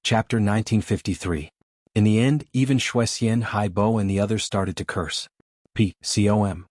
Chapter 1953. In the end, even Shuexian, Haibo and the others started to curse. P.C.O.M.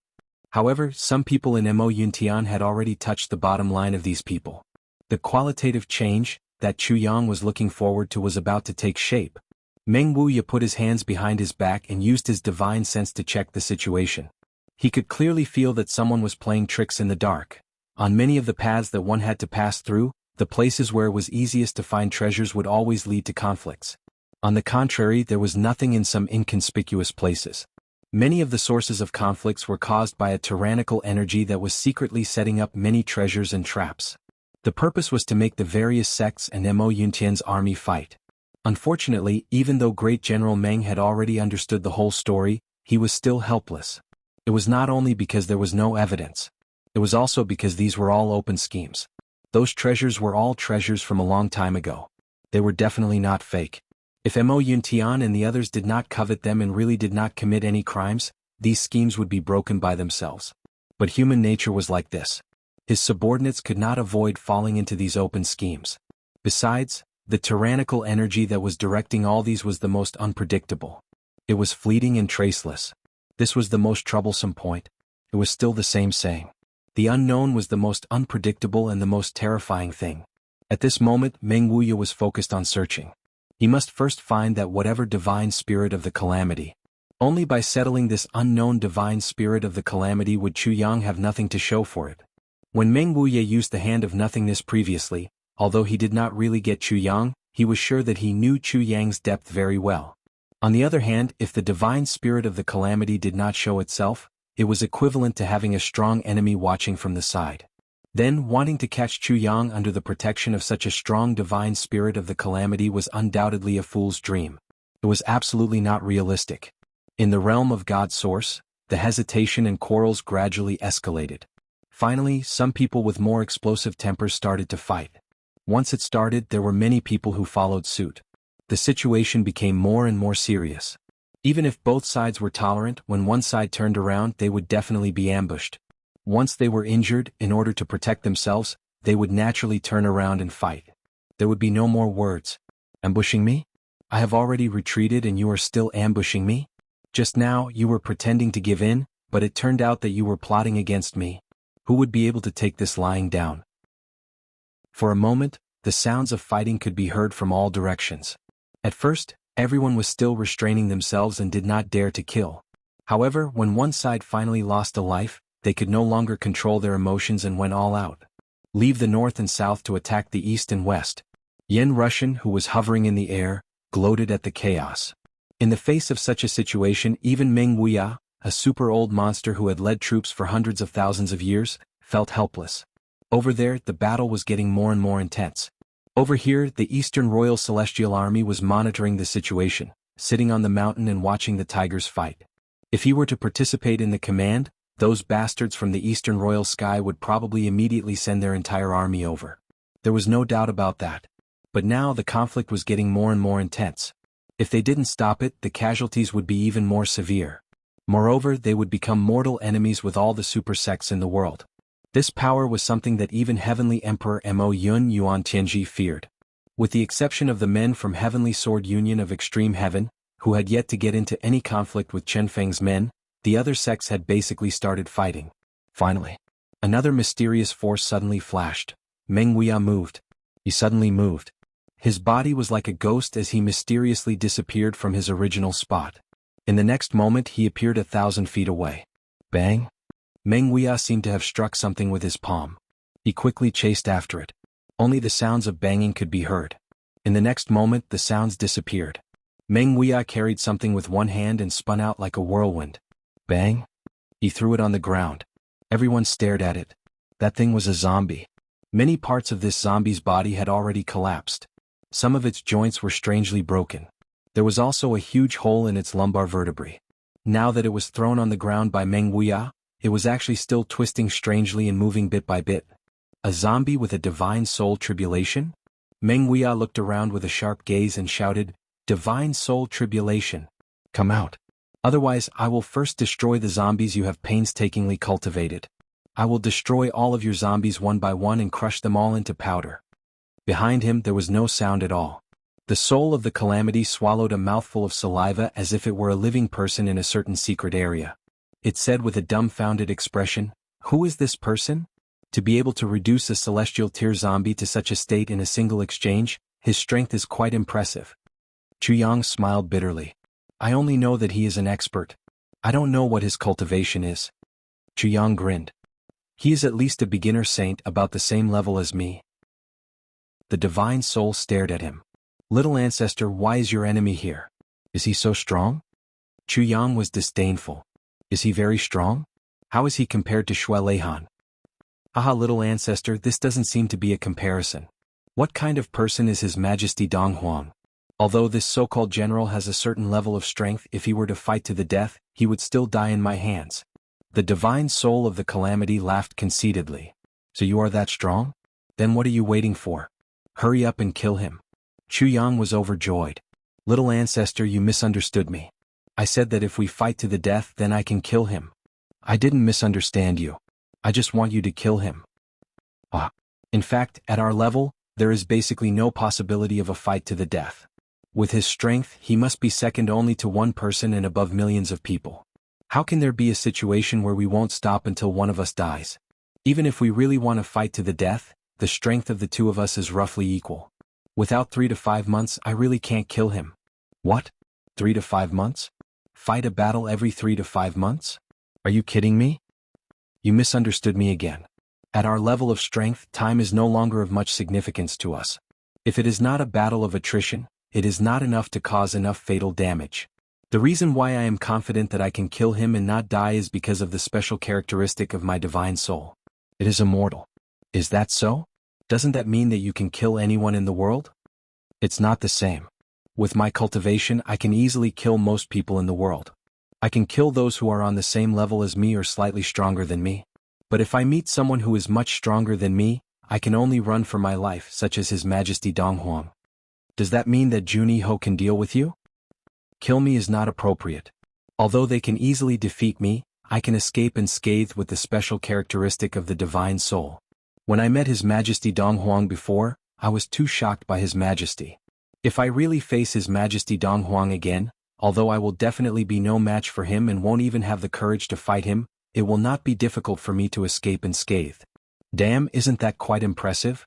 However, some people in Mo Yuntian had already touched the bottom line of these people. The qualitative change that Chu Yang was looking forward to was about to take shape. Meng Wuya put his hands behind his back and used his divine sense to check the situation. He could clearly feel that someone was playing tricks in the dark. On many of the paths that one had to pass through, the places where it was easiest to find treasures would always lead to conflicts. On the contrary, there was nothing in some inconspicuous places. Many of the sources of conflicts were caused by a tyrannical energy that was secretly setting up many treasures and traps. The purpose was to make the various sects and Mo Yuntian's army fight. Unfortunately, even though Great General Meng had already understood the whole story, he was still helpless. It was not only because there was no evidence. It was also because these were all open schemes. Those treasures were all treasures from a long time ago. They were definitely not fake. If Mo Yuntian and the others did not covet them and really did not commit any crimes, these schemes would be broken by themselves. But human nature was like this. His subordinates could not avoid falling into these open schemes. Besides, the tyrannical energy that was directing all these was the most unpredictable. It was fleeting and traceless. This was the most troublesome point. It was still the same saying. The unknown was the most unpredictable and the most terrifying thing. At this moment, Meng Wuya was focused on searching. He must first find that whatever divine spirit of the calamity. Only by settling this unknown divine spirit of the calamity would Chu Yang have nothing to show for it. When Meng Wuya used the hand of nothingness previously, although he did not really get Chu Yang, he was sure that he knew Chu Yang's depth very well. On the other hand, if the divine spirit of the calamity did not show itself, it was equivalent to having a strong enemy watching from the side. Then, wanting to catch Chu Yang under the protection of such a strong divine spirit of the calamity was undoubtedly a fool's dream. It was absolutely not realistic. In the realm of God's source, the hesitation and quarrels gradually escalated. Finally, some people with more explosive tempers started to fight. Once it started, there were many people who followed suit. The situation became more and more serious. Even if both sides were tolerant, when one side turned around, they would definitely be ambushed. Once they were injured, in order to protect themselves, they would naturally turn around and fight. There would be no more words. Ambushing me? I have already retreated and you are still ambushing me? Just now, you were pretending to give in, but it turned out that you were plotting against me. Who would be able to take this lying down? For a moment, the sounds of fighting could be heard from all directions. At first, everyone was still restraining themselves and did not dare to kill. However, when one side finally lost a life, they could no longer control their emotions and went all out. Leave the north and south to attack the east and west. Yen Russian, who was hovering in the air, gloated at the chaos. In the face of such a situation, even Meng Wuya, a super old monster who had led troops for hundreds of thousands of years, felt helpless. Over there, the battle was getting more and more intense. Over here, the Eastern Royal Celestial Army was monitoring the situation, sitting on the mountain and watching the tigers fight. If he were to participate in the command, those bastards from the Eastern Royal Sky would probably immediately send their entire army over. There was no doubt about that. But now the conflict was getting more and more intense. If they didn't stop it, the casualties would be even more severe. Moreover, they would become mortal enemies with all the super sects in the world. This power was something that even Heavenly Emperor Mo Yun Yuan Tianji feared. With the exception of the men from Heavenly Sword Union of Extreme Heaven, who had yet to get into any conflict with Chen Feng's men, the other sects had basically started fighting. Finally, another mysterious force suddenly flashed. Meng Wuya moved. He suddenly moved. His body was like a ghost as he mysteriously disappeared from his original spot. In the next moment he appeared 1,000 feet away. Bang! Meng Wuya seemed to have struck something with his palm. He quickly chased after it. Only the sounds of banging could be heard. In the next moment the sounds disappeared. Meng Wuya carried something with one hand and spun out like a whirlwind. Bang! He threw it on the ground. Everyone stared at it. That thing was a zombie. Many parts of this zombie's body had already collapsed. Some of its joints were strangely broken. There was also a huge hole in its lumbar vertebrae. Now that it was thrown on the ground by Meng Wuya, it was actually still twisting strangely and moving bit by bit. A zombie with a divine soul tribulation? Meng Wuya looked around with a sharp gaze and shouted, "Divine soul tribulation! Come out! Otherwise I will first destroy the zombies you have painstakingly cultivated. I will destroy all of your zombies one by one and crush them all into powder." Behind him there was no sound at all. The soul of the calamity swallowed a mouthful of saliva as if it were a living person in a certain secret area. It said with a dumbfounded expression, "Who is this person? To be able to reduce a celestial tier zombie to such a state in a single exchange, his strength is quite impressive." Jianghu smiled bitterly. "I only know that he is an expert. I don't know what his cultivation is." Jianghu grinned. "He is at least a beginner saint about the same level as me." The divine soul stared at him. "Little ancestor, why is your enemy here? Is he so strong?" Jianghu was disdainful. "Is he very strong? How is he compared to Shui Leihan?" "Aha, little ancestor, this doesn't seem to be a comparison. What kind of person is His Majesty Dong Huang? Although this so-called general has a certain level of strength, if he were to fight to the death, he would still die in my hands." The divine soul of the calamity laughed conceitedly. "So you are that strong? Then what are you waiting for? Hurry up and kill him." Jianghu was overjoyed. "Little ancestor, you misunderstood me. I said that if we fight to the death, then I can kill him. I didn't misunderstand you. I just want you to kill him." "Ah. In fact, at our level, there is basically no possibility of a fight to the death. With his strength, he must be second only to one person and above millions of people. How can there be a situation where we won't stop until one of us dies? Even if we really want to fight to the death, the strength of the two of us is roughly equal. Without 3 to 5 months, I really can't kill him." "What? 3 to 5 months? Fight a battle every 3 to 5 months? Are you kidding me?" "You misunderstood me again. At our level of strength, time is no longer of much significance to us. If it is not a battle of attrition, it is not enough to cause enough fatal damage. The reason why I am confident that I can kill him and not die is because of the special characteristic of my divine soul. It is immortal." "Is that so? Doesn't that mean that you can kill anyone in the world?" "It's not the same. With my cultivation, I can easily kill most people in the world. I can kill those who are on the same level as me or slightly stronger than me. But if I meet someone who is much stronger than me, I can only run for my life, such as His Majesty Dong Huang. Does that mean that Juni Ho can deal with you?" "Kill me is not appropriate. Although they can easily defeat me, I can escape unscathed with the special characteristic of the divine soul. When I met His Majesty Dong Huang before, I was too shocked by His Majesty. If I really face His Majesty Dong Huang again, although I will definitely be no match for him and won't even have the courage to fight him, it will not be difficult for me to escape unscathed." "Damn, isn't that quite impressive?"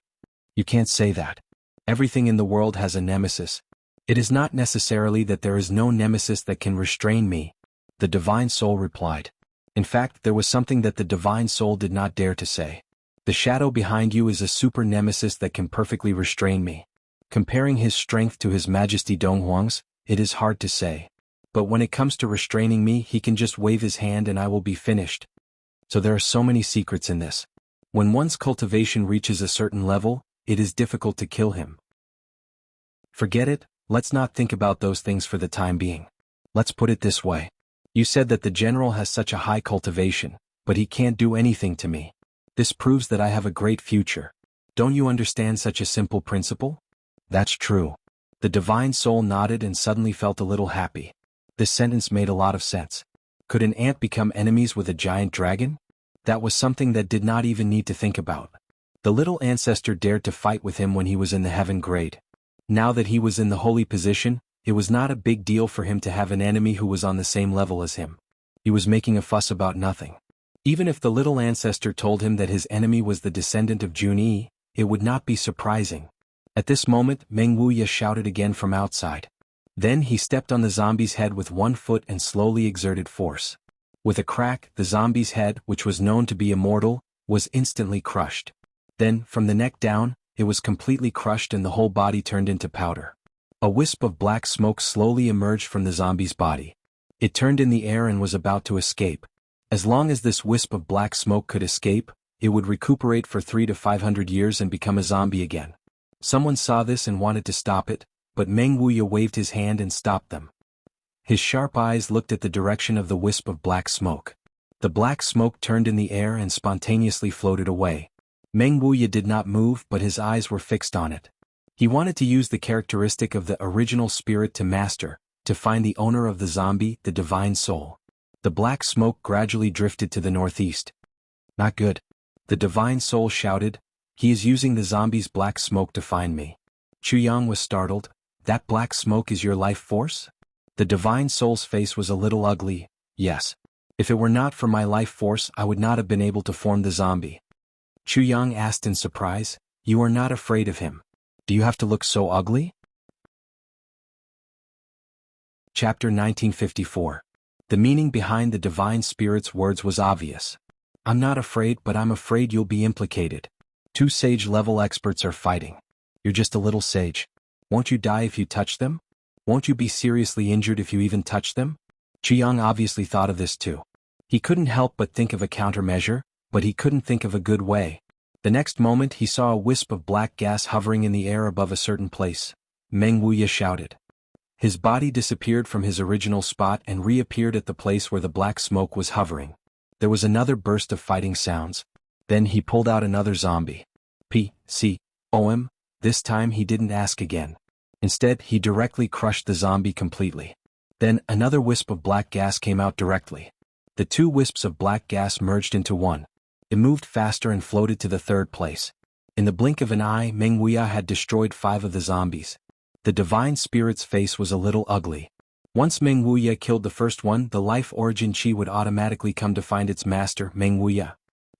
"You can't say that. Everything in the world has a nemesis. It is not necessarily that there is no nemesis that can restrain me," the divine soul replied. In fact, there was something that the divine soul did not dare to say. "The shadow behind you is a super nemesis that can perfectly restrain me." Comparing his strength to His Majesty Dong Huang's, it is hard to say. But when it comes to restraining me, he can just wave his hand and I will be finished. So there are so many secrets in this. When one's cultivation reaches a certain level, it is difficult to kill him. Forget it, let's not think about those things for the time being. Let's put it this way. You said that the general has such a high cultivation, but he can't do anything to me. This proves that I have a great future. Don't you understand such a simple principle? That's true. The divine soul nodded and suddenly felt a little happy. This sentence made a lot of sense. Could an ant become enemies with a giant dragon? That was something that did not even need to think about. The little ancestor dared to fight with him when he was in the heaven grade. Now that he was in the holy position, it was not a big deal for him to have an enemy who was on the same level as him. He was making a fuss about nothing. Even if the little ancestor told him that his enemy was the descendant of Junyi, it would not be surprising. At this moment, Meng Wuya shouted again from outside. Then he stepped on the zombie's head with one foot and slowly exerted force. With a crack, the zombie's head, which was known to be immortal, was instantly crushed. Then, from the neck down, it was completely crushed and the whole body turned into powder. A wisp of black smoke slowly emerged from the zombie's body. It turned in the air and was about to escape. As long as this wisp of black smoke could escape, it would recuperate for 300 to 500 years and become a zombie again. Someone saw this and wanted to stop it, but Meng Wuya waved his hand and stopped them. His sharp eyes looked at the direction of the wisp of black smoke. The black smoke turned in the air and spontaneously floated away. Meng Wuya did not move, but his eyes were fixed on it. He wanted to use the characteristic of the original spirit to master, to find the owner of the zombie, the divine soul. The black smoke gradually drifted to the northeast. Not good. The divine soul shouted, "He is using the zombie's black smoke to find me." Jianghu was startled. That black smoke is your life force? The divine soul's face was a little ugly. Yes. If it were not for my life force, I would not have been able to form the zombie. Chu Yang asked in surprise. You are not afraid of him. Do you have to look so ugly? Chapter 1954. The meaning behind the divine spirit's words was obvious. I'm not afraid, but I'm afraid you'll be implicated. 2 sage-level experts are fighting. You're just a little sage. Won't you die if you touch them? Won't you be seriously injured if you even touch them? Chu Yang obviously thought of this too. He couldn't help but think of a countermeasure, but he couldn't think of a good way. The next moment he saw a wisp of black gas hovering in the air above a certain place. Meng Wuya shouted. His body disappeared from his original spot and reappeared at the place where the black smoke was hovering. There was another burst of fighting sounds. Then he pulled out another zombie. P.C.O.M. This time he didn't ask again. Instead, he directly crushed the zombie completely. Then another wisp of black gas came out directly. The 2 wisps of black gas merged into one. It moved faster and floated to the 3rd place. In the blink of an eye, Meng Wuya had destroyed 5 of the zombies. The divine spirit's face was a little ugly. Once Meng Wuya killed the first one, the life origin chi would automatically come to find its master, Meng Wuya.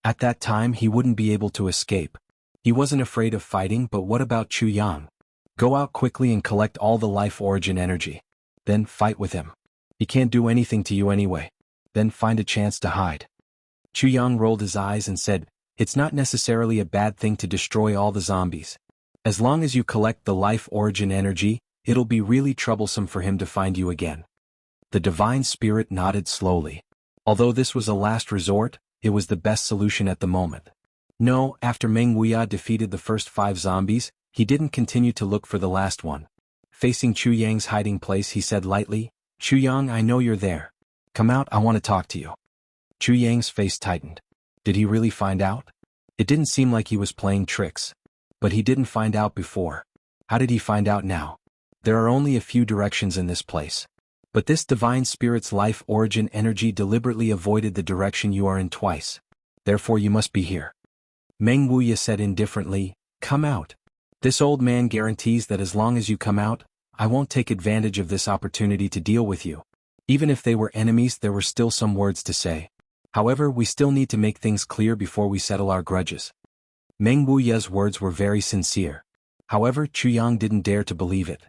At that time he wouldn't be able to escape. He wasn't afraid of fighting, but what about Chu Yang? Go out quickly and collect all the life origin energy. Then fight with him. He can't do anything to you anyway. Then find a chance to hide. Chu Yang rolled his eyes and said, It's not necessarily a bad thing to destroy all the zombies. As long as you collect the life origin energy, it'll be really troublesome for him to find you again. The divine spirit nodded slowly. Although this was a last resort, it was the best solution at the moment. No, after Meng Wuya defeated the first 5 zombies, he didn't continue to look for the last one. Facing Chu Yang's hiding place, he said lightly, Chu Yang, I know you're there. Come out, I want to talk to you. Chu Yang's face tightened. Did he really find out? It didn't seem like he was playing tricks. But he didn't find out before. How did he find out now? There are only a few directions in this place. But this divine spirit's life origin energy deliberately avoided the direction you are in twice. Therefore you must be here. Meng Wuya said indifferently, Come out. This old man guarantees that as long as you come out, I won't take advantage of this opportunity to deal with you. Even if they were enemies, there were still some words to say. However, we still need to make things clear before we settle our grudges. Meng Wuya's words were very sincere. However, Chu Yang didn't dare to believe it.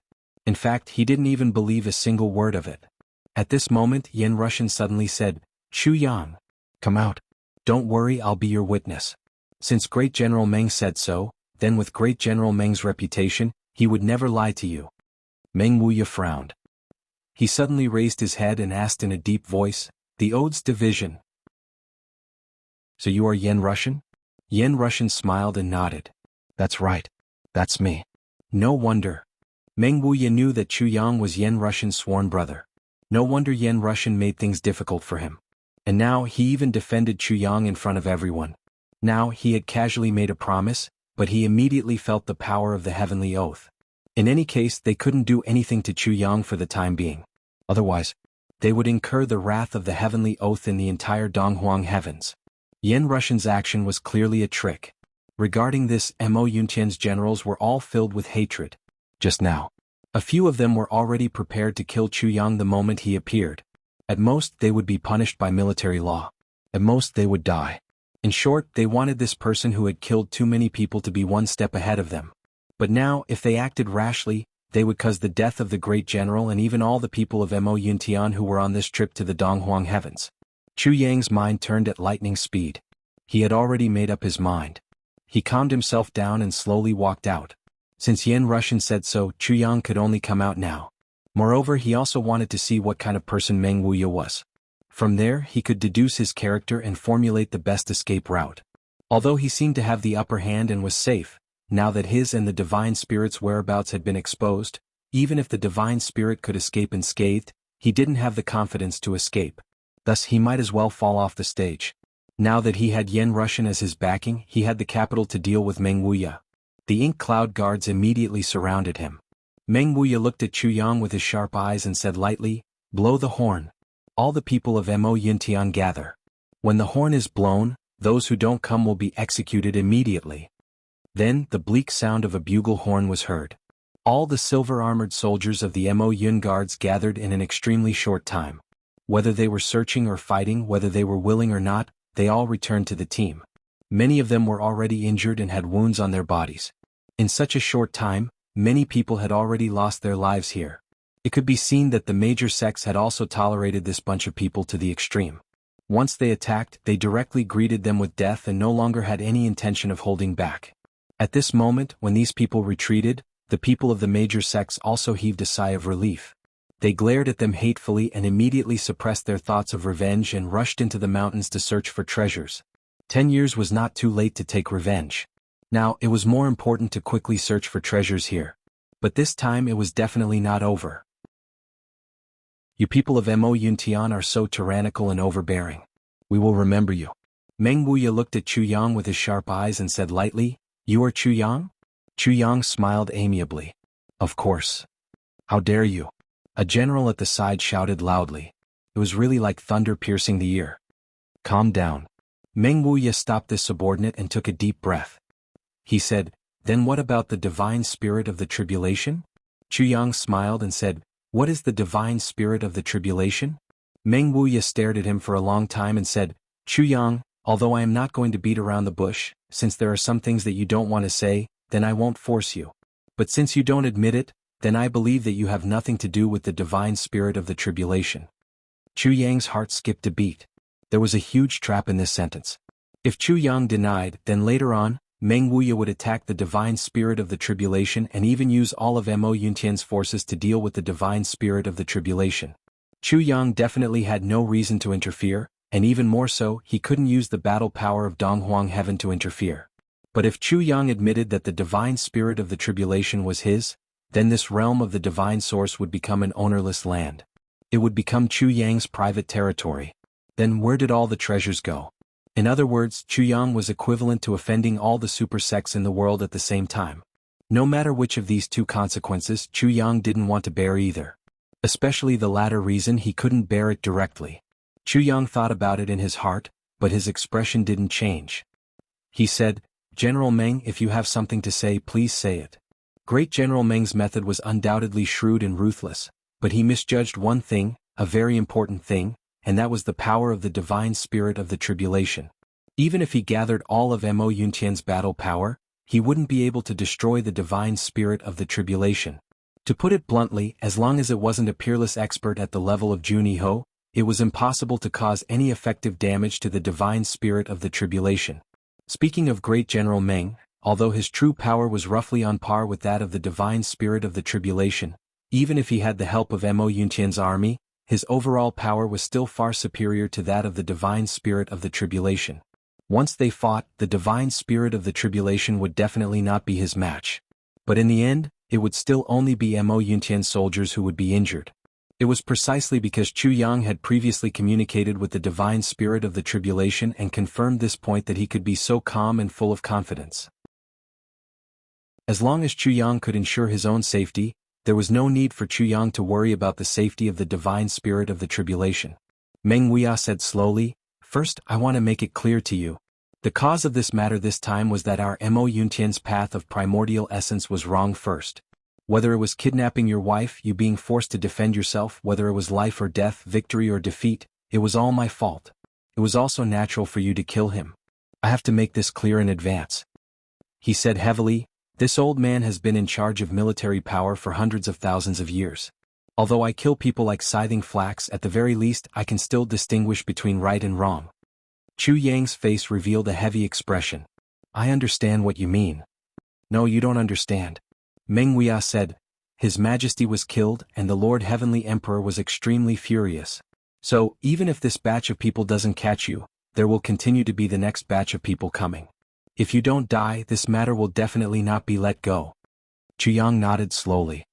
In fact, he didn't even believe a single word of it. At this moment, Yen Russian suddenly said, Chu Yang, come out. Don't worry, I'll be your witness. Since Great General Meng said so, then with Great General Meng's reputation, he would never lie to you. Meng Wuya frowned. He suddenly raised his head and asked in a deep voice, The Odes Division. So you are Yen Russian? Yen Russian smiled and nodded. That's right. That's me. No wonder. Meng Wuya knew that Chu Yang was Yen Russian's sworn brother. No wonder Yen Russian made things difficult for him. And now he even defended Chu Yang in front of everyone. Now he had casually made a promise, but he immediately felt the power of the heavenly oath. In any case, they couldn't do anything to Chu Yang for the time being. Otherwise, they would incur the wrath of the heavenly oath in the entire Donghuang heavens. Yen Russian's action was clearly a trick. Regarding this, Mo Yuntian's generals were all filled with hatred. Just now, a few of them were already prepared to kill Chu Yang the moment he appeared. At most, they would be punished by military law. At most, they would die. In short, they wanted this person who had killed too many people to be one step ahead of them. But now, if they acted rashly, they would cause the death of the great general and even all the people of Mo Yuntian who were on this trip to the Donghuang heavens. Chu Yang's mind turned at lightning speed. He had already made up his mind. He calmed himself down and slowly walked out. Since Yen Russian said so, Chu Yang could only come out now. Moreover, he also wanted to see what kind of person Meng Wuya was. From there, he could deduce his character and formulate the best escape route. Although he seemed to have the upper hand and was safe, now that his and the divine spirit's whereabouts had been exposed, even if the divine spirit could escape unscathed, he didn't have the confidence to escape. Thus he might as well fall off the stage. Now that he had Yen Russian as his backing, he had the capital to deal with Meng Wuya. The ink cloud guards immediately surrounded him. Meng Wuya looked at Chu Yang with his sharp eyes and said lightly, Blow the horn. All the people of Mo Yuntian gather. When the horn is blown, those who don't come will be executed immediately. Then, the bleak sound of a bugle horn was heard. All the silver-armored soldiers of the Mo Yun Guards gathered in an extremely short time. Whether they were searching or fighting, whether they were willing or not, they all returned to the team. Many of them were already injured and had wounds on their bodies. In such a short time, many people had already lost their lives here. It could be seen that the major sects had also tolerated this bunch of people to the extreme. Once they attacked, they directly greeted them with death and no longer had any intention of holding back. At this moment, when these people retreated, the people of the major sects also heaved a sigh of relief. They glared at them hatefully and immediately suppressed their thoughts of revenge and rushed into the mountains to search for treasures. 10 years was not too late to take revenge. Now, it was more important to quickly search for treasures here. But this time it was definitely not over. You people of Mo Yuntian are so tyrannical and overbearing. We will remember you. Meng Wuya looked at Chu Yang with his sharp eyes and said lightly, "You are Chu Yang?" Chu Yang smiled amiably. "Of course. How dare you?" A general at the side shouted loudly. It was really like thunder piercing the ear. "Calm down." Meng Wuya stopped this subordinate and took a deep breath. He said, "Then what about the divine spirit of the tribulation?" Chu Yang smiled and said, "What is the divine spirit of the tribulation?" Meng Wuya stared at him for a long time and said, "Chu Yang, although I am not going to beat around the bush, since there are some things that you don't want to say, then I won't force you. But since you don't admit it, then I believe that you have nothing to do with the divine spirit of the tribulation." Chu Yang's heart skipped a beat. There was a huge trap in this sentence. If Chu Yang denied, then later on, Meng Wuya would attack the divine spirit of the tribulation and even use all of Mo Yuntian's forces to deal with the divine spirit of the tribulation. Chu Yang definitely had no reason to interfere, and even more so, he couldn't use the battle power of Donghuang Heaven to interfere. But if Chu Yang admitted that the divine spirit of the tribulation was his, then this realm of the divine source would become an ownerless land. It would become Chu Yang's private territory. Then where did all the treasures go? In other words, Chu Yang was equivalent to offending all the super sects in the world at the same time. No matter which of these two consequences, Chu Yang didn't want to bear either. Especially the latter reason, he couldn't bear it directly. Chu Yang thought about it in his heart, but his expression didn't change. He said, "General Meng, if you have something to say, please say it." Great General Meng's method was undoubtedly shrewd and ruthless, but he misjudged one thing, a very important thing, and that was the power of the divine spirit of the tribulation. Even if he gathered all of Mo Yuntian's battle power, he wouldn't be able to destroy the divine spirit of the tribulation. To put it bluntly, as long as it wasn't a peerless expert at the level of Juni Ho, it was impossible to cause any effective damage to the divine spirit of the tribulation. Speaking of Great General Meng, although his true power was roughly on par with that of the divine spirit of the tribulation, even if he had the help of Mo Yuntian's army, his overall power was still far superior to that of the divine spirit of the tribulation. Once they fought, the divine spirit of the tribulation would definitely not be his match. But in the end, it would still only be Mo Yuntian soldiers who would be injured. It was precisely because Chu Yang had previously communicated with the divine spirit of the tribulation and confirmed this point that he could be so calm and full of confidence. As long as Chu Yang could ensure his own safety, there was no need for Chu Yang to worry about the safety of the divine spirit of the tribulation. Meng Wuya said slowly, "First, I want to make it clear to you. The cause of this matter this time was that our Mo Yuntian's path of primordial essence was wrong first. Whether it was kidnapping your wife, you being forced to defend yourself, whether it was life or death, victory or defeat, it was all my fault. It was also natural for you to kill him. I have to make this clear in advance." He said heavily, "This old man has been in charge of military power for hundreds of thousands of years. Although I kill people like scything flax, at the very least I can still distinguish between right and wrong." Chu Yang's face revealed a heavy expression. "I understand what you mean." "No, you don't understand." Meng Wuya said, "His Majesty was killed and the Lord Heavenly Emperor was extremely furious. So, even if this batch of people doesn't catch you, there will continue to be the next batch of people coming. If you don't die, this matter will definitely not be let go." Chu Yang nodded slowly.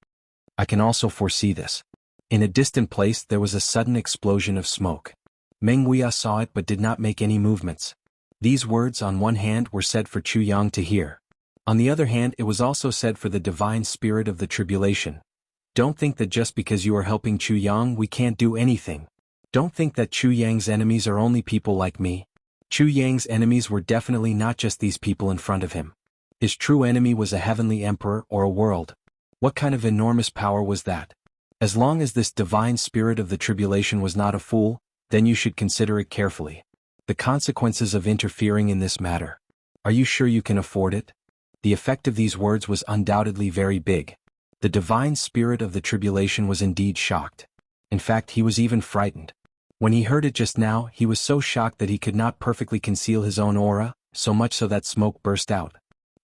"I can also foresee this." In a distant place there was a sudden explosion of smoke. Meng Wuya saw it but did not make any movements. These words on one hand were said for Chu Yang to hear. On the other hand, it was also said for the divine spirit of the tribulation. Don't think that just because you are helping Chu Yang we can't do anything. Don't think that Chu Yang's enemies are only people like me. Chu Yang's enemies were definitely not just these people in front of him. His true enemy was a heavenly emperor or a world. What kind of enormous power was that? As long as this divine spirit of the tribulation was not a fool, then you should consider it carefully. The consequences of interfering in this matter. Are you sure you can afford it? The effect of these words was undoubtedly very big. The divine spirit of the tribulation was indeed shocked. In fact, he was even frightened. When he heard it just now, he was so shocked that he could not perfectly conceal his own aura, so much so that smoke burst out.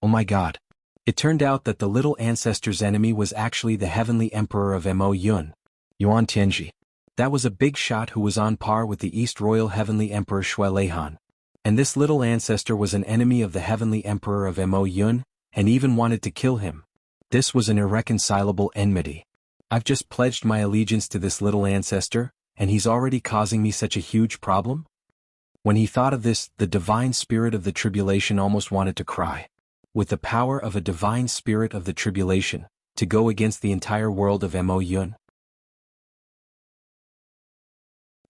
Oh my God. It turned out that the little ancestor's enemy was actually the heavenly emperor of Mo Yun, Yuan Tianji. That was a big shot who was on par with the East Royal Heavenly Emperor Shui Leihan. And this little ancestor was an enemy of the Heavenly Emperor of Mo Yun, and even wanted to kill him. This was an irreconcilable enmity. I've just pledged my allegiance to this little ancestor, and he's already causing me such a huge problem? When he thought of this, the divine spirit of the tribulation almost wanted to cry. With the power of a divine spirit of the tribulation, to go against the entire world of Mo Yun.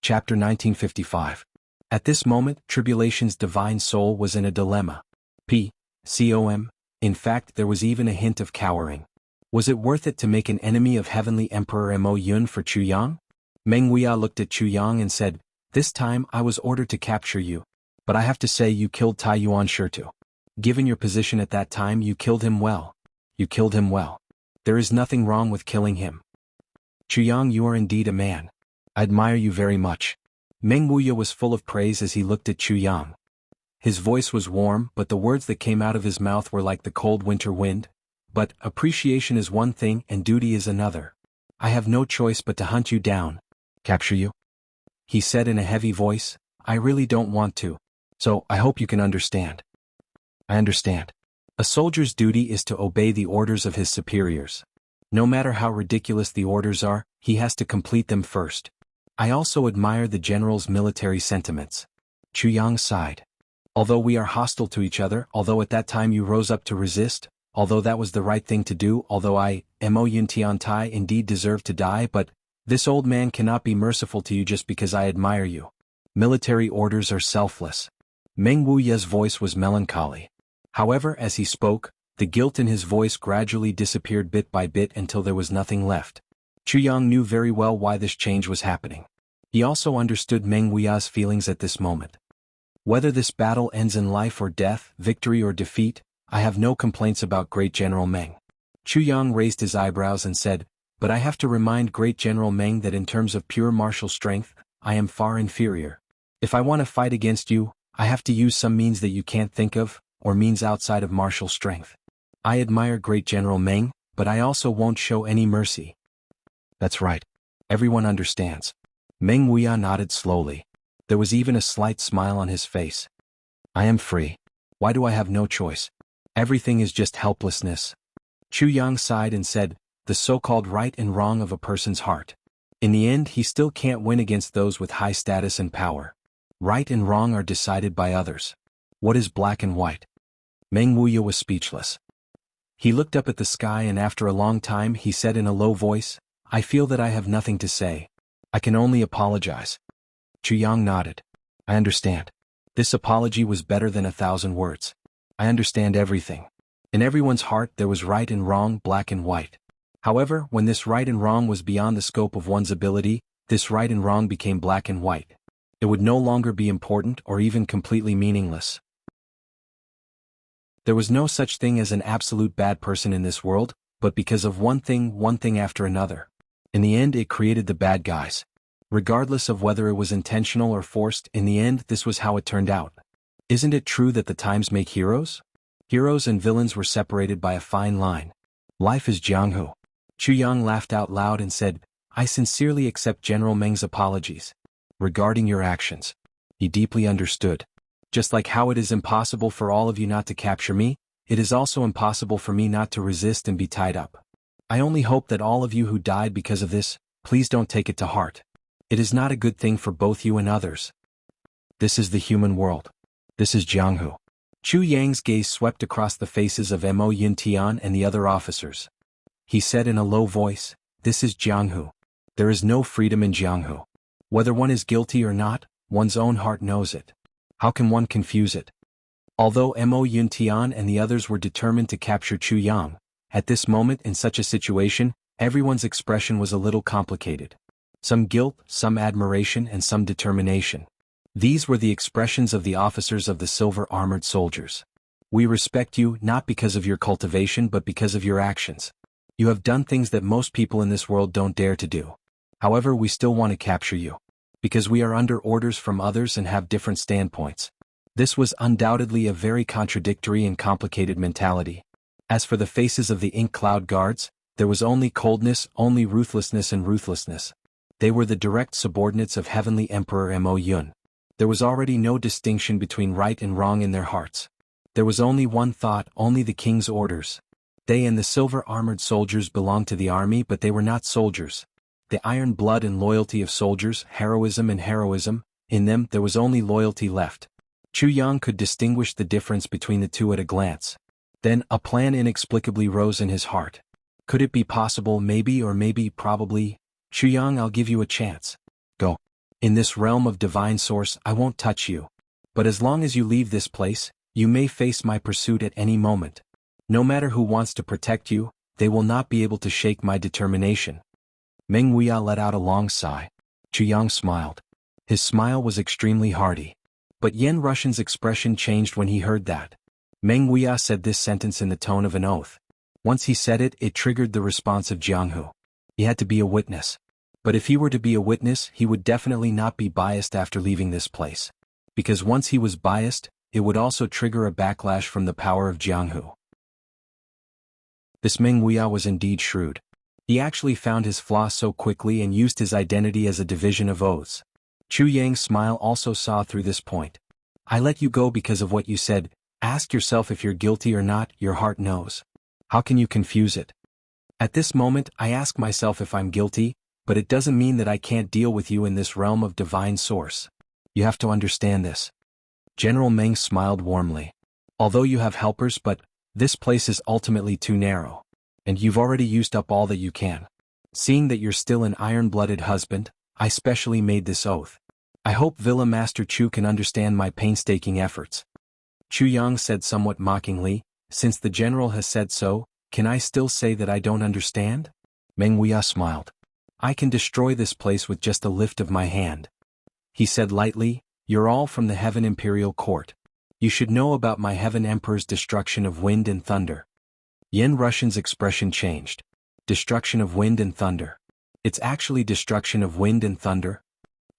Chapter 1955. At this moment, Tribulation's divine soul was in a dilemma. Com. In fact, there was even a hint of cowering. Was it worth it to make an enemy of Heavenly Emperor Mo Yun for Chu Yang? Meng Wuya looked at Chu Yang and said, "This time I was ordered to capture you. But I have to say you killed Tai Yuan sure to. Given your position at that time, you killed him well. You killed him well. There is nothing wrong with killing him. Chu Yang, you are indeed a man. I admire you very much." Meng Wuya was full of praise as he looked at Chu Yang. His voice was warm, but the words that came out of his mouth were like the cold winter wind. But appreciation is one thing and duty is another. I have no choice but to hunt you down. Capture you? He said in a heavy voice. I really don't want to. So I hope you can understand. I understand. A soldier's duty is to obey the orders of his superiors. No matter how ridiculous the orders are, he has to complete them first. I also admire the general's military sentiments. Chu Yang sighed. Although we are hostile to each other, although at that time you rose up to resist, although that was the right thing to do, although I, Mo Yun Tian Tai, indeed deserve to die, but this old man cannot be merciful to you just because I admire you. Military orders are selfless. Meng Wuya's voice was melancholy. However, as he spoke, the guilt in his voice gradually disappeared bit by bit until there was nothing left. Chu Yang knew very well why this change was happening. He also understood Meng Wuya's feelings at this moment. Whether this battle ends in life or death, victory or defeat, I have no complaints about Great General Meng. Chu Yang raised his eyebrows and said, but I have to remind Great General Meng that in terms of pure martial strength, I am far inferior. If I want to fight against you, I have to use some means that you can't think of, or means outside of martial strength. I admire Great General Meng, but I also won't show any mercy. That's right. Everyone understands. Meng Wuya nodded slowly. There was even a slight smile on his face. I am free. Why do I have no choice? Everything is just helplessness. Chu Yang sighed and said, the so-called right and wrong of a person's heart. In the end, he still can't win against those with high status and power. Right and wrong are decided by others. What is black and white? Meng Wuya was speechless. He looked up at the sky and after a long time he said in a low voice, I feel that I have nothing to say. I can only apologize. Chu Yang nodded. I understand. This apology was better than 1,000 words. I understand everything. In everyone's heart there was right and wrong, black and white. However, when this right and wrong was beyond the scope of one's ability, this right and wrong became black and white. It would no longer be important or even completely meaningless. There was no such thing as an absolute bad person in this world, but because of one thing after another. In the end it created the bad guys. Regardless of whether it was intentional or forced, in the end this was how it turned out. Isn't it true that the times make heroes? Heroes and villains were separated by a fine line. Life is Jianghu. Chu Yang laughed out loud and said, I sincerely accept General Meng's apologies. Regarding your actions. He deeply understood. Just like how it is impossible for all of you not to capture me, it is also impossible for me not to resist and be tied up. I only hope that all of you who died because of this, please don't take it to heart. It is not a good thing for both you and others. This is the human world. This is Jianghu. Chu Yang's gaze swept across the faces of Mo Yin Tian and the other officers. He said in a low voice, this is Jianghu. There is no freedom in Jianghu. Whether one is guilty or not, one's own heart knows it. How can one confuse it? Although Mo Yin Tian and the others were determined to capture Chu Yang, At this moment in such a situation, everyone's expression was a little complicated. Some guilt, some admiration, and some determination. These were the expressions of the officers of the silver-armored soldiers. We respect you not because of your cultivation but because of your actions. You have done things that most people in this world don't dare to do. However, we still want to capture you. Because we are under orders from others and have different standpoints. This was undoubtedly a very contradictory and complicated mentality. As for the faces of the ink cloud guards, there was only coldness, only ruthlessness and ruthlessness. They were the direct subordinates of Heavenly Emperor Mo Yun. There was already no distinction between right and wrong in their hearts. There was only one thought, only the king's orders. They and the silver-armored soldiers belonged to the army, but they were not soldiers. The iron blood and loyalty of soldiers, heroism and heroism, in them there was only loyalty left. Chu Yang could distinguish the difference between the two at a glance. Then, a plan inexplicably rose in his heart. Could it be possible, maybe or maybe probably? Chu Yang, I'll give you a chance. Go. In this realm of divine source, I won't touch you. But as long as you leave this place, you may face my pursuit at any moment. No matter who wants to protect you, they will not be able to shake my determination. Meng Wuya let out a long sigh. Chu Yang smiled. His smile was extremely hearty. But Yen Russian's expression changed when he heard that. Meng Wuya said this sentence in the tone of an oath. Once he said it, it triggered the response of Jianghu. He had to be a witness. But if he were to be a witness, he would definitely not be biased after leaving this place. Because once he was biased, it would also trigger a backlash from the power of Jianghu. This Meng Wuya was indeed shrewd. He actually found his flaw so quickly and used his identity as a division of oaths. Chu Yang's smile also saw through this point. I let you go because of what you said. Ask yourself if you're guilty or not, your heart knows. How can you confuse it? At this moment, I ask myself if I'm guilty, but it doesn't mean that I can't deal with you in this realm of divine source. You have to understand this. General Meng smiled warmly. Although you have helpers, but this place is ultimately too narrow. And you've already used up all that you can. Seeing that you're still an iron-blooded husband, I specially made this oath. I hope Villa Master Chu can understand my painstaking efforts. Chu Yang said somewhat mockingly, since the general has said so, can I still say that I don't understand? Meng Wuya smiled. I can destroy this place with just a lift of my hand. He said lightly, you're all from the Heaven Imperial Court. You should know about my Heaven Emperor's destruction of wind and thunder. Yen Russian's expression changed. Destruction of wind and thunder. It's actually destruction of wind and thunder.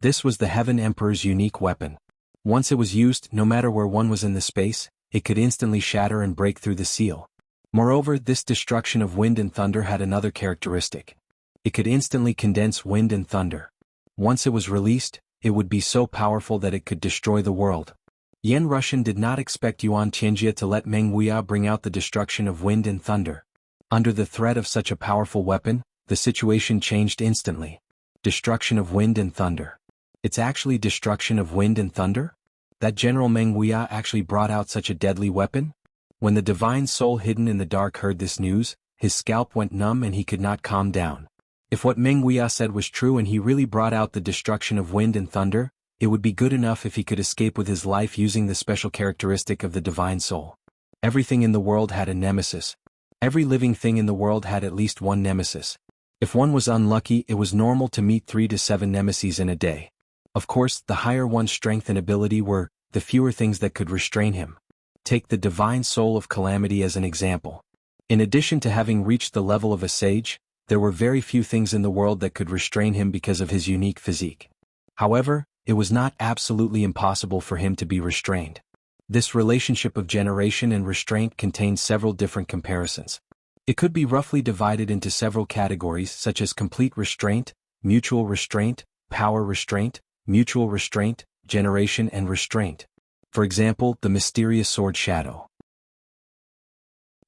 This was the Heaven Emperor's unique weapon. Once it was used, no matter where one was in the space, it could instantly shatter and break through the seal. Moreover, this destruction of wind and thunder had another characteristic. It could instantly condense wind and thunder. Once it was released, it would be so powerful that it could destroy the world. Yen Russian did not expect Yuan Tianjia to let Meng Wuya bring out the destruction of wind and thunder. Under the threat of such a powerful weapon, the situation changed instantly. Destruction of wind and thunder. It's actually destruction of wind and thunder? That General Meng Wuya actually brought out such a deadly weapon? When the divine soul hidden in the dark heard this news, his scalp went numb and he could not calm down. If what Meng Wuya said was true and he really brought out the destruction of wind and thunder, it would be good enough if he could escape with his life using the special characteristic of the divine soul. Everything in the world had a nemesis. Every living thing in the world had at least one nemesis. If one was unlucky, it was normal to meet 3 to 7 nemeses in a day. Of course, the higher one's strength and ability were, the fewer things that could restrain him. Take the divine soul of calamity as an example. In addition to having reached the level of a sage, there were very few things in the world that could restrain him because of his unique physique. However, it was not absolutely impossible for him to be restrained. This relationship of generation and restraint contains several different comparisons. It could be roughly divided into several categories such as complete restraint, mutual restraint, power restraint, mutual restraint, generation and restraint. For example, the mysterious sword shadow.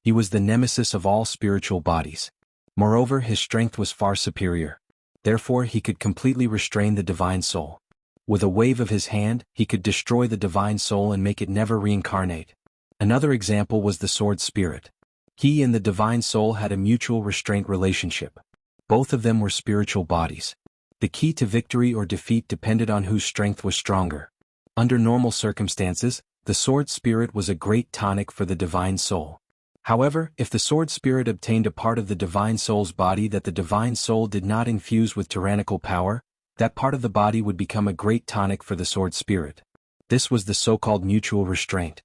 He was the nemesis of all spiritual bodies. Moreover, his strength was far superior. Therefore, he could completely restrain the divine soul. With a wave of his hand, he could destroy the divine soul and make it never reincarnate. Another example was the sword spirit. He and the divine soul had a mutual restraint relationship. Both of them were spiritual bodies. The key to victory or defeat depended on whose strength was stronger. Under normal circumstances, the sword spirit was a great tonic for the divine soul. However, if the sword spirit obtained a part of the divine soul's body that the divine soul did not infuse with tyrannical power, that part of the body would become a great tonic for the sword spirit. This was the so-called mutual restraint.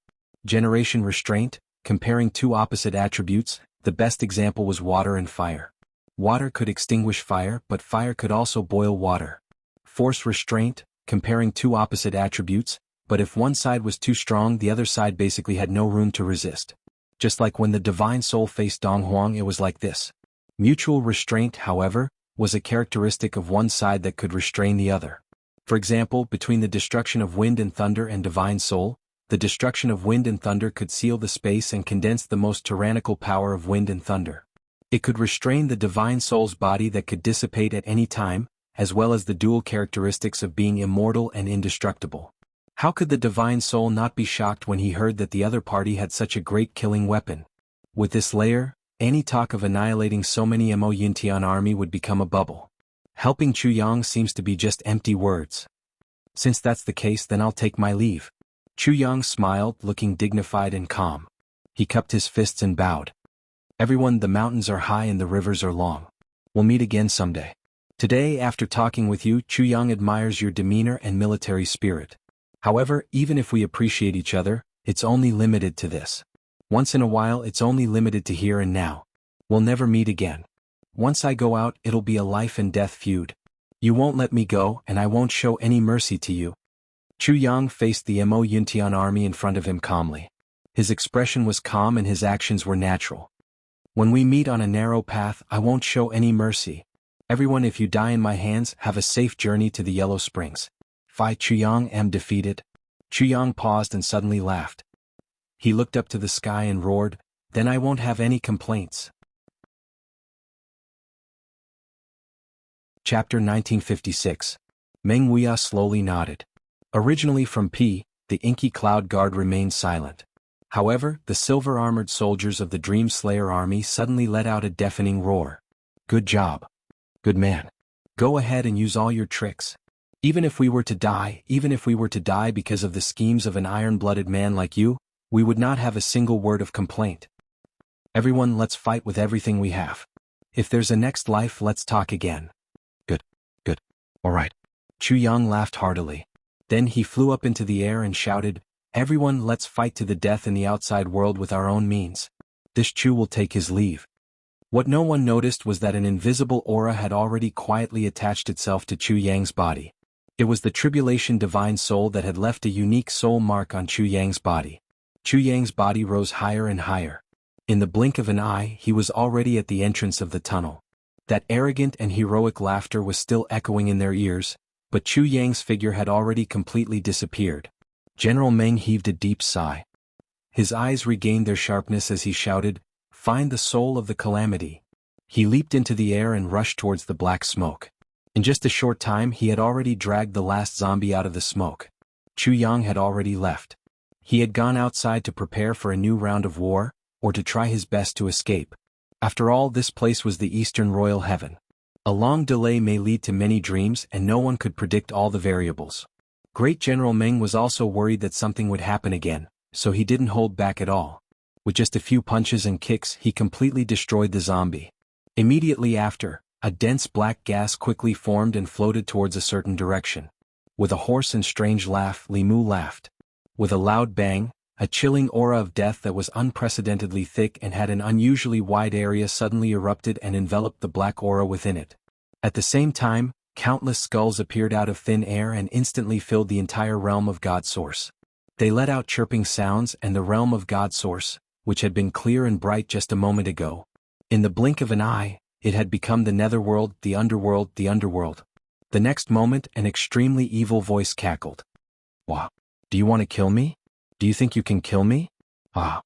Generation restraint, comparing two opposite attributes, the best example was water and fire. Water could extinguish fire, but fire could also boil water. Force restraint, comparing two opposite attributes, but if one side was too strong, the other side basically had no room to resist. Just like when the divine soul faced Donghuang, it was like this. Mutual restraint, however, was a characteristic of one side that could restrain the other. For example, between the destruction of wind and thunder and divine soul, the destruction of wind and thunder could seal the space and condense the most tyrannical power of wind and thunder. It could restrain the divine soul's body that could dissipate at any time, as well as the dual characteristics of being immortal and indestructible. How could the divine soul not be shocked when he heard that the other party had such a great killing weapon? With this layer, any talk of annihilating so many Mo Yuntian army would become a bubble. Helping Chu Yang seems to be just empty words. Since that's the case, then I'll take my leave. Chu Yang smiled, looking dignified and calm. He cupped his fists and bowed. Everyone, the mountains are high and the rivers are long. We'll meet again someday. Today, after talking with you, Chu Yang admires your demeanor and military spirit. However, even if we appreciate each other, it's only limited to this. Once in a while, it's only limited to here and now. We'll never meet again. Once I go out, it'll be a life and death feud. You won't let me go, and I won't show any mercy to you. Chu Yang faced the Mo Yuntian army in front of him calmly. His expression was calm and his actions were natural. When we meet on a narrow path, I won't show any mercy. Everyone, if you die in my hands, have a safe journey to the Yellow Springs. Fi Chu Yang am defeated. Chu Yang paused and suddenly laughed. He looked up to the sky and roared, then I won't have any complaints. Chapter 1956. Meng Wuya slowly nodded. Originally from P, the inky cloud guard remained silent. However, the silver-armored soldiers of the Dream Slayer army suddenly let out a deafening roar. Good job. Good man. Go ahead and use all your tricks. Even if we were to die because of the schemes of an iron-blooded man like you, we would not have a single word of complaint. Everyone, let's fight with everything we have. If there's a next life, let's talk again. Good. All right. Chu Yang laughed heartily. Then he flew up into the air and shouted, everyone, let's fight to the death in the outside world with our own means. This Chu will take his leave. What no one noticed was that an invisible aura had already quietly attached itself to Chu Yang's body. It was the Tribulation Divine Soul that had left a unique soul mark on Chu Yang's body. Chu Yang's body rose higher and higher. In the blink of an eye, he was already at the entrance of the tunnel. That arrogant and heroic laughter was still echoing in their ears, but Chu Yang's figure had already completely disappeared. General Meng heaved a deep sigh. His eyes regained their sharpness as he shouted, find the soul of the calamity. He leaped into the air and rushed towards the black smoke. In just a short time, he had already dragged the last zombie out of the smoke. Chu Yang had already left. He had gone outside to prepare for a new round of war, or to try his best to escape. After all, this place was the Eastern Royal Heaven. A long delay may lead to many dreams, and no one could predict all the variables. Great General Meng was also worried that something would happen again, so he didn't hold back at all. With just a few punches and kicks, he completely destroyed the zombie. Immediately after, a dense black gas quickly formed and floated towards a certain direction. With a hoarse and strange laugh, Li Mu laughed. With a loud bang, a chilling aura of death that was unprecedentedly thick and had an unusually wide area suddenly erupted and enveloped the black aura within it. At the same time, countless skulls appeared out of thin air and instantly filled the entire realm of God Source. They let out chirping sounds, and the realm of God Source, which had been clear and bright just a moment ago, in the blink of an eye, it had become the netherworld, the underworld, the underworld. The next moment, an extremely evil voice cackled. Wah! Do you want to kill me? Do you think you can kill me? Ah!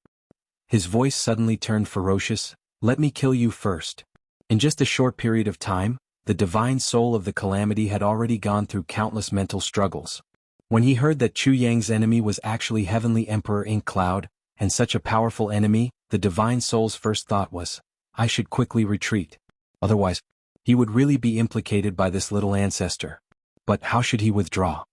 His voice suddenly turned ferocious. Let me kill you first. In just a short period of time, the divine soul of the calamity had already gone through countless mental struggles. When he heard that Chu Yang's enemy was actually Heavenly Emperor Ink Cloud, and such a powerful enemy, the divine soul's first thought was, I should quickly retreat. Otherwise, he would really be implicated by this little ancestor. But how should he withdraw?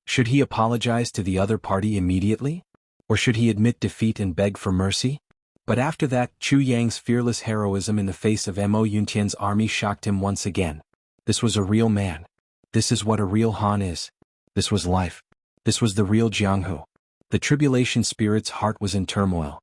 Should he apologize to the other party immediately? Or should he admit defeat and beg for mercy? But after that, Chu Yang's fearless heroism in the face of Mo Yuntian's army shocked him once again. This was a real man. This is what a real Han is. This was life. This was the real Jianghu. The tribulation spirit's heart was in turmoil.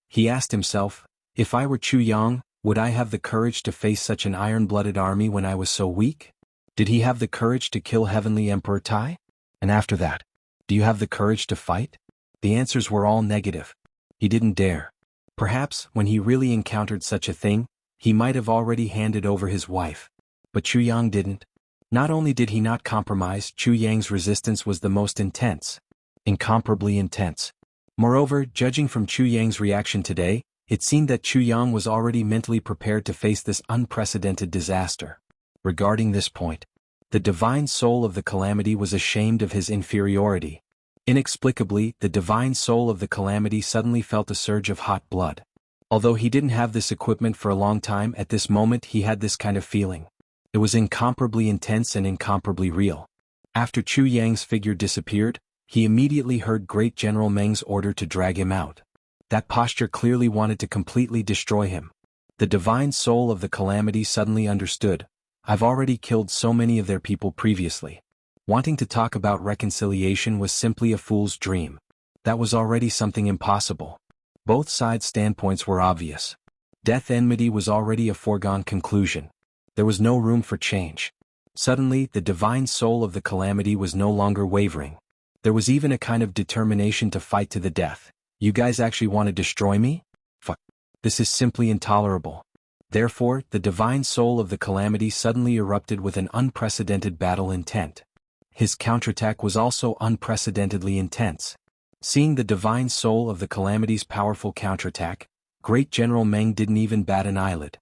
He asked himself, if I were Chu Yang, would I have the courage to face such an iron-blooded army when I was so weak? Did he have the courage to kill Heavenly Emperor Tai? And after that, do you have the courage to fight? The answers were all negative. He didn't dare. Perhaps, when he really encountered such a thing, he might have already handed over his wife. But Chu Yang didn't. Not only did he not compromise, Chu Yang's resistance was the most intense. Incomparably intense. Moreover, judging from Chu Yang's reaction today, it seemed that Chu Yang was already mentally prepared to face this unprecedented disaster. Regarding this point, the divine soul of the calamity was ashamed of his inferiority. Inexplicably, the divine soul of the calamity suddenly felt a surge of hot blood. Although he didn't have this equipment for a long time, at this moment he had this kind of feeling. It was incomparably intense and incomparably real. After Chu Yang's figure disappeared, he immediately heard Great General Meng's order to drag him out. That posture clearly wanted to completely destroy him. The divine soul of the calamity suddenly understood. I've already killed so many of their people previously. Wanting to talk about reconciliation was simply a fool's dream. That was already something impossible. Both sides' standpoints were obvious. Death enmity was already a foregone conclusion. There was no room for change. Suddenly, the divine soul of the calamity was no longer wavering. There was even a kind of determination to fight to the death. You guys actually want to destroy me? Fuck. This is simply intolerable. Therefore, the divine soul of the calamity suddenly erupted with an unprecedented battle intent. His counterattack was also unprecedentedly intense. Seeing the divine soul of the calamity's powerful counterattack, Great General Meng didn't even bat an eyelid.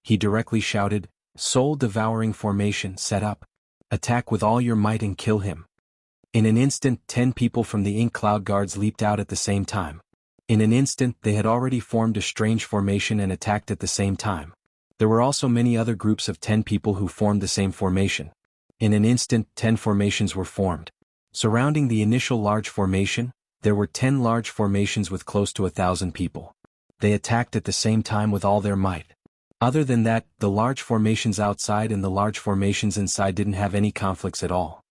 He directly shouted, "Soul-devouring formation set up. Attack with all your might and kill him." In an instant, 10 people from the Ink Cloud Guards leaped out at the same time. In an instant, they had already formed a strange formation and attacked at the same time. There were also many other groups of 10 people who formed the same formation. In an instant, 10 formations were formed. Surrounding the initial large formation, there were 10 large formations with close to 1,000 people. They attacked at the same time with all their might. Other than that, the large formations outside and the large formations inside didn't have any conflicts at all.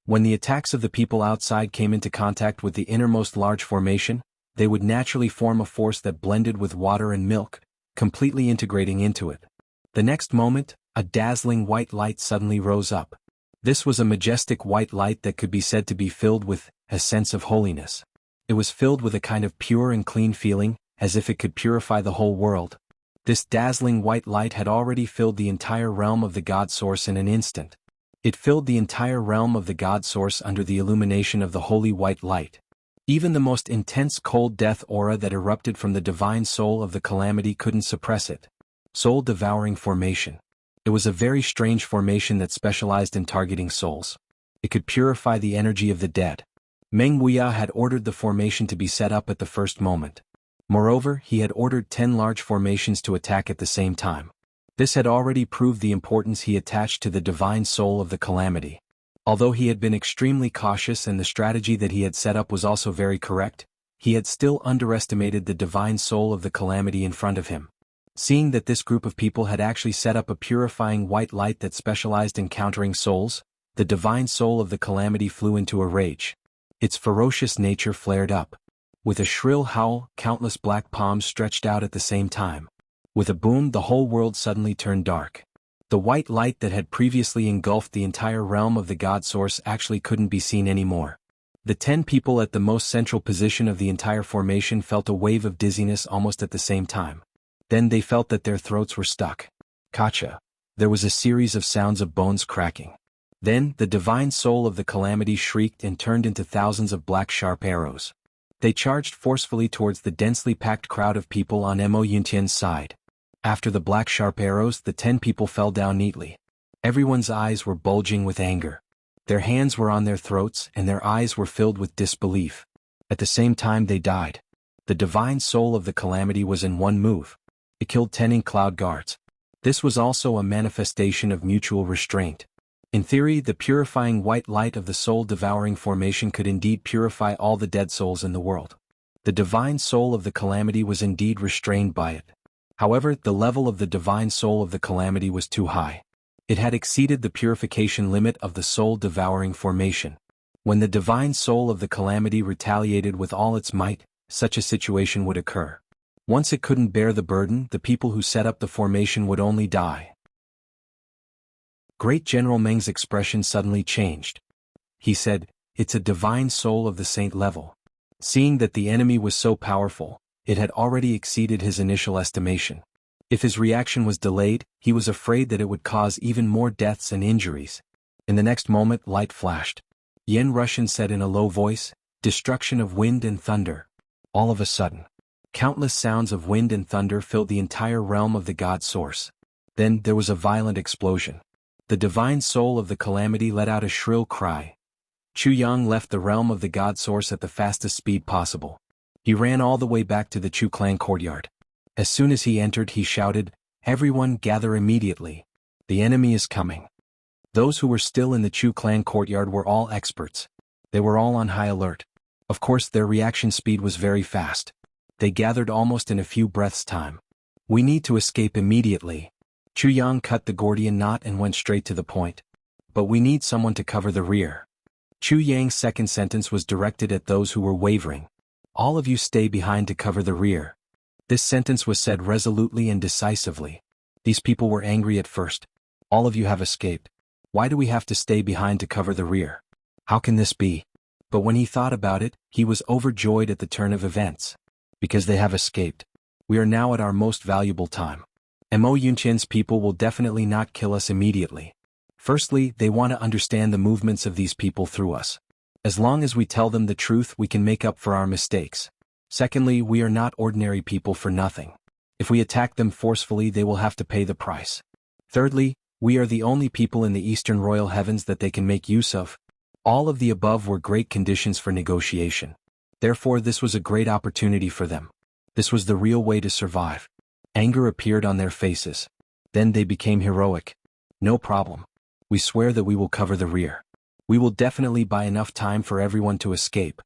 When the attacks of the people outside came into contact with the innermost large formation, they would naturally form a force that blended with water and milk, completely integrating into it. The next moment, a dazzling white light suddenly rose up. This was a majestic white light that could be said to be filled with a sense of holiness. It was filled with a kind of pure and clean feeling, as if it could purify the whole world. This dazzling white light had already filled the entire realm of the God Source in an instant. It filled the entire realm of the God Source under the illumination of the holy white light. Even the most intense cold death aura that erupted from the divine soul of the calamity couldn't suppress it. Soul-devouring formation. It was a very strange formation that specialized in targeting souls. It could purify the energy of the dead. Meng Wuxia had ordered the formation to be set up at the first moment. Moreover, he had ordered 10 large formations to attack at the same time. This had already proved the importance he attached to the divine soul of the calamity. Although he had been extremely cautious and the strategy that he had set up was also very correct, he had still underestimated the divine soul of the calamity in front of him. Seeing that this group of people had actually set up a purifying white light that specialized in countering souls, the divine soul of the calamity flew into a rage. Its ferocious nature flared up. With a shrill howl, countless black palms stretched out at the same time. With a boom, the whole world suddenly turned dark. The white light that had previously engulfed the entire realm of the God Source actually couldn't be seen anymore. The 10 people at the most central position of the entire formation felt a wave of dizziness almost at the same time. Then they felt that their throats were stuck. Kacha. There was a series of sounds of bones cracking. Then, the divine soul of the calamity shrieked and turned into thousands of black sharp arrows. They charged forcefully towards the densely packed crowd of people on Mo Yuntian's side. After the black sharp arrows, the 10 people fell down neatly. Everyone's eyes were bulging with anger. Their hands were on their throats and their eyes were filled with disbelief. At the same time they died. The divine soul of the calamity was in one move. It killed 10 Ink Cloud Guards. This was also a manifestation of mutual restraint. In theory, the purifying white light of the soul-devouring formation could indeed purify all the dead souls in the world. The divine soul of the calamity was indeed restrained by it. However, the level of the divine soul of the calamity was too high. It had exceeded the purification limit of the soul-devouring formation. When the divine soul of the calamity retaliated with all its might, such a situation would occur. Once it couldn't bear the burden, the people who set up the formation would only die. Great General Meng's expression suddenly changed. He said, "It's a divine soul of the saint level." Seeing that the enemy was so powerful, it had already exceeded his initial estimation. If his reaction was delayed, he was afraid that it would cause even more deaths and injuries. In the next moment, light flashed. Yen Rushan said in a low voice, "Destruction of wind and thunder." All of a sudden, countless sounds of wind and thunder filled the entire realm of the God Source. Then there was a violent explosion. The divine soul of the calamity let out a shrill cry. Chu Yang left the realm of the God Source at the fastest speed possible. He ran all the way back to the Chu clan courtyard. As soon as he entered, he shouted, "Everyone gather immediately. The enemy is coming." Those who were still in the Chu clan courtyard were all experts. They were all on high alert. Of course, their reaction speed was very fast. They gathered almost in a few breaths' time. "We need to escape immediately." Chu Yang cut the Gordian knot and went straight to the point. "But we need someone to cover the rear." Chu Yang's second sentence was directed at those who were wavering. "All of you stay behind to cover the rear." This sentence was said resolutely and decisively. These people were angry at first. "All of you have escaped. Why do we have to stay behind to cover the rear? How can this be?" But when he thought about it, he was overjoyed at the turn of events. Because they have escaped. We are now at our most valuable time. Mo Yunqian's people will definitely not kill us immediately. Firstly, they want to understand the movements of these people through us. As long as we tell them the truth, we can make up for our mistakes. Secondly, we are not ordinary people for nothing. If we attack them forcefully, they will have to pay the price. Thirdly, we are the only people in the Eastern Royal Heavens that they can make use of. All of the above were great conditions for negotiation. Therefore, this was a great opportunity for them. This was the real way to survive. Anger appeared on their faces. Then they became heroic. "No problem. We swear that we will cover the rear. We will definitely buy enough time for everyone to escape.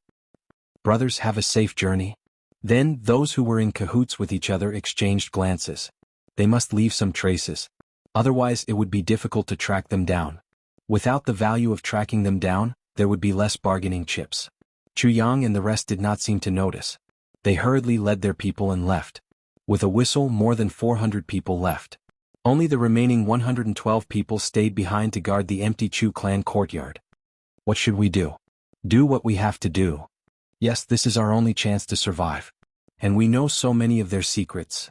Brothers, have a safe journey." Then, those who were in cahoots with each other exchanged glances. They must leave some traces. Otherwise, it would be difficult to track them down. Without the value of tracking them down, there would be less bargaining chips. Chu Yang and the rest did not seem to notice. They hurriedly led their people and left. With a whistle, more than 400 people left. Only the remaining 112 people stayed behind to guard the empty Chu clan courtyard. What should we do? Do what we have to do. Yes, this is our only chance to survive. And we know so many of their secrets.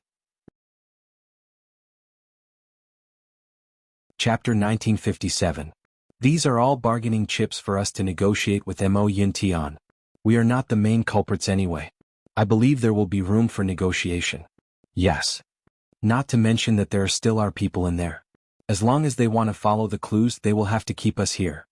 Chapter 1957. These are all bargaining chips for us to negotiate with Mo Yuntian. We are not the main culprits anyway. I believe there will be room for negotiation. Yes. Not to mention that there are still our people in there. As long as they want to follow the clues, they will have to keep us here.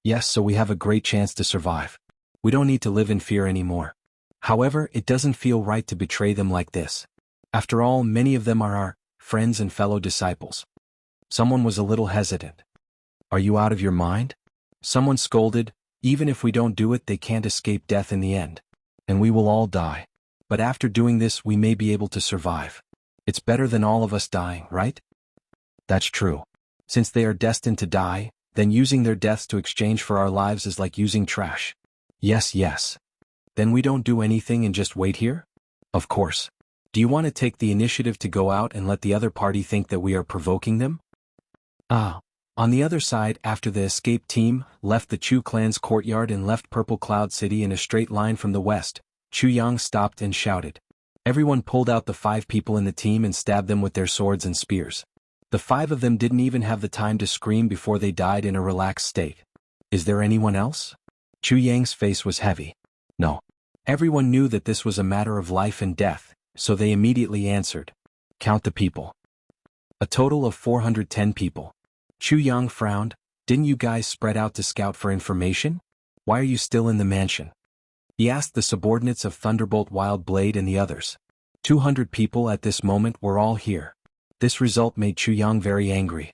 Yes, so we have a great chance to survive. We don't need to live in fear anymore. However, it doesn't feel right to betray them like this. After all, many of them are our friends and fellow disciples. Someone was a little hesitant. "Are you out of your mind?" Someone scolded. "Even if we don't do it, they can't escape death in the end. And we will all die. But after doing this, we may be able to survive. It's better than all of us dying, right?" That's true. Since they are destined to die, then using their deaths to exchange for our lives is like using trash. Yes. Then we don't do anything and just wait here? Of course. Do you want to take the initiative to go out and let the other party think that we are provoking them? On the other side, after the escape team left the Chu clan's courtyard and left Purple Cloud City in a straight line from the west, Chu Yang stopped and shouted. Everyone pulled out the 5 people in the team and stabbed them with their swords and spears. The 5 of them didn't even have the time to scream before they died in a relaxed state. Is there anyone else? Chu Yang's face was heavy. No. Everyone knew that this was a matter of life and death, so they immediately answered. Count the people. A total of 410 people. Chu Yang frowned. Didn't you guys spread out to scout for information? Why are you still in the mansion? He asked the subordinates of Thunderbolt Wildblade and the others. 200 people at this moment were all here. This result made Chu Yang very angry.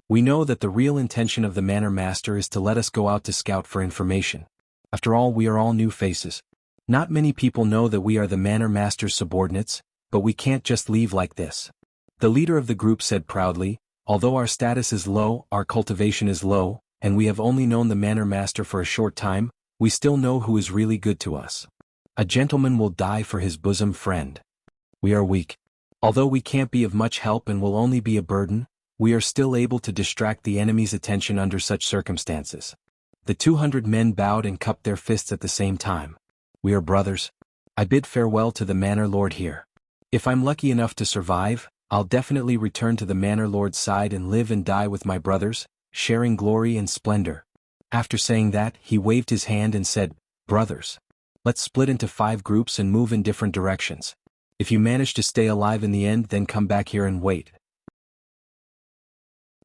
We know that the real intention of the Manor Master is to let us go out to scout for information. After all, we are all new faces. Not many people know that we are the Manor Master's subordinates, but we can't just leave like this. The leader of the group said proudly, although our status is low, our cultivation is low, and we have only known the Manor Master for a short time, we still know who is really good to us. A gentleman will die for his bosom friend. We are weak. Although we can't be of much help and will only be a burden, we are still able to distract the enemy's attention under such circumstances. The 200 men bowed and cupped their fists at the same time. We are brothers. I bid farewell to the Manor Lord here. If I'm lucky enough to survive, I'll definitely return to the Manor Lord's side and live and die with my brothers, sharing glory and splendor. After saying that, he waved his hand and said, "Brothers, let's split into 5 groups and move in different directions. If you manage to stay alive in the end, then come back here and wait.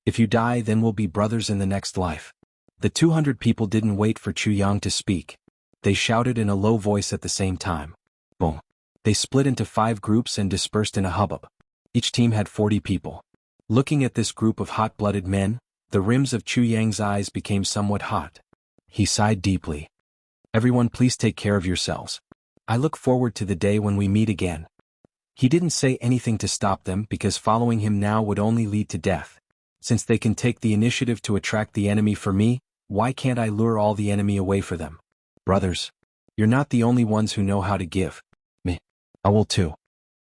If you die, then we'll be brothers in the next life." The 200 people didn't wait for Chu Yang to speak. They shouted in a low voice at the same time. Boom. They split into 5 groups and dispersed in a hubbub. Each team had 40 people. Looking at this group of hot-blooded men, the rims of Chu Yang's eyes became somewhat hot. He sighed deeply. "Everyone, please take care of yourselves. I look forward to the day when we meet again." He didn't say anything to stop them because following him now would only lead to death. Since they can take the initiative to attract the enemy for me, why can't I lure all the enemy away for them? Brothers, you're not the only ones who know how to give. Me. I will too.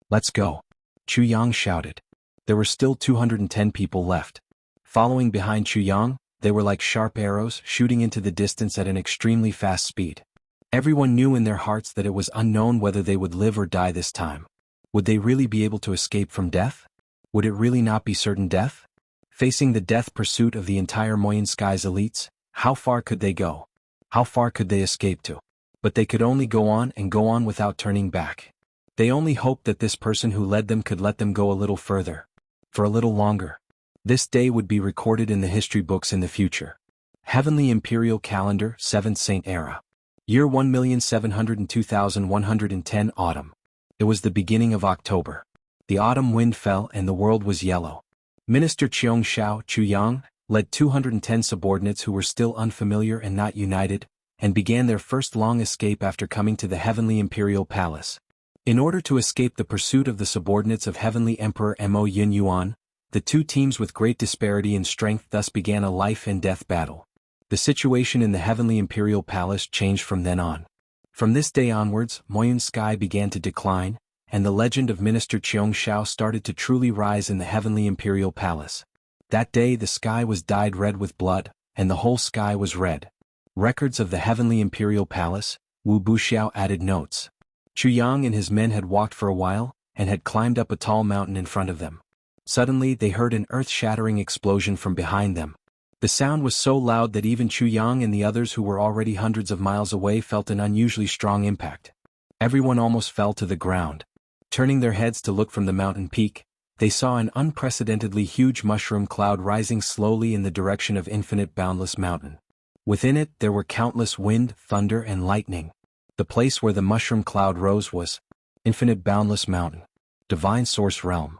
Let's go. Chu Yang shouted. There were still 210 people left. Following behind Chu Yang, they were like sharp arrows shooting into the distance at an extremely fast speed. Everyone knew in their hearts that it was unknown whether they would live or die this time. Would they really be able to escape from death? Would it really not be certain death? Facing the death pursuit of the entire Moyen Sky's elites, how far could they go? How far could they escape to? But they could only go on and go on without turning back. They only hoped that this person who led them could let them go a little further. For a little longer. This day would be recorded in the history books in the future. Heavenly Imperial Calendar, 7th Saint Era. Year 1,702,110 Autumn. It was the beginning of October. The autumn wind fell and the world was yellow. Minister Cheong Shao Chu Yang led 210 subordinates who were still unfamiliar and not united, and began their first long escape after coming to the Heavenly Imperial Palace. In order to escape the pursuit of the subordinates of Heavenly Emperor Mo Yin Yuan, the 2 teams with great disparity in strength thus began a life-and-death battle. The situation in the Heavenly Imperial Palace changed from then on. From this day onwards, Moyen Sky began to decline, and the legend of Minister Cheong Shao started to truly rise in the Heavenly Imperial Palace. That day the sky was dyed red with blood, and the whole sky was red. Records of the Heavenly Imperial Palace, Wu Buxiao added notes. Chu Yang and his men had walked for a while, and had climbed up a tall mountain in front of them. Suddenly they heard an earth-shattering explosion from behind them. The sound was so loud that even Chu Yang and the others who were already hundreds of miles away felt an unusually strong impact. Everyone almost fell to the ground. Turning their heads to look from the mountain peak, they saw an unprecedentedly huge mushroom cloud rising slowly in the direction of Infinite Boundless Mountain. Within it there were countless wind, thunder, and lightning. The place where the mushroom cloud rose was Infinite Boundless Mountain, Divine Source Realm.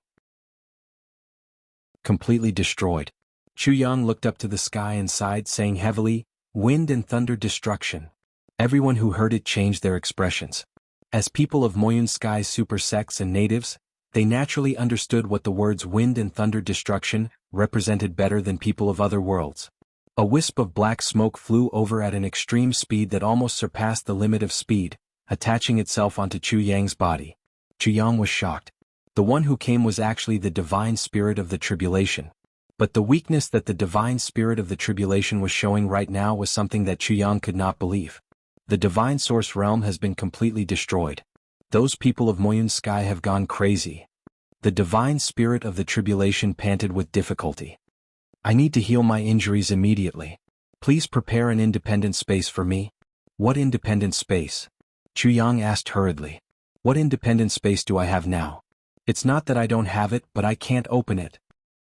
Completely destroyed. Chu Yang looked up to the sky and sighed, saying heavily, "Wind and thunder destruction." Everyone who heard it changed their expressions. As people of Moyen Sky's super sects and natives, they naturally understood what the words wind and thunder destruction represented better than people of other worlds. A wisp of black smoke flew over at an extreme speed that almost surpassed the limit of speed, attaching itself onto Chu Yang's body. Chu Yang was shocked. The one who came was actually the divine spirit of the tribulation. But the weakness that the divine spirit of the tribulation was showing right now was something that Chu Yang could not believe. The divine source realm has been completely destroyed. Those people of Moyen Sky have gone crazy. The divine spirit of the tribulation panted with difficulty. "I need to heal my injuries immediately. Please prepare an independent space for me." "What independent space?" Chu Yang asked hurriedly. "What independent space do I have now? It's not that I don't have it, but I can't open it."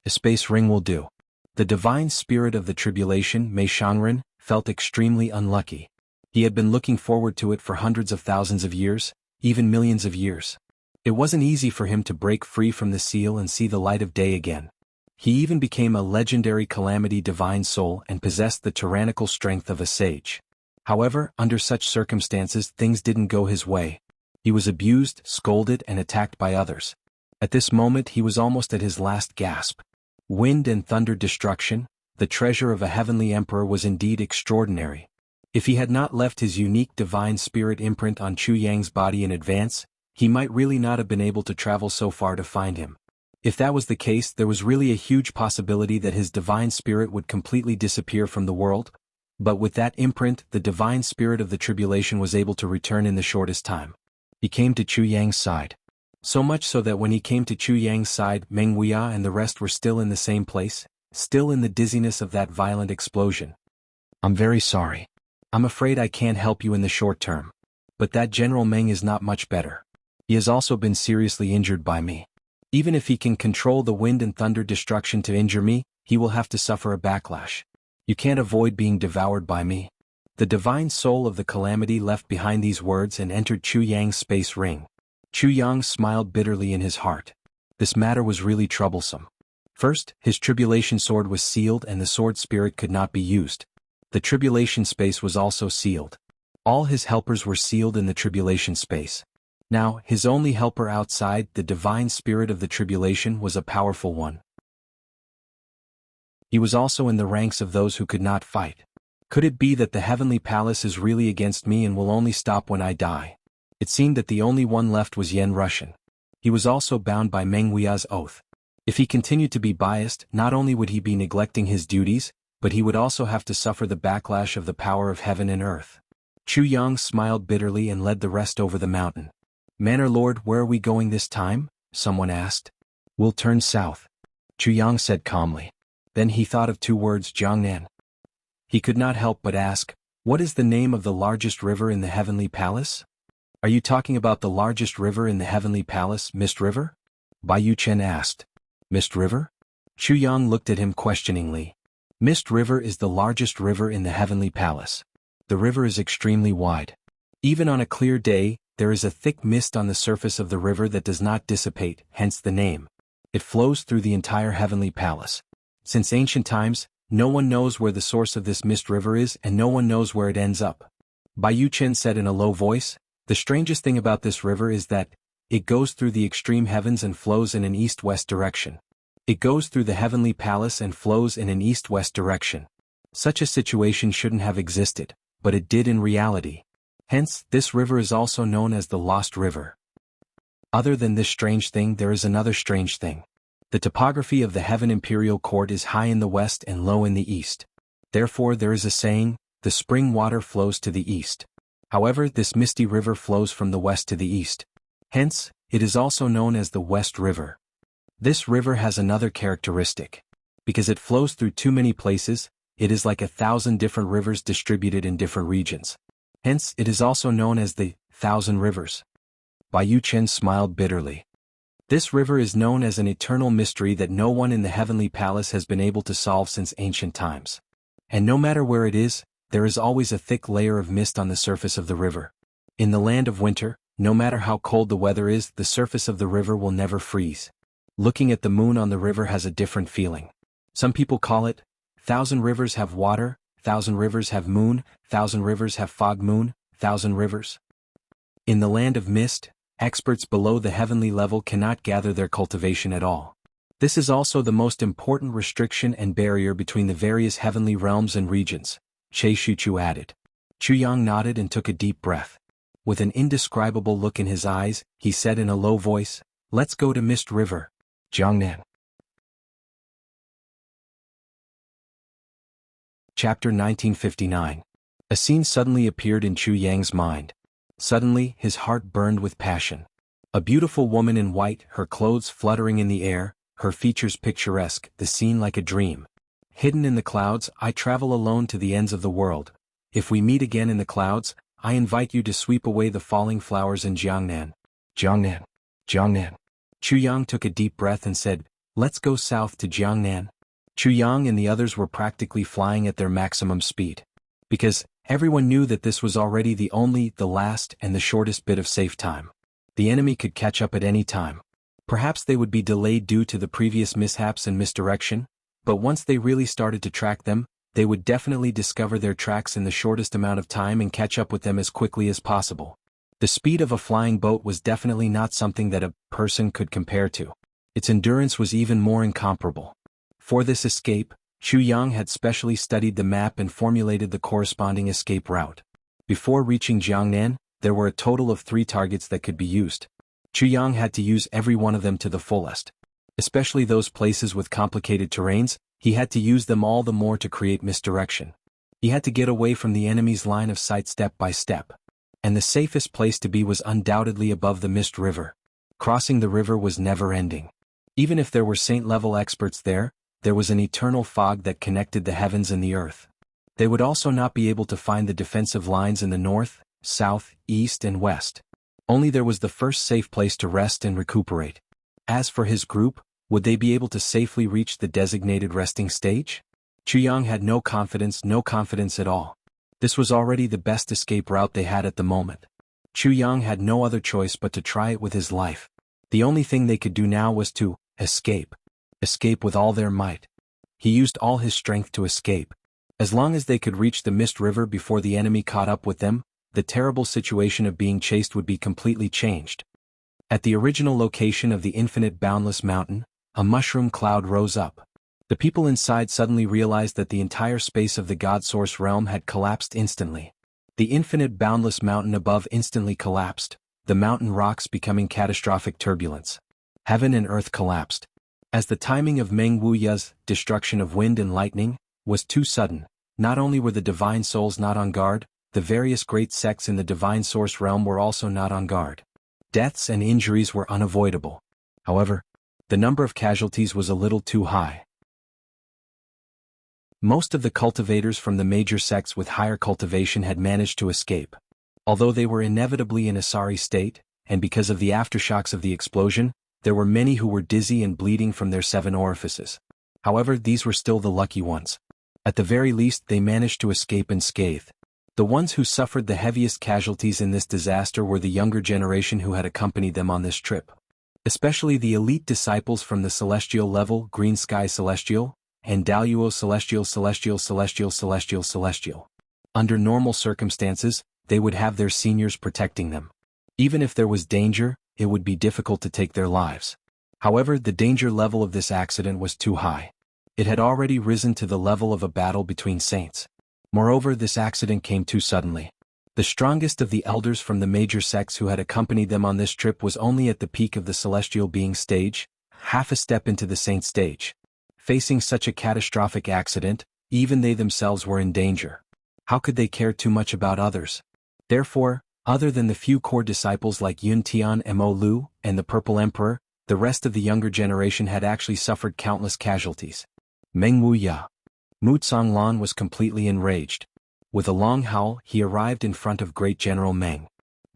"A space ring will do." The divine spirit of the tribulation, Mei Shangren, felt extremely unlucky. He had been looking forward to it for hundreds of thousands of years, even millions of years. It wasn't easy for him to break free from the seal and see the light of day again. He even became a legendary calamity divine soul and possessed the tyrannical strength of a sage. However, under such circumstances things didn't go his way. He was abused, scolded and attacked by others. At this moment he was almost at his last gasp. Wind and thunder destruction, the treasure of a heavenly emperor, was indeed extraordinary. If he had not left his unique divine spirit imprint on Chu Yang's body in advance, he might really not have been able to travel so far to find him. If that was the case, there was really a huge possibility that his divine spirit would completely disappear from the world. But with that imprint, the divine spirit of the tribulation was able to return in the shortest time. He came to Chu Yang's side. So much so that when he came to Chu Yang's side, Meng Wuya and the rest were still in the same place, still in the dizziness of that violent explosion. "I'm very sorry. I'm afraid I can't help you in the short term. But that General Meng is not much better. He has also been seriously injured by me. Even if he can control the wind and thunder destruction to injure me, he will have to suffer a backlash. You can't avoid being devoured by me." The divine soul of the calamity left behind these words and entered Chu Yang's space ring. Chu Yang smiled bitterly in his heart. This matter was really troublesome. First, his tribulation sword was sealed and the sword spirit could not be used. The tribulation space was also sealed. All his helpers were sealed in the tribulation space. Now, his only helper outside, the divine spirit of the tribulation, was a powerful one. He was also in the ranks of those who could not fight. Could it be that the heavenly palace is really against me and will only stop when I die? It seemed that the only one left was Yen Rushan. He was also bound by Meng Wuya's oath. If he continued to be biased, not only would he be neglecting his duties, but he would also have to suffer the backlash of the power of heaven and earth. Chu Yang smiled bitterly and led the rest over the mountain. "Manor Lord, where are we going this time?" someone asked. "We'll turn south," Chu Yang said calmly. Then he thought of two words: Jiangnan. He could not help but ask, "What is the name of the largest river in the heavenly palace?" "Are you talking about the largest river in the heavenly palace, Mist River?" Bai Yuchen asked. "Mist River?" Chu Yang looked at him questioningly. "Mist River is the largest river in the heavenly palace. The river is extremely wide. Even on a clear day, there is a thick mist on the surface of the river that does not dissipate, hence the name. It flows through the entire heavenly palace. Since ancient times, no one knows where the source of this mist river is and no one knows where it ends up." Bai Yuchen said in a low voice, "The strangest thing about this river is that it goes through the extreme heavens and flows in an east-west direction. It goes through the heavenly palace and flows in an east-west direction. Such a situation shouldn't have existed, but it did in reality. Hence, this river is also known as the Lost River." Other than this strange thing, there is another strange thing. The topography of the Heaven Imperial Court is high in the west and low in the east. Therefore there is a saying, "The spring water flows to the east." However, this misty river flows from the west to the east. Hence, it is also known as the West River. This river has another characteristic. Because it flows through too many places, it is like 1,000 different rivers distributed in different regions. Hence, it is also known as the 1,000 Rivers. Bai Yuchen smiled bitterly. This river is known as an eternal mystery that no one in the heavenly palace has been able to solve since ancient times. And no matter where it is, there is always a thick layer of mist on the surface of the river. In the land of winter, no matter how cold the weather is, the surface of the river will never freeze. Looking at the moon on the river has a different feeling. Some people call it, 1,000 rivers have water, 1,000 rivers have moon, 1,000 rivers have fog moon, 1,000 rivers. In the land of mist, experts below the heavenly level cannot gather their cultivation at all. This is also the most important restriction and barrier between the various heavenly realms and regions, Che Shuchu added. Chu Yang nodded and took a deep breath. With an indescribable look in his eyes, he said in a low voice, "Let's go to Mist River, Jiangnan." Chapter 1959. A scene suddenly appeared in Chu Yang's mind. Suddenly, his heart burned with passion. A beautiful woman in white, her clothes fluttering in the air, her features picturesque, the scene like a dream. Hidden in the clouds, I travel alone to the ends of the world. If we meet again in the clouds, I invite you to sweep away the falling flowers in Jiangnan. Jiangnan. Jiangnan. Chu Yang took a deep breath and said, "Let's go south to Jiangnan." Chu Yang and the others were practically flying at their maximum speed. Because everyone knew that this was already the only, the last, and the shortest bit of safe time. The enemy could catch up at any time. Perhaps they would be delayed due to the previous mishaps and misdirection, but once they really started to track them, they would definitely discover their tracks in the shortest amount of time and catch up with them as quickly as possible. The speed of a flying boat was definitely not something that a person could compare to. Its endurance was even more incomparable. For this escape, Chu Yang had specially studied the map and formulated the corresponding escape route. Before reaching Jiangnan, there were a total of 3 targets that could be used. Chu Yang had to use every one of them to the fullest. Especially those places with complicated terrains, he had to use them all the more to create misdirection. He had to get away from the enemy's line of sight step by step. And the safest place to be was undoubtedly above the Mist River. Crossing the river was never-ending. Even if there were saint-level experts there was an eternal fog that connected the heavens and the earth. They would also not be able to find the defensive lines in the north, south, east and west. Only there was the first safe place to rest and recuperate. As for his group, would they be able to safely reach the designated resting stage? Chu Yang had no confidence at all. This was already the best escape route they had at the moment. Chu Yang had no other choice but to try it with his life. The only thing they could do now was to escape. Escape with all their might. He used all his strength to escape. As long as they could reach the Mist River before the enemy caught up with them, the terrible situation of being chased would be completely changed. At the original location of the infinite boundless mountain, a mushroom cloud rose up. The people inside suddenly realized that the entire space of the God Source realm had collapsed instantly. The infinite boundless mountain above instantly collapsed, the mountain rocks becoming catastrophic turbulence. Heaven and earth collapsed. As the timing of Meng Wuya's destruction of wind and lightning was too sudden, not only were the divine souls not on guard, the various great sects in the divine source realm were also not on guard. Deaths and injuries were unavoidable. However, the number of casualties was a little too high. Most of the cultivators from the major sects with higher cultivation had managed to escape. Although they were inevitably in a sorry state, and because of the aftershocks of the explosion, there were many who were dizzy and bleeding from their 7 orifices. However, these were still the lucky ones. At the very least, they managed to escape unscathed. The ones who suffered the heaviest casualties in this disaster were the younger generation who had accompanied them on this trip. Especially the elite disciples from the Celestial level, Green Sky Celestial, and Daluo Celestial. Under normal circumstances, they would have their seniors protecting them. Even if there was danger, it would be difficult to take their lives. However, the danger level of this accident was too high. It had already risen to the level of a battle between saints. Moreover, this accident came too suddenly. The strongest of the elders from the major sects who had accompanied them on this trip was only at the peak of the celestial being stage, half a step into the saint stage. Facing such a catastrophic accident, even they themselves were in danger. How could they care too much about others? Therefore, other than the few core disciples like Yun Tian Mo Lu and the Purple Emperor, the rest of the younger generation had actually suffered countless casualties. Meng Wuya. Mu Tsonglan was completely enraged. With a long howl, he arrived in front of Great General Meng.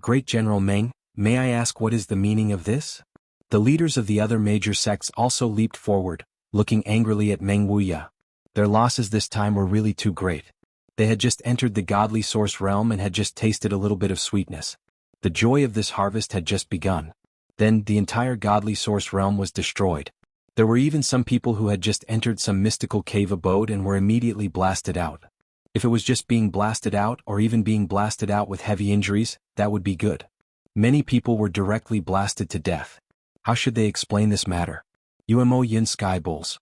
Great General Meng, may I ask what is the meaning of this? The leaders of the other major sects also leaped forward, looking angrily at Meng Wuya. Their losses this time were really too great. They had just entered the godly source realm and had just tasted a little bit of sweetness. The joy of this harvest had just begun. Then, the entire godly source realm was destroyed. There were even some people who had just entered some mystical cave abode and were immediately blasted out. If it was just being blasted out or even being blasted out with heavy injuries, that would be good. Many people were directly blasted to death. How should they explain this matter? UMO Yin Sky Bulls.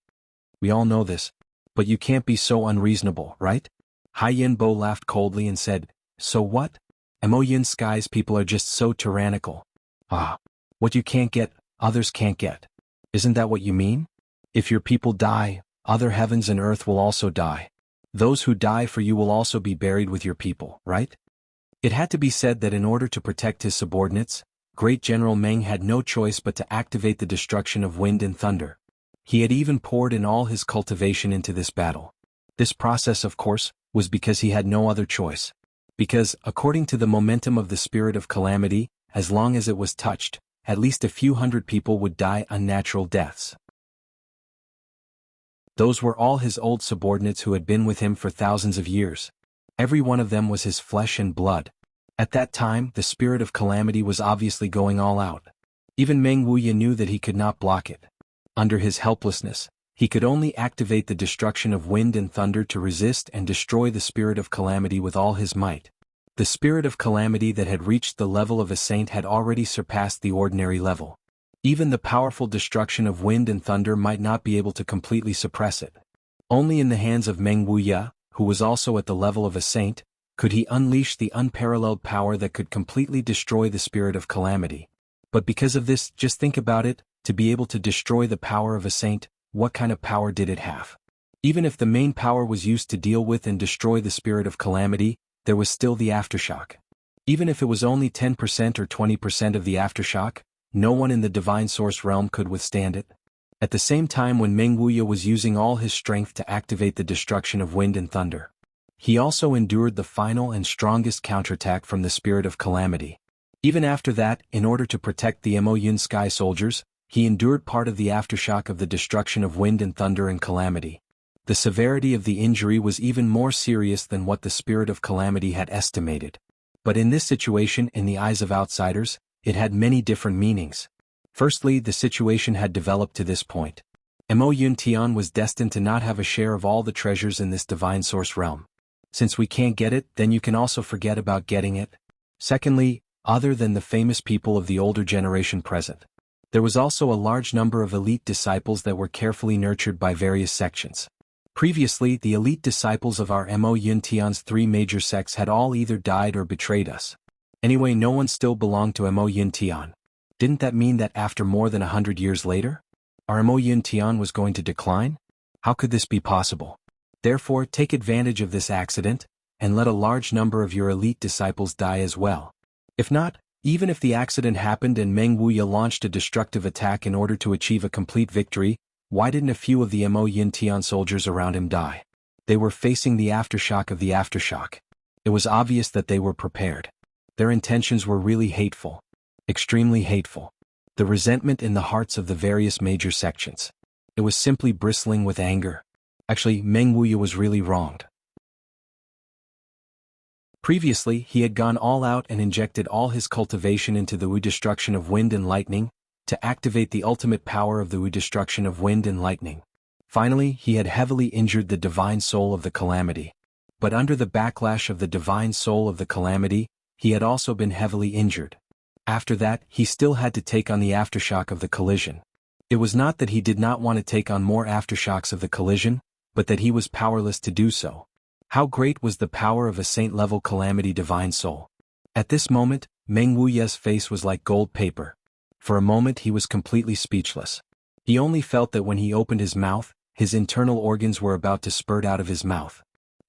We all know this. But you can't be so unreasonable, right? Hai Yin Bo laughed coldly and said, so what? Mo Yin Sky's people are just so tyrannical. Ah. What you can't get, others can't get. Isn't that what you mean? If your people die, other heavens and earth will also die. Those who die for you will also be buried with your people, right? It had to be said that in order to protect his subordinates, Great General Meng had no choice but to activate the destruction of wind and thunder. He had even poured in all his cultivation into this battle. This process, of course, was because he had no other choice. Because, according to the momentum of the spirit of calamity, as long as it was touched, at least a few hundred people would die unnatural deaths. Those were all his old subordinates who had been with him for thousands of years. Every one of them was his flesh and blood. At that time, the spirit of calamity was obviously going all out. Even Meng Wuya knew that he could not block it. Under his helplessness, he could only activate the destruction of wind and thunder to resist and destroy the spirit of calamity with all his might. The spirit of calamity that had reached the level of a saint had already surpassed the ordinary level. Even the powerful destruction of wind and thunder might not be able to completely suppress it. Only in the hands of Meng Wuya, who was also at the level of a saint, could he unleash the unparalleled power that could completely destroy the spirit of calamity. But because of this, just think about it, to be able to destroy the power of a saint, what kind of power did it have? Even if the main power was used to deal with and destroy the spirit of calamity, there was still the aftershock. Even if it was only 10% or 20% of the aftershock, no one in the divine source realm could withstand it. At the same time when Meng Wuya was using all his strength to activate the destruction of wind and thunder, he also endured the final and strongest counterattack from the spirit of calamity. Even after that, in order to protect the Mo Yun Sky soldiers, he endured part of the aftershock of the destruction of wind and thunder and calamity. The severity of the injury was even more serious than what the spirit of calamity had estimated. But in this situation, in the eyes of outsiders, it had many different meanings. Firstly, the situation had developed to this point. Mo Yun Tian was destined to not have a share of all the treasures in this divine source realm. Since we can't get it, then you can also forget about getting it. Secondly, other than the famous people of the older generation present, there was also a large number of elite disciples that were carefully nurtured by various sections. Previously, the elite disciples of our Mo Yun Tian's 3 major sects had all either died or betrayed us. Anyway, no one still belonged to Mo Yun Tian. Didn't that mean that after more than 100 years later, our Mo Yun Tian was going to decline? How could this be possible? Therefore, take advantage of this accident, and let a large number of your elite disciples die as well. If not, even if the accident happened and Meng Wuya launched a destructive attack in order to achieve a complete victory, why didn't a few of the Mo Yun Tian soldiers around him die? They were facing the aftershock of the aftershock. It was obvious that they were prepared. Their intentions were really hateful. Extremely hateful. The resentment in the hearts of the various major sections. It was simply bristling with anger. Actually, Meng Wuya was really wronged. Previously, he had gone all out and injected all his cultivation into the Wu destruction of wind and lightning, to activate the ultimate power of the Wu destruction of wind and lightning. Finally, he had heavily injured the divine soul of the calamity. But under the backlash of the divine soul of the calamity, he had also been heavily injured. After that, he still had to take on the aftershock of the collision. It was not that he did not want to take on more aftershocks of the collision, but that he was powerless to do so. How great was the power of a saint-level calamity divine soul? At this moment, Meng Wuya's face was like gold paper. For a moment he was completely speechless. He only felt that when he opened his mouth, his internal organs were about to spurt out of his mouth.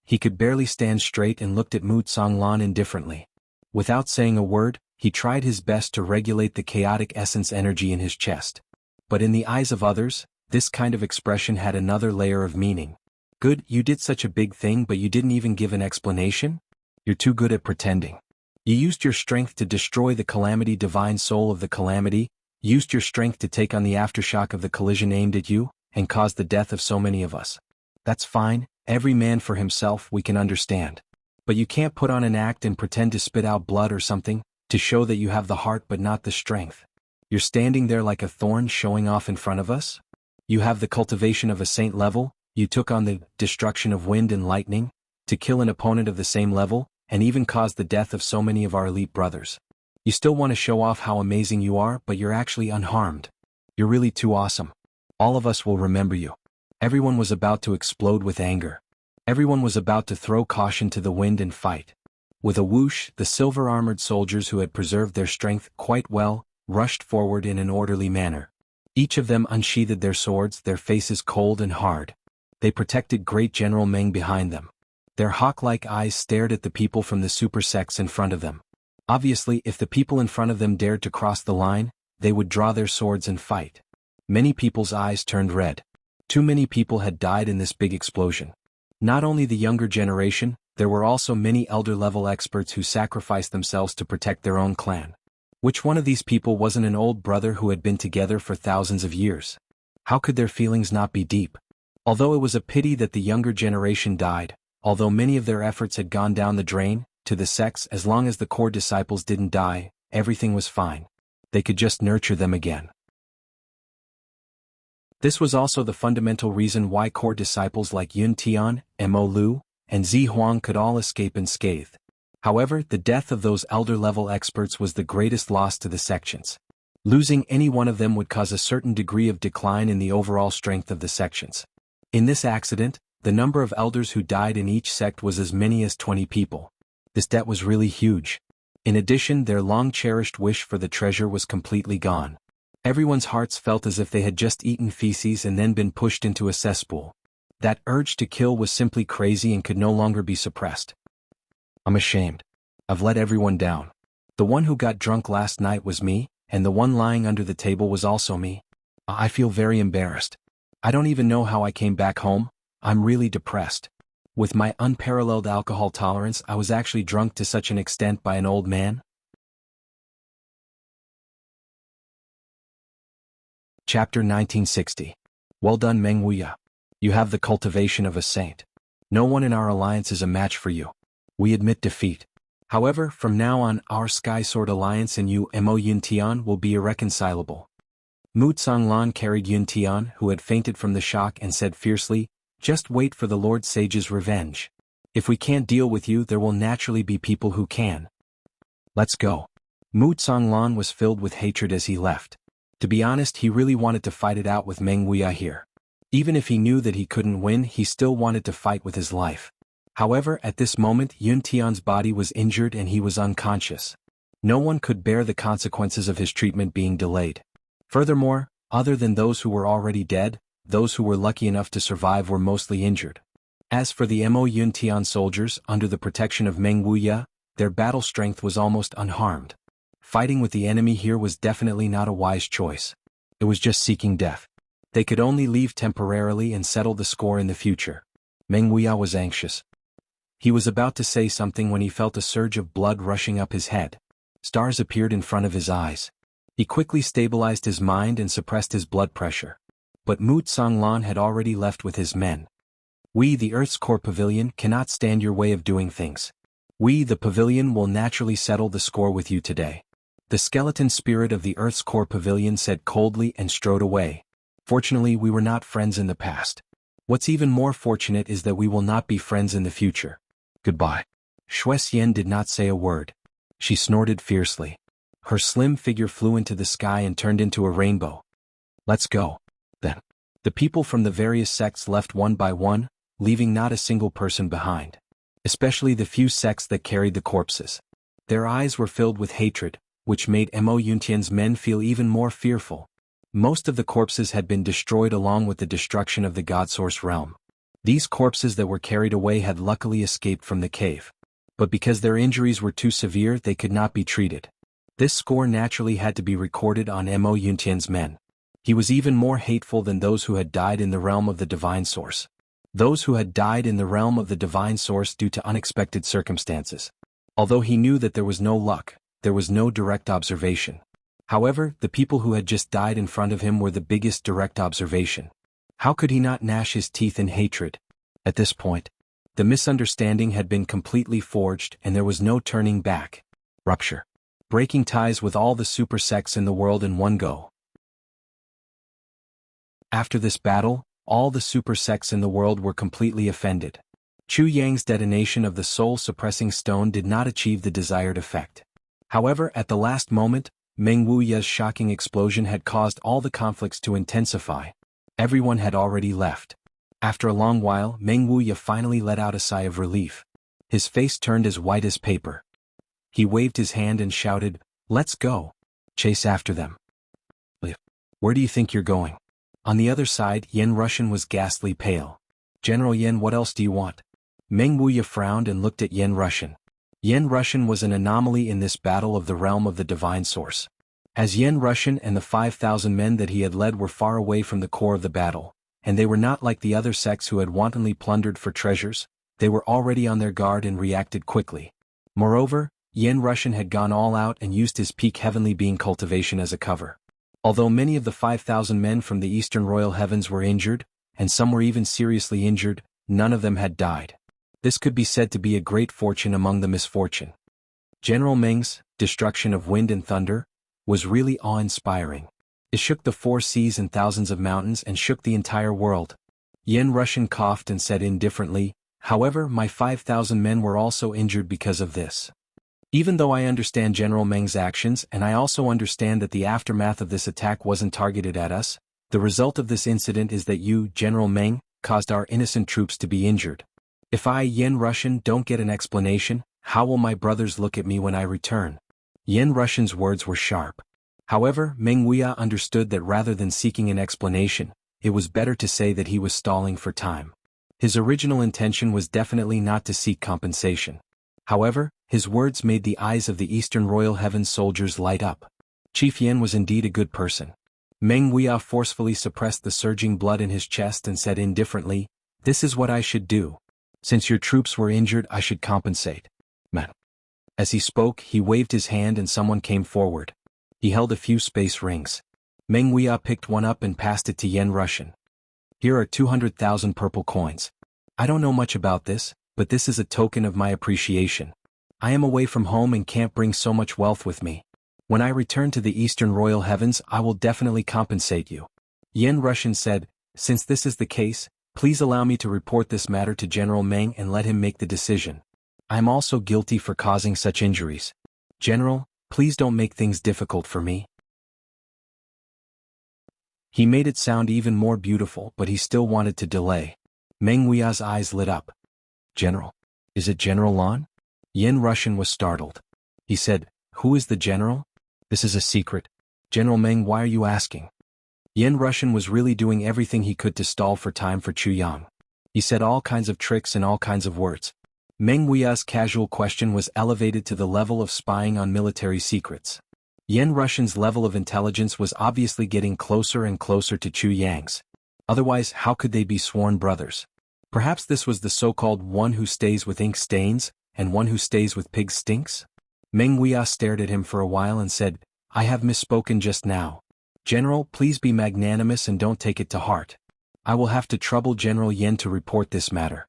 He could barely stand straight and looked at Mu Tsonglan indifferently. Without saying a word, he tried his best to regulate the chaotic essence energy in his chest. But in the eyes of others, this kind of expression had another layer of meaning. Good, you did such a big thing but you didn't even give an explanation? You're too good at pretending. You used your strength to destroy the calamity divine soul of the calamity, used your strength to take on the aftershock of the collision aimed at you, and caused the death of so many of us. That's fine, every man for himself, we can understand. But you can't put on an act and pretend to spit out blood or something, to show that you have the heart but not the strength. You're standing there like a thorn showing off in front of us? You have the cultivation of a saint level, you took on the destruction of wind and lightning, to kill an opponent of the same level, and even caused the death of so many of our elite brothers. You still want to show off how amazing you are, but you're actually unharmed. You're really too awesome. All of us will remember you. Everyone was about to explode with anger. Everyone was about to throw caution to the wind and fight. With a whoosh, the silver-armored soldiers who had preserved their strength quite well, rushed forward in an orderly manner. Each of them unsheathed their swords, their faces cold and hard. They protected Great General Meng behind them. Their hawk-like eyes stared at the people from the super sects in front of them. Obviously, if the people in front of them dared to cross the line, they would draw their swords and fight. Many people's eyes turned red. Too many people had died in this big explosion. Not only the younger generation, there were also many elder-level experts who sacrificed themselves to protect their own clan. Which one of these people wasn't an old brother who had been together for thousands of years? How could their feelings not be deep? Although it was a pity that the younger generation died, although many of their efforts had gone down the drain, to the sects as long as the core disciples didn't die, everything was fine. they could just nurture them again. This was also the fundamental reason why core disciples like Yun Tian, Mo Lu, and Zi Huang could all escape unscathed. However, the death of those elder-level experts was the greatest loss to the sections. Losing any one of them would cause a certain degree of decline in the overall strength of the sections. In this accident, the number of elders who died in each sect was as many as 20 people. This debt was really huge. In addition, their long-cherished wish for the treasure was completely gone. Everyone's hearts felt as if they had just eaten feces and then been pushed into a cesspool. That urge to kill was simply crazy and could no longer be suppressed. I'm ashamed. I've let everyone down. The one who got drunk last night was me, and the one lying under the table was also me. I feel very embarrassed. I don't even know how I came back home. I'm really depressed. With my unparalleled alcohol tolerance, I was actually drunk to such an extent by an old man. Chapter 1960. Well done, Meng Wuya. You have the cultivation of a saint. No one in our alliance is a match for you. We admit defeat. However, from now on, our Sky Sword Alliance and you Mo Yun Tian will be irreconcilable. Mu Tsanglan carried Yun Tian, who had fainted from the shock, and said fiercely, just wait for the Lord Sage's revenge. If we can't deal with you, there will naturally be people who can. Let's go. Mu Tsanglan was filled with hatred as he left. To be honest, he really wanted to fight it out with Meng Wuya here. Even if he knew that he couldn't win, he still wanted to fight with his life. However, at this moment, Yun Tian's body was injured and he was unconscious. No one could bear the consequences of his treatment being delayed. Furthermore, other than those who were already dead, those who were lucky enough to survive were mostly injured. As for the Mo Yun Tian soldiers, under the protection of Meng Wuya, their battle strength was almost unharmed. Fighting with the enemy here was definitely not a wise choice. It was just seeking death. They could only leave temporarily and settle the score in the future. Meng Wuya was anxious. He was about to say something when he felt a surge of blood rushing up his head. Stars appeared in front of his eyes. He quickly stabilized his mind and suppressed his blood pressure. But Mu Tsanglan had already left with his men. We, the Earth's Core Pavilion, cannot stand your way of doing things. We, the Pavilion, will naturally settle the score with you today. The skeleton spirit of the Earth's Core Pavilion said coldly and strode away. Fortunately, we were not friends in the past. What's even more fortunate is that we will not be friends in the future. Goodbye. Shuexian did not say a word. She snorted fiercely. Her slim figure flew into the sky and turned into a rainbow. Let's go. Then. The people from the various sects left one by one, leaving not a single person behind. Especially the few sects that carried the corpses. Their eyes were filled with hatred, which made Mo Yuntian's men feel even more fearful. Most of the corpses had been destroyed along with the destruction of the God-Source realm. These corpses that were carried away had luckily escaped from the cave. But because their injuries were too severe, they could not be treated. This score naturally had to be recorded on Mo Yuntian's men. He was even more hateful than those who had died in the realm of the Divine Source. Those who had died in the realm of the Divine Source due to unexpected circumstances. Although he knew that there was no luck, there was no direct observation. However, the people who had just died in front of him were the biggest direct observation. How could he not gnash his teeth in hatred? At this point, the misunderstanding had been completely forged and there was no turning back. Rupture. Breaking ties with all the super sects in the world in one go. After this battle, all the super sects in the world were completely offended. Chu Yang's detonation of the soul-suppressing stone did not achieve the desired effect. However, at the last moment, Meng Wuya's shocking explosion had caused all the conflicts to intensify. Everyone had already left. After a long while, Meng Wuya finally let out a sigh of relief. His face turned as white as paper. He waved his hand and shouted, "Let's go. Chase after them." "Where do you think you're going?" On the other side, Yen Russian was ghastly pale. "General Yen, what else do you want?" Meng Wuya frowned and looked at Yen Russian. Yen Russian was an anomaly in this battle of the realm of the Divine Source. As Yen Russian and the 5,000 men that he had led were far away from the core of the battle, and they were not like the other sects who had wantonly plundered for treasures, they were already on their guard and reacted quickly. Moreover, Yen Russian had gone all out and used his peak heavenly being cultivation as a cover. Although many of the 5,000 men from the Eastern Royal Heavens were injured, and some were even seriously injured, none of them had died. This could be said to be a great fortune among the misfortune. General Meng's destruction of wind and thunder, was really awe-inspiring. It shook the 4 seas and thousands of mountains and shook the entire world. Yan Rushan coughed and said indifferently, "However, my 5,000 men were also injured because of this. Even though I understand General Meng's actions and I also understand that the aftermath of this attack wasn't targeted at us, the result of this incident is that you, General Meng, caused our innocent troops to be injured. If I, Yan Rushan, don't get an explanation, how will my brothers look at me when I return?" Yan Rushan's words were sharp. However, Meng Wuya understood that rather than seeking an explanation, it was better to say that he was stalling for time. His original intention was definitely not to seek compensation. However, his words made the eyes of the Eastern Royal Heavens soldiers light up. Chief Yan was indeed a good person. Meng Wuya forcefully suppressed the surging blood in his chest and said indifferently, "This is what I should do. Since your troops were injured, I should compensate." Man. As he spoke, he waved his hand and someone came forward. He held a few space rings. Meng Wuya picked one up and passed it to Yan Rushan. "Here are 200,000 purple coins. I don't know much about this, but this is a token of my appreciation. I am away from home and can't bring so much wealth with me. When I return to the Eastern Royal Heavens, I will definitely compensate you." Yan Rushan said, "Since this is the case, please allow me to report this matter to General Meng and let him make the decision. I am also guilty for causing such injuries. General, please don't make things difficult for me." He made it sound even more beautiful, but he still wanted to delay. Meng Wuya's eyes lit up. "General? Is it General Lan?" Yan Rushan was startled. He said, "Who is the general? This is a secret. General Meng, why are you asking?" Yan Rushan was really doing everything he could to stall for time for Chu Yang. He said all kinds of tricks and all kinds of words. Meng Wuya's casual question was elevated to the level of spying on military secrets. Yan Rushan's level of intelligence was obviously getting closer and closer to Chu Yang's. Otherwise, how could they be sworn brothers? Perhaps this was the so-called one who stays with ink stains, and one who stays with pig stinks? Meng Wuya stared at him for a while and said, "I have misspoken just now. General, please be magnanimous and don't take it to heart. I will have to trouble General Yan to report this matter."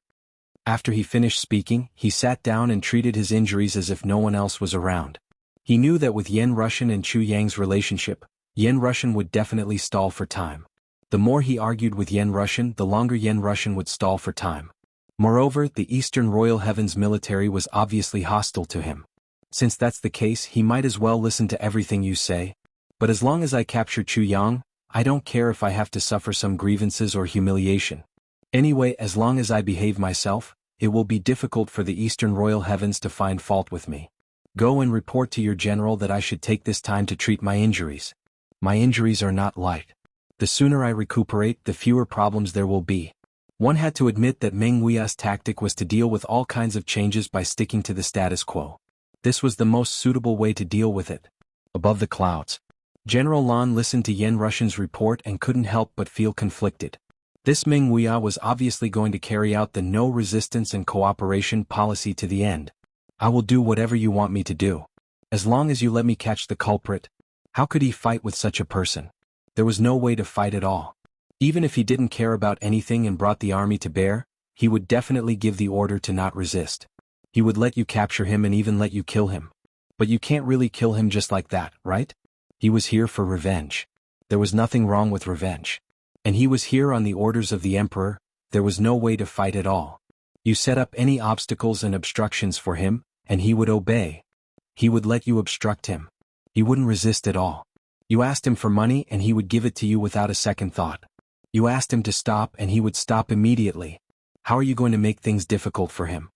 After he finished speaking, he sat down and treated his injuries as if no one else was around. He knew that with Yan Rushan and Chu Yang's relationship, Yan Rushan would definitely stall for time. The more he argued with Yan Rushan, the longer Yan Rushan would stall for time. Moreover, the Eastern Royal Heavens military was obviously hostile to him. Since that's the case, he might as well listen to everything you say. But as long as I capture Chu Yang, I don't care if I have to suffer some grievances or humiliation. Anyway, as long as I behave myself, it will be difficult for the Eastern Royal Heavens to find fault with me. Go and report to your general that I should take this time to treat my injuries. My injuries are not light. The sooner I recuperate, the fewer problems there will be. One had to admit that Meng Wuya's tactic was to deal with all kinds of changes by sticking to the status quo. This was the most suitable way to deal with it. Above the clouds, General Lan listened to Yan Rushan's report and couldn't help but feel conflicted. This Meng Wuya was obviously going to carry out the no resistance and cooperation policy to the end. "I will do whatever you want me to do. As long as you let me catch the culprit." How could he fight with such a person? There was no way to fight at all. Even if he didn't care about anything and brought the army to bear, he would definitely give the order to not resist. He would let you capture him and even let you kill him. But you can't really kill him just like that, right? He was here for revenge. There was nothing wrong with revenge. And he was here on the orders of the emperor. There was no way to fight at all. You set up any obstacles and obstructions for him, and he would obey. He would let you obstruct him. He wouldn't resist at all. You asked him for money and he would give it to you without a second thought. You asked him to stop and he would stop immediately. How are you going to make things difficult for him?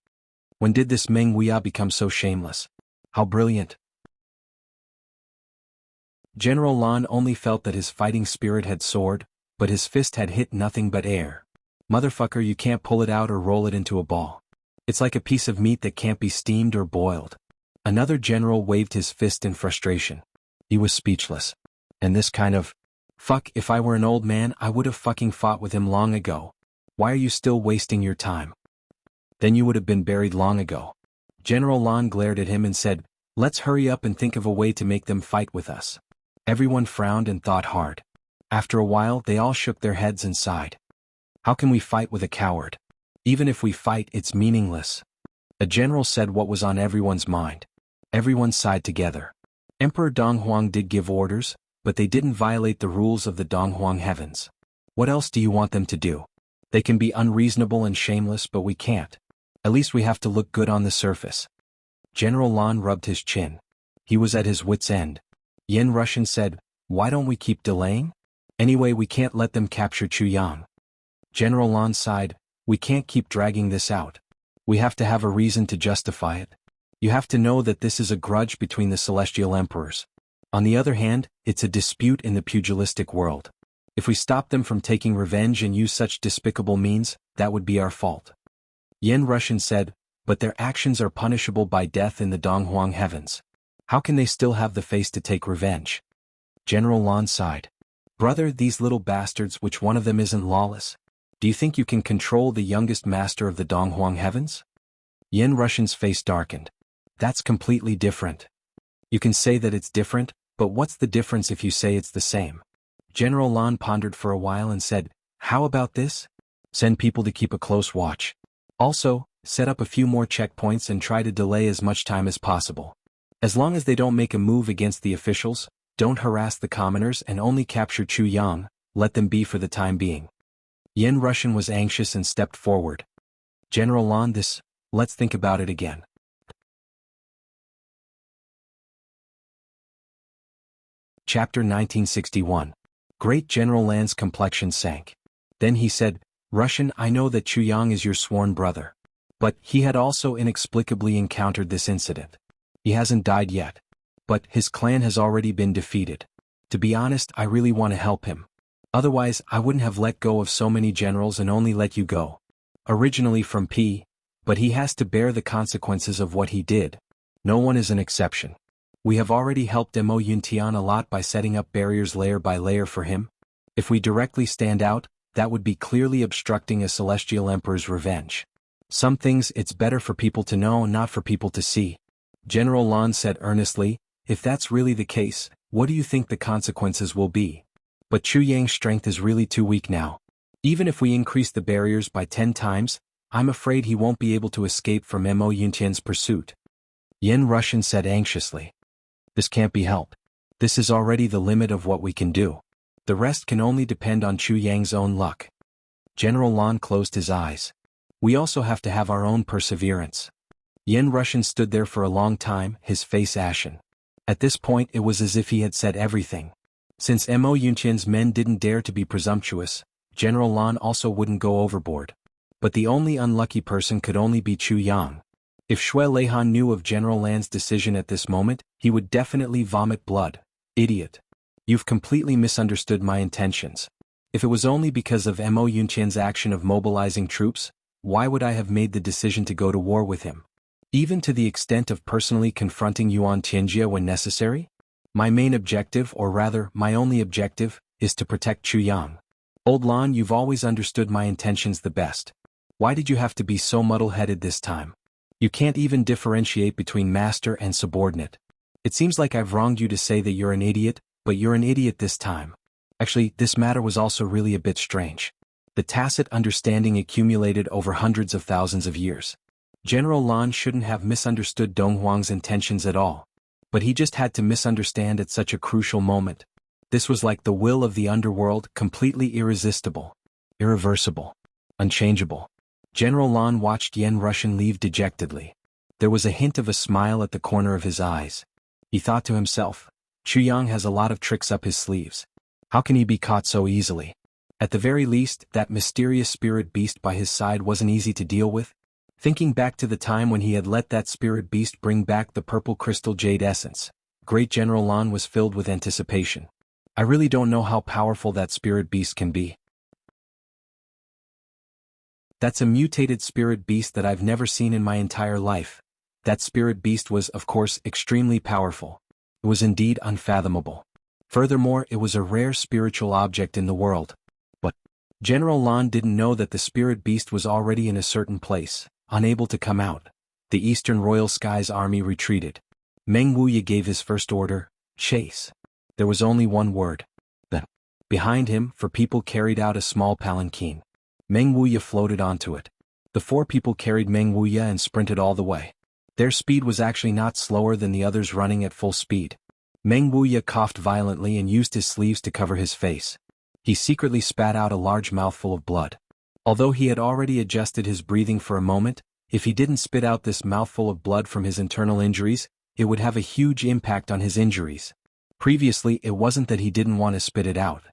When did this Meng Wuya become so shameless? How brilliant. General Lan only felt that his fighting spirit had soared, but his fist had hit nothing but air. Motherfucker, you can't pull it out or roll it into a ball. It's like a piece of meat that can't be steamed or boiled. Another general waved his fist in frustration. He was speechless. And this kind of, fuck, if I were an old man, I would have fucking fought with him long ago. Why are you still wasting your time? Then you would have been buried long ago. General Lan glared at him and said, "Let's hurry up and think of a way to make them fight with us." Everyone frowned and thought hard. After a while, they all shook their heads and sighed. How can we fight with a coward? Even if we fight, it's meaningless. A general said what was on everyone's mind. Everyone sighed together. Emperor Donghuang did give orders, but they didn't violate the rules of the Donghuang heavens. What else do you want them to do? They can be unreasonable and shameless, but we can't. At least we have to look good on the surface. General Lan rubbed his chin. He was at his wit's end. Yin Russian said, why don't we keep delaying? Anyway, we can't let them capture Chuyang. General Lan sighed, we can't keep dragging this out. We have to have a reason to justify it. You have to know that this is a grudge between the celestial emperors. On the other hand, it's a dispute in the pugilistic world. If we stop them from taking revenge and use such despicable means, that would be our fault. Yin Russian said, but their actions are punishable by death in the Donghuang heavens. How can they still have the face to take revenge? General Lan sighed. Brother, these little bastards, which one of them isn't lawless? Do you think you can control the youngest master of the Donghuang heavens? Yin Russian's face darkened. That's completely different. You can say that it's different, but what's the difference if you say it's the same? General Lan pondered for a while and said, how about this? Send people to keep a close watch. Also, set up a few more checkpoints and try to delay as much time as possible. As long as they don't make a move against the officials, don't harass the commoners and only capture Chuyang, let them be for the time being. Yin Russian was anxious and stepped forward. General Lan, let's think about it again. Chapter 1961. Great General Lan's complexion sank. Then he said, Russian, I know that Chuyang is your sworn brother. But he had also inexplicably encountered this incident. He hasn't died yet. But his clan has already been defeated. To be honest, I really want to help him. Otherwise, I wouldn't have let go of so many generals and only let you go. Originally from P, but he has to bear the consequences of what he did. No one is an exception. We have already helped Mo Yuntian a lot by setting up barriers layer by layer for him. If we directly stand out, that would be clearly obstructing a celestial emperor's revenge. Some things it's better for people to know and not for people to see. General Lan said earnestly, if that's really the case, what do you think the consequences will be? But Chuyang's strength is really too weak now. Even if we increase the barriers by 10 times, I'm afraid he won't be able to escape from Mo Yuntian's pursuit. Yin Russian said anxiously. This can't be helped. This is already the limit of what we can do. The rest can only depend on Chuyang's own luck. General Lan closed his eyes. We also have to have our own perseverance. Yin Russian stood there for a long time, his face ashen. At this point it was as if he had said everything. Since Mo Yuntian's men didn't dare to be presumptuous, General Lan also wouldn't go overboard. But the only unlucky person could only be Chuyang. If Shui Leihan knew of General Lan's decision at this moment, he would definitely vomit blood. Idiot. You've completely misunderstood my intentions. If it was only because of Mo Yuntian's action of mobilizing troops, why would I have made the decision to go to war with him? Even to the extent of personally confronting Yuan Tianjia when necessary? My main objective, or rather, my only objective, is to protect Chuyang. Old Lan, you've always understood my intentions the best. Why did you have to be so muddle-headed this time? You can't even differentiate between master and subordinate. It seems like I've wronged you to say that you're an idiot, but you're an idiot this time. Actually, this matter was also really a bit strange. The tacit understanding accumulated over hundreds of thousands of years. General Lan shouldn't have misunderstood Donghuang's intentions at all. But he just had to misunderstand at such a crucial moment. This was like the will of the underworld, completely irresistible, irreversible, unchangeable. General Lan watched Yin Russian leave dejectedly. There was a hint of a smile at the corner of his eyes. He thought to himself, Chuyang has a lot of tricks up his sleeves. How can he be caught so easily? At the very least, that mysterious spirit beast by his side wasn't easy to deal with. Thinking back to the time when he had let that spirit beast bring back the purple crystal jade essence, Great General Lan was filled with anticipation. I really don't know how powerful that spirit beast can be. That's a mutated spirit beast that I've never seen in my entire life. That spirit beast was, of course, extremely powerful. It was indeed unfathomable. Furthermore, it was a rare spiritual object in the world. But General Lan didn't know that the spirit beast was already in a certain place, unable to come out. The Eastern Royal Skies Army retreated. Meng Wuya gave his first order, chase. There was only one word. Then, behind him, 4 people carried out a small palanquin. Meng Wuya floated onto it. The 4 people carried Meng Wuya and sprinted all the way. Their speed was actually not slower than the others running at full speed. Meng Wuya coughed violently and used his sleeves to cover his face. He secretly spat out a large mouthful of blood. Although he had already adjusted his breathing for a moment, if he didn't spit out this mouthful of blood from his internal injuries, it would have a huge impact on his injuries. Previously, it wasn't that he didn't want to spit it out.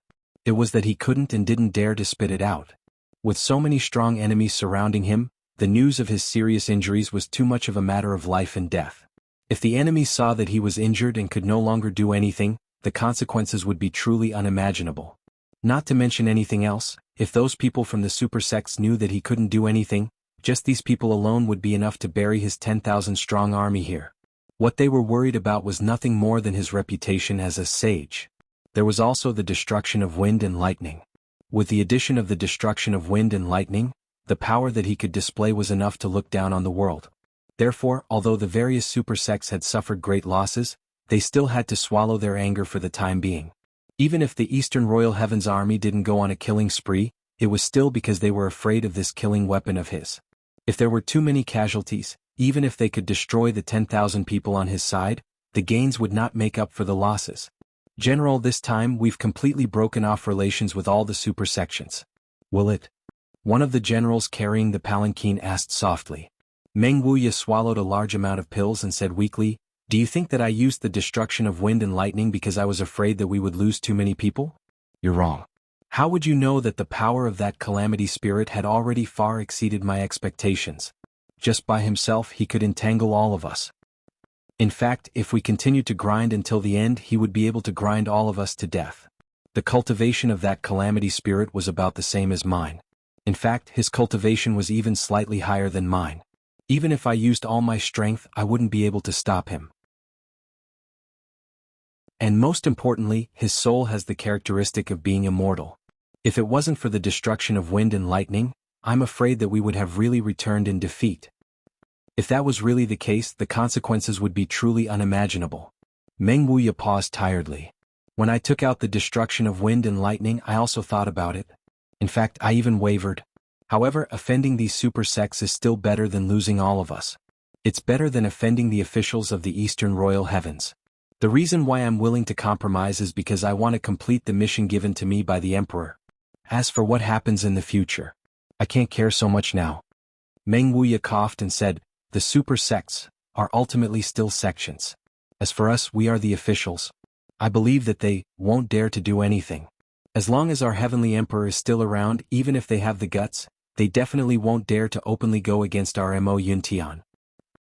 It was that he couldn't and didn't dare to spit it out. With so many strong enemies surrounding him, the news of his serious injuries was too much of a matter of life and death. If the enemies saw that he was injured and could no longer do anything, the consequences would be truly unimaginable. Not to mention anything else, if those people from the super sects knew that he couldn't do anything, just these people alone would be enough to bury his 10,000-strong army here. What they were worried about was nothing more than his reputation as a sage. There was also the destruction of wind and lightning. With the addition of the destruction of wind and lightning, the power that he could display was enough to look down on the world. Therefore, although the various super sects had suffered great losses, they still had to swallow their anger for the time being. Even if the Eastern Royal Heaven's army didn't go on a killing spree, it was still because they were afraid of this killing weapon of his. If there were too many casualties, even if they could destroy the 10,000 people on his side, the gains would not make up for the losses. General, this time we've completely broken off relations with all the super sections. Will it? One of the generals carrying the palanquin asked softly. Meng Wuya swallowed a large amount of pills and said weakly, "Do you think that I used the destruction of wind and lightning because I was afraid that we would lose too many people? You're wrong. How would you know that the power of that calamity spirit had already far exceeded my expectations? Just by himself he could entangle all of us. In fact, if we continued to grind until the end, he would be able to grind all of us to death. The cultivation of that calamity spirit was about the same as mine. In fact, his cultivation was even slightly higher than mine. Even if I used all my strength, I wouldn't be able to stop him. And most importantly, his soul has the characteristic of being immortal. If it wasn't for the destruction of wind and lightning, I'm afraid that we would have really returned in defeat. If that was really the case, the consequences would be truly unimaginable." Meng Wuya paused tiredly. "When I took out the destruction of wind and lightning, I also thought about it. In fact, I even wavered. However, offending these super sects is still better than losing all of us. It's better than offending the officials of the Eastern Royal Heavens. The reason why I'm willing to compromise is because I want to complete the mission given to me by the Emperor. As for what happens in the future, I can't care so much now." Meng Wuya coughed and said, "The super sects are ultimately still sections. As for us, we are the officials. I believe that they won't dare to do anything. As long as our Heavenly Emperor is still around, even if they have the guts, they definitely won't dare to openly go against our Mo Yuntian.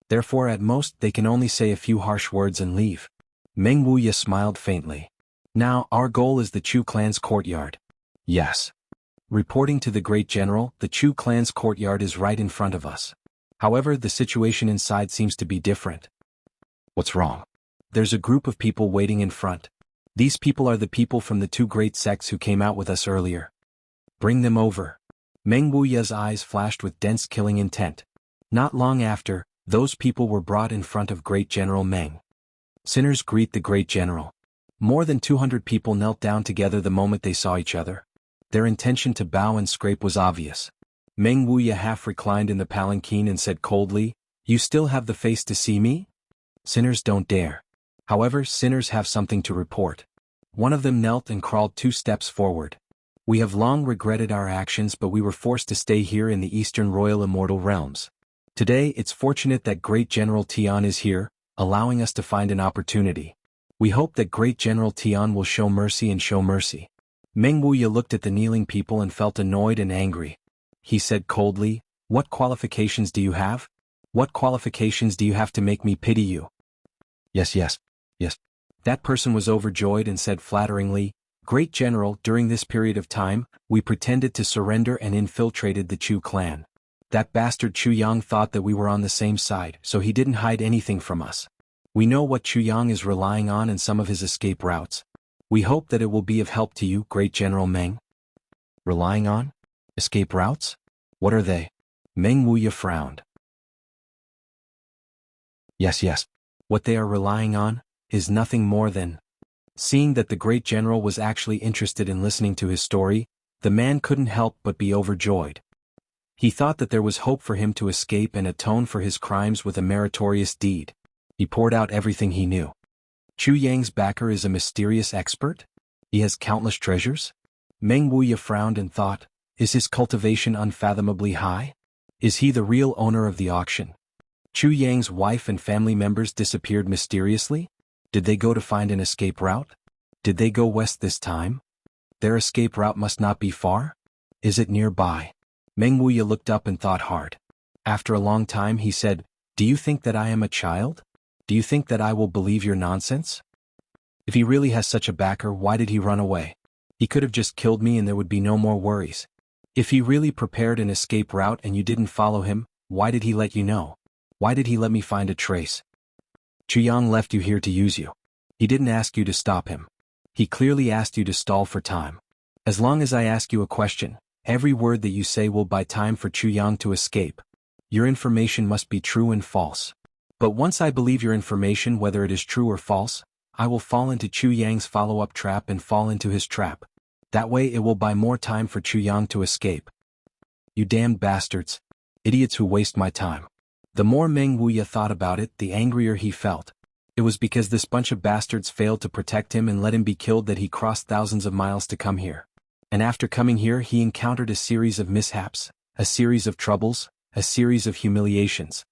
Therefore at most they can only say a few harsh words and leave." Meng Wuya smiled faintly. "Now, our goal is the Chu clan's courtyard." "Yes. Reporting to the great general, the Chu clan's courtyard is right in front of us. However, the situation inside seems to be different." "What's wrong?" "There's a group of people waiting in front. These people are the people from the two great sects who came out with us earlier. Bring them over." Meng Wuya's eyes flashed with dense killing intent. Not long after, those people were brought in front of Great General Meng. "Sinners, greet the Great General." More than 200 people knelt down together the moment they saw each other. Their intention to bow and scrape was obvious. Meng Wuya half reclined in the palanquin and said coldly, "You still have the face to see me? Sinners don't dare." However, sinners have something to report. One of them knelt and crawled 2 steps forward. "We have long regretted our actions, but we were forced to stay here in the Eastern Royal Immortal Realms. Today it's fortunate that Great General Tian is here, allowing us to find an opportunity. We hope that Great General Tian will show mercy and show mercy." Meng Wuya looked at the kneeling people and felt annoyed and angry. He said coldly, "What qualifications do you have? What qualifications do you have to make me pity you?" Yes. That person was overjoyed and said flatteringly, "Great General, during this period of time, we pretended to surrender and infiltrated the Chu clan. That bastard Chu Yang thought that we were on the same side, so he didn't hide anything from us. We know what Chu Yang is relying on and some of his escape routes. We hope that it will be of help to you, Great General Meng." "Relying on? Escape routes? What are they?" Meng Wuya frowned. Yes. What they are relying on is nothing more than..." Seeing that the great general was actually interested in listening to his story, the man couldn't help but be overjoyed. He thought that there was hope for him to escape and atone for his crimes with a meritorious deed. He poured out everything he knew. Chu Yang's backer is a mysterious expert? He has countless treasures? Meng Wuya frowned and thought, is his cultivation unfathomably high? Is he the real owner of the auction? Chu Yang's wife and family members disappeared mysteriously? Did they go to find an escape route? Did they go west this time? Their escape route must not be far? Is it nearby? Meng Wuya looked up and thought hard. After a long time he said, do you think that I am a child? Do you think that I will believe your nonsense? If he really has such a backer, why did he run away? He could have just killed me and there would be no more worries. If he really prepared an escape route and you didn't follow him, why did he let you know? Why did he let me find a trace? Chu Yang left you here to use you. He didn't ask you to stop him. He clearly asked you to stall for time. As long as I ask you a question, every word that you say will buy time for Chu Yang to escape. Your information must be true and false. But once I believe your information, whether it is true or false, I will fall into Chu Yang's follow-up trap and fall into his trap. That way it will buy more time for Chu Yang to escape. You damned bastards. Idiots who waste my time. The more Meng Wuya thought about it, the angrier he felt. It was because this bunch of bastards failed to protect him and let him be killed that he crossed thousands of miles to come here. And after coming here he encountered a series of mishaps, a series of troubles, a series of humiliations.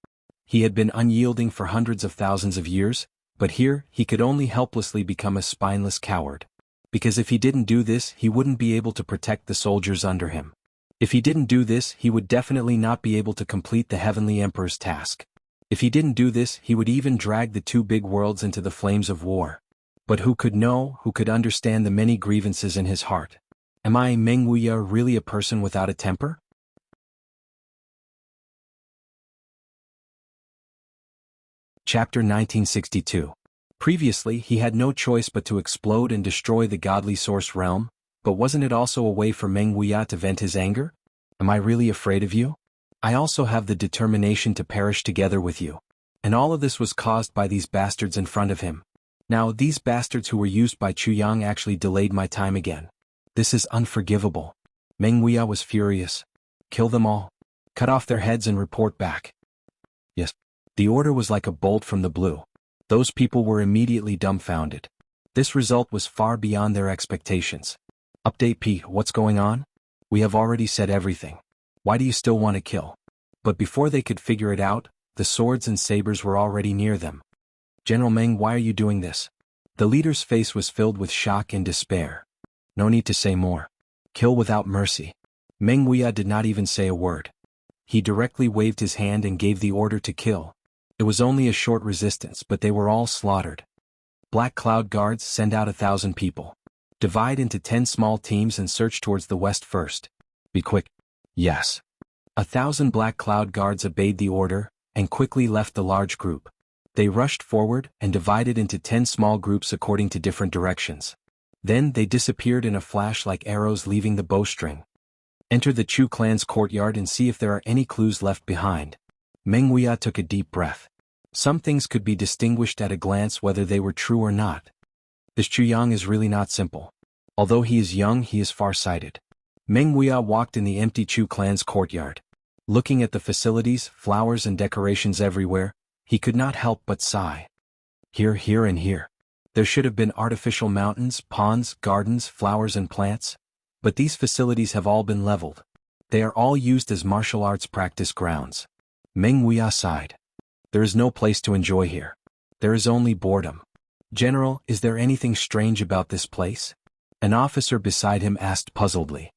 He had been unyielding for hundreds of thousands of years, but here he could only helplessly become a spineless coward. Because if he didn't do this, he wouldn't be able to protect the soldiers under him. If he didn't do this, he would definitely not be able to complete the Heavenly Emperor's task. If he didn't do this, he would even drag the two big worlds into the flames of war. But who could know, who could understand the many grievances in his heart? Am I, Meng Wuya, really a person without a temper? Chapter 1962. Previously, he had no choice but to explode and destroy the godly source realm, but wasn't it also a way for Meng Wuya to vent his anger? Am I really afraid of you? I also have the determination to perish together with you. And all of this was caused by these bastards in front of him. Now, these bastards who were used by Chu Yang actually delayed my time again. This is unforgivable. Meng Wuya was furious. Kill them all. Cut off their heads and report back. Yes. The order was like a bolt from the blue. Those people were immediately dumbfounded. This result was far beyond their expectations. Update P, what's going on? We have already said everything. Why do you still want to kill? But before they could figure it out, the swords and sabers were already near them. General Meng, why are you doing this? The leader's face was filled with shock and despair. No need to say more. Kill without mercy. Meng Wuya did not even say a word. He directly waved his hand and gave the order to kill. It was only a short resistance, but they were all slaughtered. Black Cloud Guards, send out 1,000 people. Divide into 10 small teams and search towards the west first. Be quick. Yes. 1,000 Black Cloud Guards obeyed the order, and quickly left the large group. They rushed forward and divided into 10 small groups according to different directions. Then they disappeared in a flash like arrows leaving the bowstring. Enter the Chu clan's courtyard and see if there are any clues left behind. Meng Wuya took a deep breath. Some things could be distinguished at a glance whether they were true or not. This Chu Yang is really not simple. Although he is young, he is far-sighted. Meng Wuya walked in the empty Chu clan's courtyard. Looking at the facilities, flowers and decorations everywhere, he could not help but sigh. Here, here and here. There should have been artificial mountains, ponds, gardens, flowers and plants. But these facilities have all been leveled. They are all used as martial arts practice grounds. Meng Wuya sighed. There is no place to enjoy here. There is only boredom. General, is there anything strange about this place? An officer beside him asked puzzledly.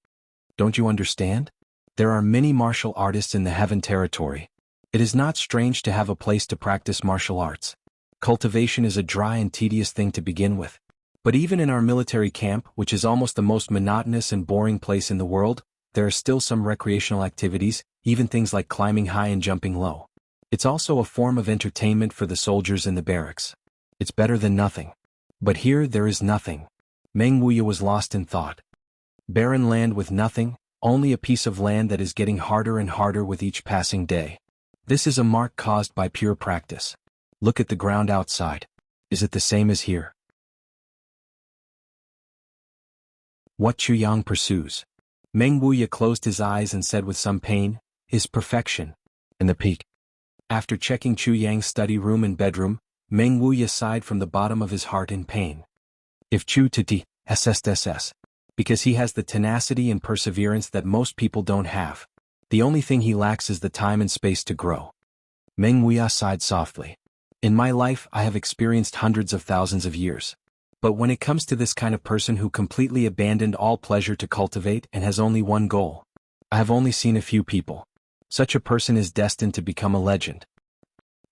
Don't you understand? There are many martial artists in the Heaven territory. It is not strange to have a place to practice martial arts. Cultivation is a dry and tedious thing to begin with. But even in our military camp, which is almost the most monotonous and boring place in the world, there are still some recreational activities, even things like climbing high and jumping low. It's also a form of entertainment for the soldiers in the barracks. It's better than nothing. But here there is nothing. Meng Wuya was lost in thought. Barren land with nothing, only a piece of land that is getting harder and harder with each passing day. This is a mark caused by pure practice. Look at the ground outside. Is it the same as here? What Chu Yang pursues. Meng Wuya closed his eyes and said with some pain, is perfection. In the peak. After checking Chu Yang's study room and bedroom, Meng Wuya sighed from the bottom of his heart in pain. If Chu Titi, SSSS. Because he has the tenacity and perseverance that most people don't have. The only thing he lacks is the time and space to grow. Meng Wuya sighed softly. In my life I have experienced hundreds of thousands of years. But when it comes to this kind of person who completely abandoned all pleasure to cultivate and has only one goal, I have only seen a few people. Such a person is destined to become a legend.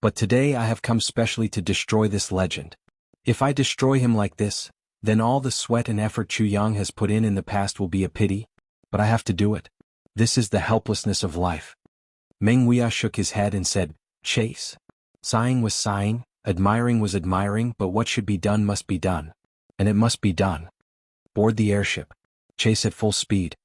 But today I have come specially to destroy this legend. If I destroy him like this, then all the sweat and effort Chu Yang has put in the past will be a pity, but I have to do it. This is the helplessness of life. Meng Wuya shook his head and said, Chase. Sighing was sighing, admiring was admiring, but what should be done must be done. And it must be done. Board the airship. Chase at full speed.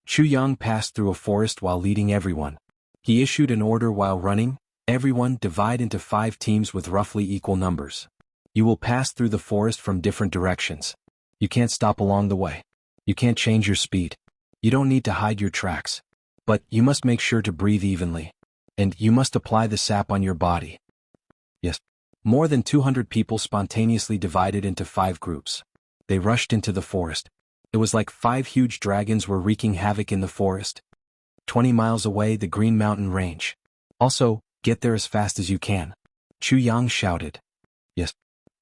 Chu Yang passed through a forest while leading everyone. He issued an order while running, everyone divide into 5 teams with roughly equal numbers. You will pass through the forest from different directions. You can't stop along the way. You can't change your speed. You don't need to hide your tracks. But you must make sure to breathe evenly. And you must apply the sap on your body. Yes. More than 200 people spontaneously divided into 5 groups. They rushed into the forest. It was like 5 huge dragons were wreaking havoc in the forest. 20 miles away, the Green Mountain Range. Also, get there as fast as you can. Chu Yang shouted. Yes.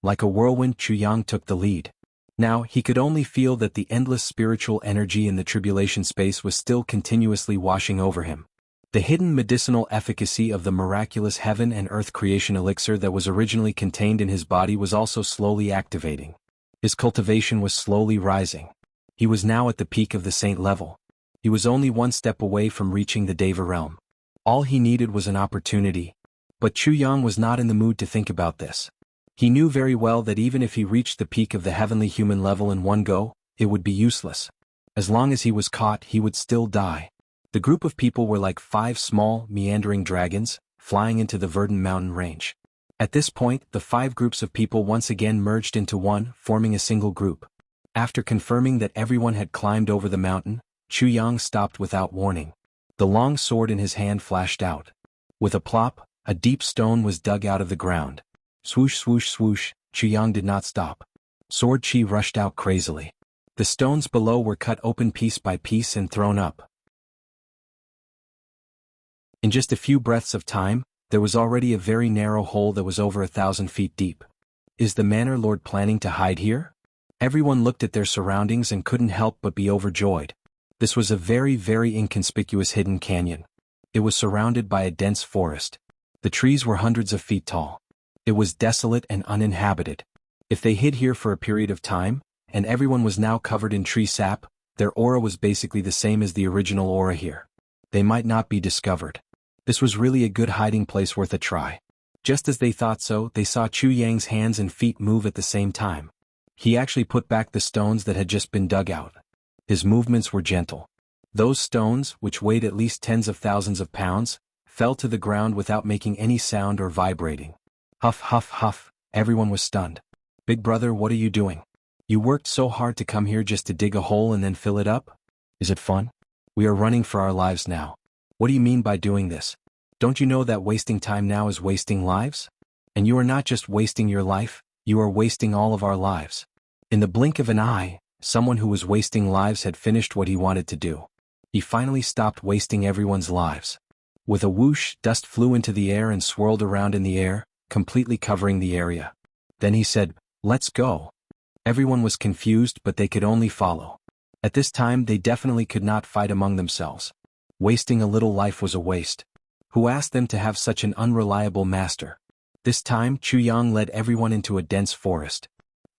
Like a whirlwind, Chu Yang took the lead. Now, he could only feel that the endless spiritual energy in the tribulation space was still continuously washing over him. The hidden medicinal efficacy of the miraculous heaven and earth creation elixir that was originally contained in his body was also slowly activating. His cultivation was slowly rising. He was now at the peak of the saint level. He was only one step away from reaching the Deva realm. All he needed was an opportunity. But Chu Yang was not in the mood to think about this. He knew very well that even if he reached the peak of the heavenly human level in one go, it would be useless. As long as he was caught, he would still die. The group of people were like 5 small, meandering dragons, flying into the verdant mountain range. At this point, the 5 groups of people once again merged into one, forming a single group. After confirming that everyone had climbed over the mountain, Chu Yang stopped without warning. The long sword in his hand flashed out. With a plop, a deep stone was dug out of the ground. Swoosh swoosh swoosh, Chu Yang did not stop. Sword chi rushed out crazily. The stones below were cut open piece by piece and thrown up. In just a few breaths of time, there was already a very narrow hole that was over 1,000 feet deep. Is the Manor Lord planning to hide here? Everyone looked at their surroundings and couldn't help but be overjoyed. This was a very, very inconspicuous hidden canyon. It was surrounded by a dense forest. The trees were hundreds of feet tall. It was desolate and uninhabited. If they hid here for a period of time, and everyone was now covered in tree sap, their aura was basically the same as the original aura here. They might not be discovered. This was really a good hiding place worth a try. Just as they thought so, they saw Chu Yang's hands and feet move at the same time. He actually put back the stones that had just been dug out. His movements were gentle. Those stones, which weighed at least tens of thousands of pounds, fell to the ground without making any sound or vibrating. Huff huff huff, everyone was stunned. Big brother, what are you doing? You worked so hard to come here just to dig a hole and then fill it up? Is it fun? We are running for our lives now. What do you mean by doing this? Don't you know that wasting time now is wasting lives? And you are not just wasting your life, you are wasting all of our lives. In the blink of an eye, someone who was wasting lives had finished what he wanted to do. He finally stopped wasting everyone's lives. With a whoosh, dust flew into the air and swirled around in the air, completely covering the area. Then he said, "Let's go." Everyone was confused, but they could only follow. At this time they definitely could not fight among themselves. Wasting a little life was a waste. Who asked them to have such an unreliable master? This time Chu Yang led everyone into a dense forest.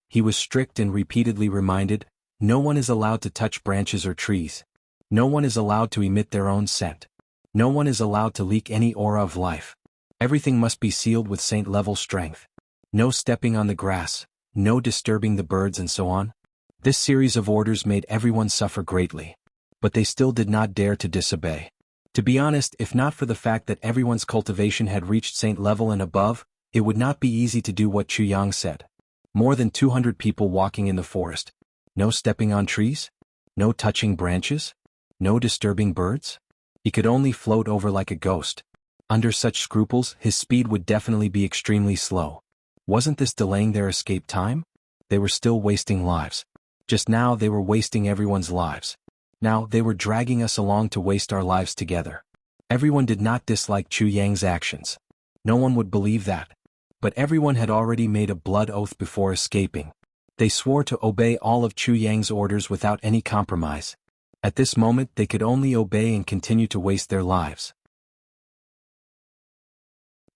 He was strict and repeatedly reminded, no one is allowed to touch branches or trees. No one is allowed to emit their own scent. No one is allowed to leak any aura of life. Everything must be sealed with saint-level strength. No stepping on the grass, no disturbing the birds, and so on. This series of orders made everyone suffer greatly. But they still did not dare to disobey. To be honest, if not for the fact that everyone's cultivation had reached saint level and above, it would not be easy to do what Chu Yang said. More than 200 people walking in the forest. No stepping on trees? No touching branches? No disturbing birds? He could only float over like a ghost. Under such scruples, his speed would definitely be extremely slow. Wasn't this delaying their escape time? They were still wasting lives. Just now they were wasting everyone's lives. Now they were dragging us along to waste our lives together. Everyone did not dislike Chu Yang's actions. No one would believe that. But everyone had already made a blood oath before escaping. They swore to obey all of Chu Yang's orders without any compromise. At this moment they could only obey and continue to waste their lives.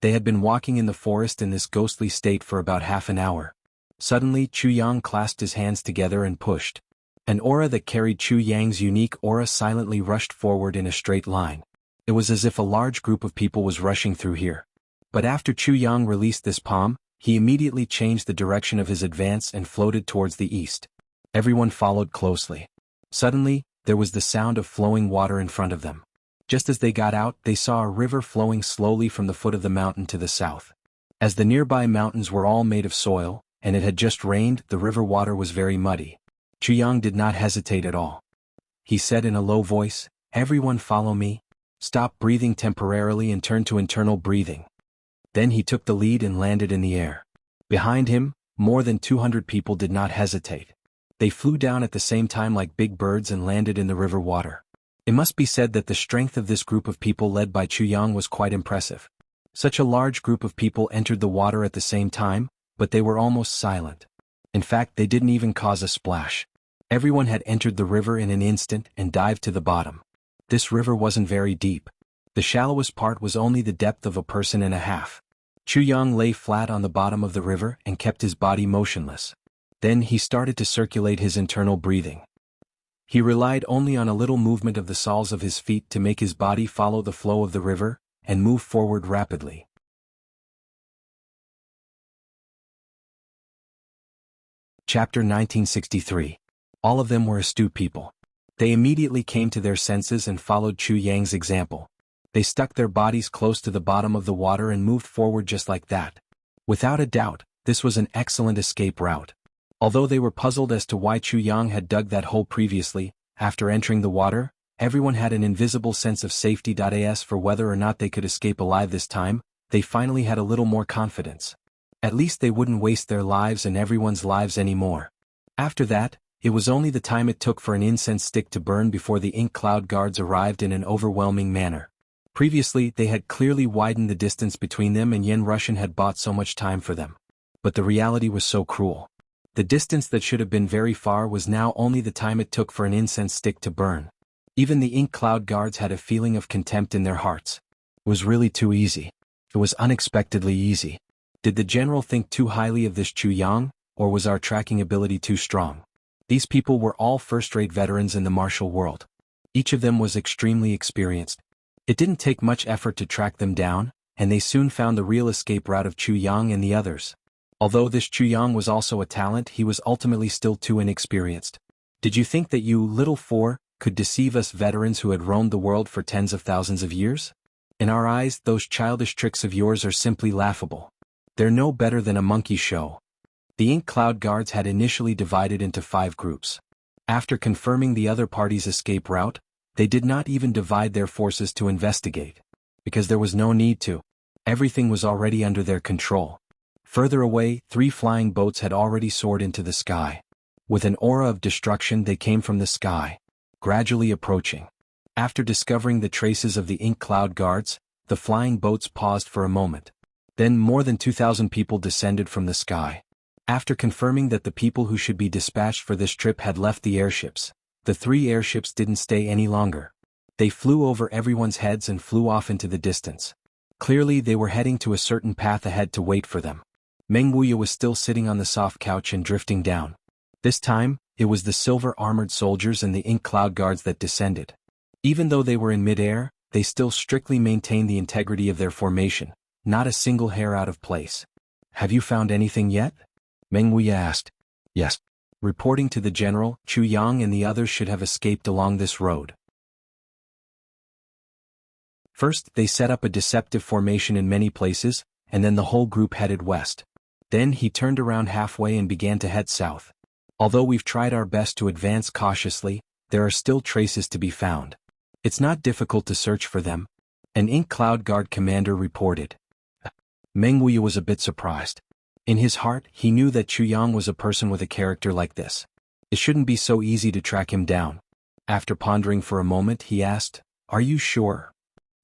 They had been walking in the forest in this ghostly state for about half an hour. Suddenly Chu Yang clasped his hands together and pushed. An aura that carried Chu Yang's unique aura silently rushed forward in a straight line. It was as if a large group of people was rushing through here. But after Chu Yang released this palm, he immediately changed the direction of his advance and floated towards the east. Everyone followed closely. Suddenly, there was the sound of flowing water in front of them. Just as they got out, they saw a river flowing slowly from the foot of the mountain to the south. As the nearby mountains were all made of soil, and it had just rained, the river water was very muddy. Chu Yang did not hesitate at all. He said in a low voice, "Everyone follow me. Stop breathing temporarily and turn to internal breathing." Then he took the lead and landed in the air. Behind him, more than 200 people did not hesitate. They flew down at the same time like big birds and landed in the river water. It must be said that the strength of this group of people led by Chu Yang was quite impressive. Such a large group of people entered the water at the same time, but they were almost silent. In fact, they didn't even cause a splash. Everyone had entered the river in an instant and dived to the bottom. This river wasn't very deep. The shallowest part was only the depth of a person and a half. Chu Yang lay flat on the bottom of the river and kept his body motionless. Then he started to circulate his internal breathing. He relied only on a little movement of the soles of his feet to make his body follow the flow of the river and move forward rapidly. Chapter 1963. All of them were astute people. They immediately came to their senses and followed Chu Yang's example. They stuck their bodies close to the bottom of the water and moved forward just like that. Without a doubt, this was an excellent escape route. Although they were puzzled as to why Chu Yang had dug that hole previously, after entering the water, everyone had an invisible sense of safety. As for whether or not they could escape alive this time, they finally had a little more confidence. At least they wouldn't waste their lives and everyone's lives anymore. After that, it was only the time it took for an incense stick to burn before the ink cloud guards arrived in an overwhelming manner. Previously, they had clearly widened the distance between them and Yen Russian had bought so much time for them. But the reality was so cruel. The distance that should have been very far was now only the time it took for an incense stick to burn. Even the ink cloud guards had a feeling of contempt in their hearts. It was really too easy. It was unexpectedly easy. Did the general think too highly of this Chu Yang, or was our tracking ability too strong? These people were all first-rate veterans in the martial world. Each of them was extremely experienced. It didn't take much effort to track them down, and they soon found the real escape route of Chu Yang and the others. Although this Chu Yang was also a talent, he was ultimately still too inexperienced. Did you think that you, little four, could deceive us veterans who had roamed the world for tens of thousands of years? In our eyes, those childish tricks of yours are simply laughable. They're no better than a monkey show. The ink cloud guards had initially divided into 5 groups. After confirming the other party's escape route, they did not even divide their forces to investigate. Because there was no need to. Everything was already under their control. Further away, 3 flying boats had already soared into the sky. With an aura of destruction they came from the sky, gradually approaching. After discovering the traces of the ink cloud guards, the flying boats paused for a moment. Then more than 2,000 people descended from the sky. After confirming that the people who should be dispatched for this trip had left the airships, the 3 airships didn't stay any longer. They flew over everyone's heads and flew off into the distance. Clearly they were heading to a certain path ahead to wait for them. Meng Wuya was still sitting on the soft couch and drifting down. This time, it was the silver-armored soldiers and the ink cloud guards that descended. Even though they were in mid-air, they still strictly maintained the integrity of their formation, not a single hair out of place. "Have you found anything yet?" Meng Wuya asked. "Yes." Reporting to the general, Chu Yang and the others should have escaped along this road. First, they set up a deceptive formation in many places, and then the whole group headed west. Then he turned around halfway and began to head south. Although we've tried our best to advance cautiously, there are still traces to be found. It's not difficult to search for them. An ink cloud guard commander reported. Meng Wuya was a bit surprised. In his heart, he knew that Chu Yang was a person with a character like this. It shouldn't be so easy to track him down. After pondering for a moment, he asked, "Are you sure?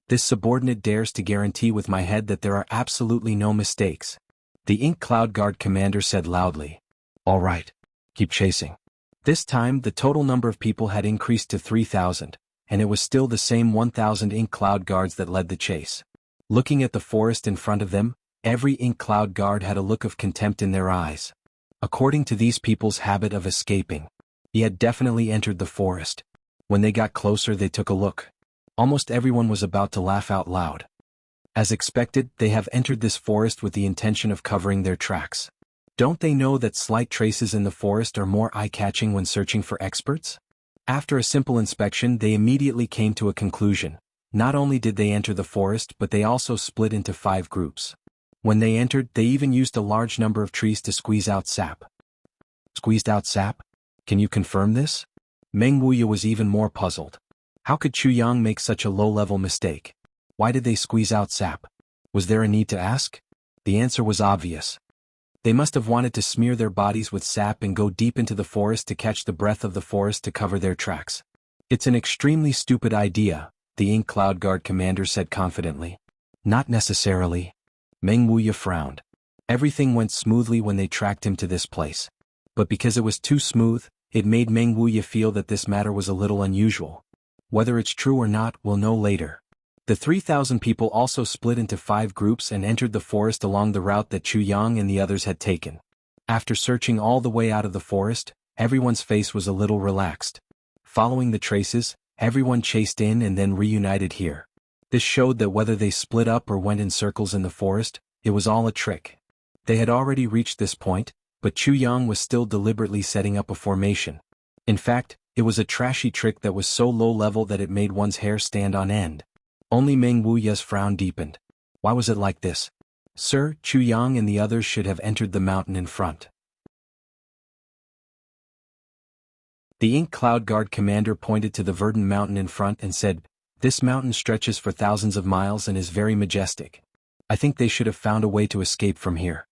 This subordinate dares to guarantee with my head that there are absolutely no mistakes." The Ink Cloud Guard commander said loudly, "All right. Keep chasing." This time, the total number of people had increased to 3,000, and it was still the same 1,000 Ink Cloud Guards that led the chase. Looking at the forest in front of them, every Ink Cloud Guard had a look of contempt in their eyes. According to these people's habit of escaping, he had definitely entered the forest. When they got closer, they took a look. Almost everyone was about to laugh out loud. As expected, they have entered this forest with the intention of covering their tracks. Don't they know that slight traces in the forest are more eye-catching when searching for experts? After a simple inspection, they immediately came to a conclusion. Not only did they enter the forest, but they also split into 5 groups. When they entered, they even used a large number of trees to squeeze out sap. Squeezed out sap? Can you confirm this? Meng Wuya was even more puzzled. How could Chu Yang make such a low-level mistake? Why did they squeeze out sap? Was there a need to ask? The answer was obvious. They must have wanted to smear their bodies with sap and go deep into the forest to catch the breath of the forest to cover their tracks. It's an extremely stupid idea, the Ink Cloud Guard commander said confidently. Not necessarily. Meng Wuya frowned. Everything went smoothly when they tracked him to this place. But because it was too smooth, it made Meng Wuya feel that this matter was a little unusual. Whether it's true or not, we'll know later. The 3,000 people also split into 5 groups and entered the forest along the route that Chu Yang and the others had taken. After searching all the way out of the forest, everyone's face was a little relaxed. Following the traces, everyone chased in and then reunited here. This showed that whether they split up or went in circles in the forest, it was all a trick. They had already reached this point, but Chu Yang was still deliberately setting up a formation. In fact, it was a trashy trick that was so low-level that it made one's hair stand on end. Only Meng Wuya's frown deepened. Why was it like this? Sir, Chu Yang and the others should have entered the mountain in front. The Ink Cloud Guard commander pointed to the verdant mountain in front and said, "This mountain stretches for thousands of miles and is very majestic. I think they should have found a way to escape from here."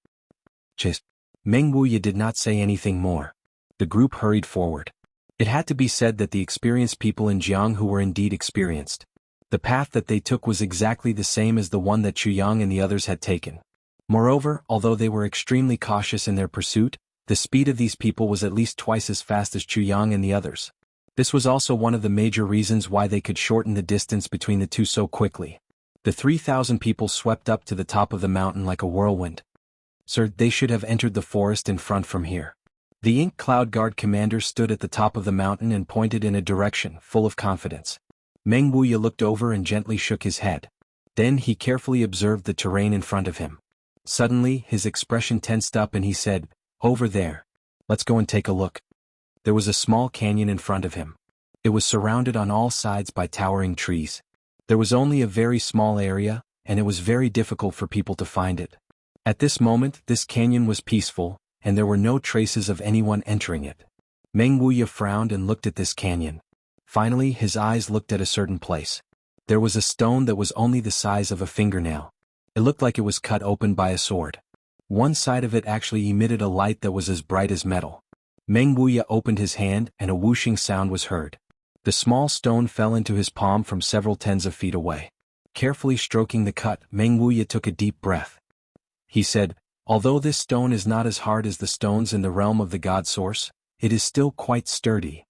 Chase. Meng Wuya did not say anything more. The group hurried forward. It had to be said that the experienced people in Jianghu were indeed experienced. The path that they took was exactly the same as the one that Chu Yang and the others had taken. Moreover, although they were extremely cautious in their pursuit, the speed of these people was at least twice as fast as Chu Yang and the others. This was also one of the major reasons why they could shorten the distance between the two so quickly. The 3,000 people swept up to the top of the mountain like a whirlwind. "Sir, they should have entered the forest in front from here." The Ink Cloud Guard commander stood at the top of the mountain and pointed in a direction, full of confidence. Meng Wuya looked over and gently shook his head. Then he carefully observed the terrain in front of him. Suddenly, his expression tensed up and he said, "Over there. Let's go and take a look." There was a small canyon in front of him. It was surrounded on all sides by towering trees. There was only a very small area, and it was very difficult for people to find it. At this moment, this canyon was peaceful, and there were no traces of anyone entering it. Meng Wuya frowned and looked at this canyon. Finally, his eyes looked at a certain place. There was a stone that was only the size of a fingernail. It looked like it was cut open by a sword. One side of it actually emitted a light that was as bright as metal. Meng Wuya opened his hand and a whooshing sound was heard. The small stone fell into his palm from several tens of feet away. Carefully stroking the cut, Meng Wuya took a deep breath. He said, "Although this stone is not as hard as the stones in the realm of the God Source, it is still quite sturdy.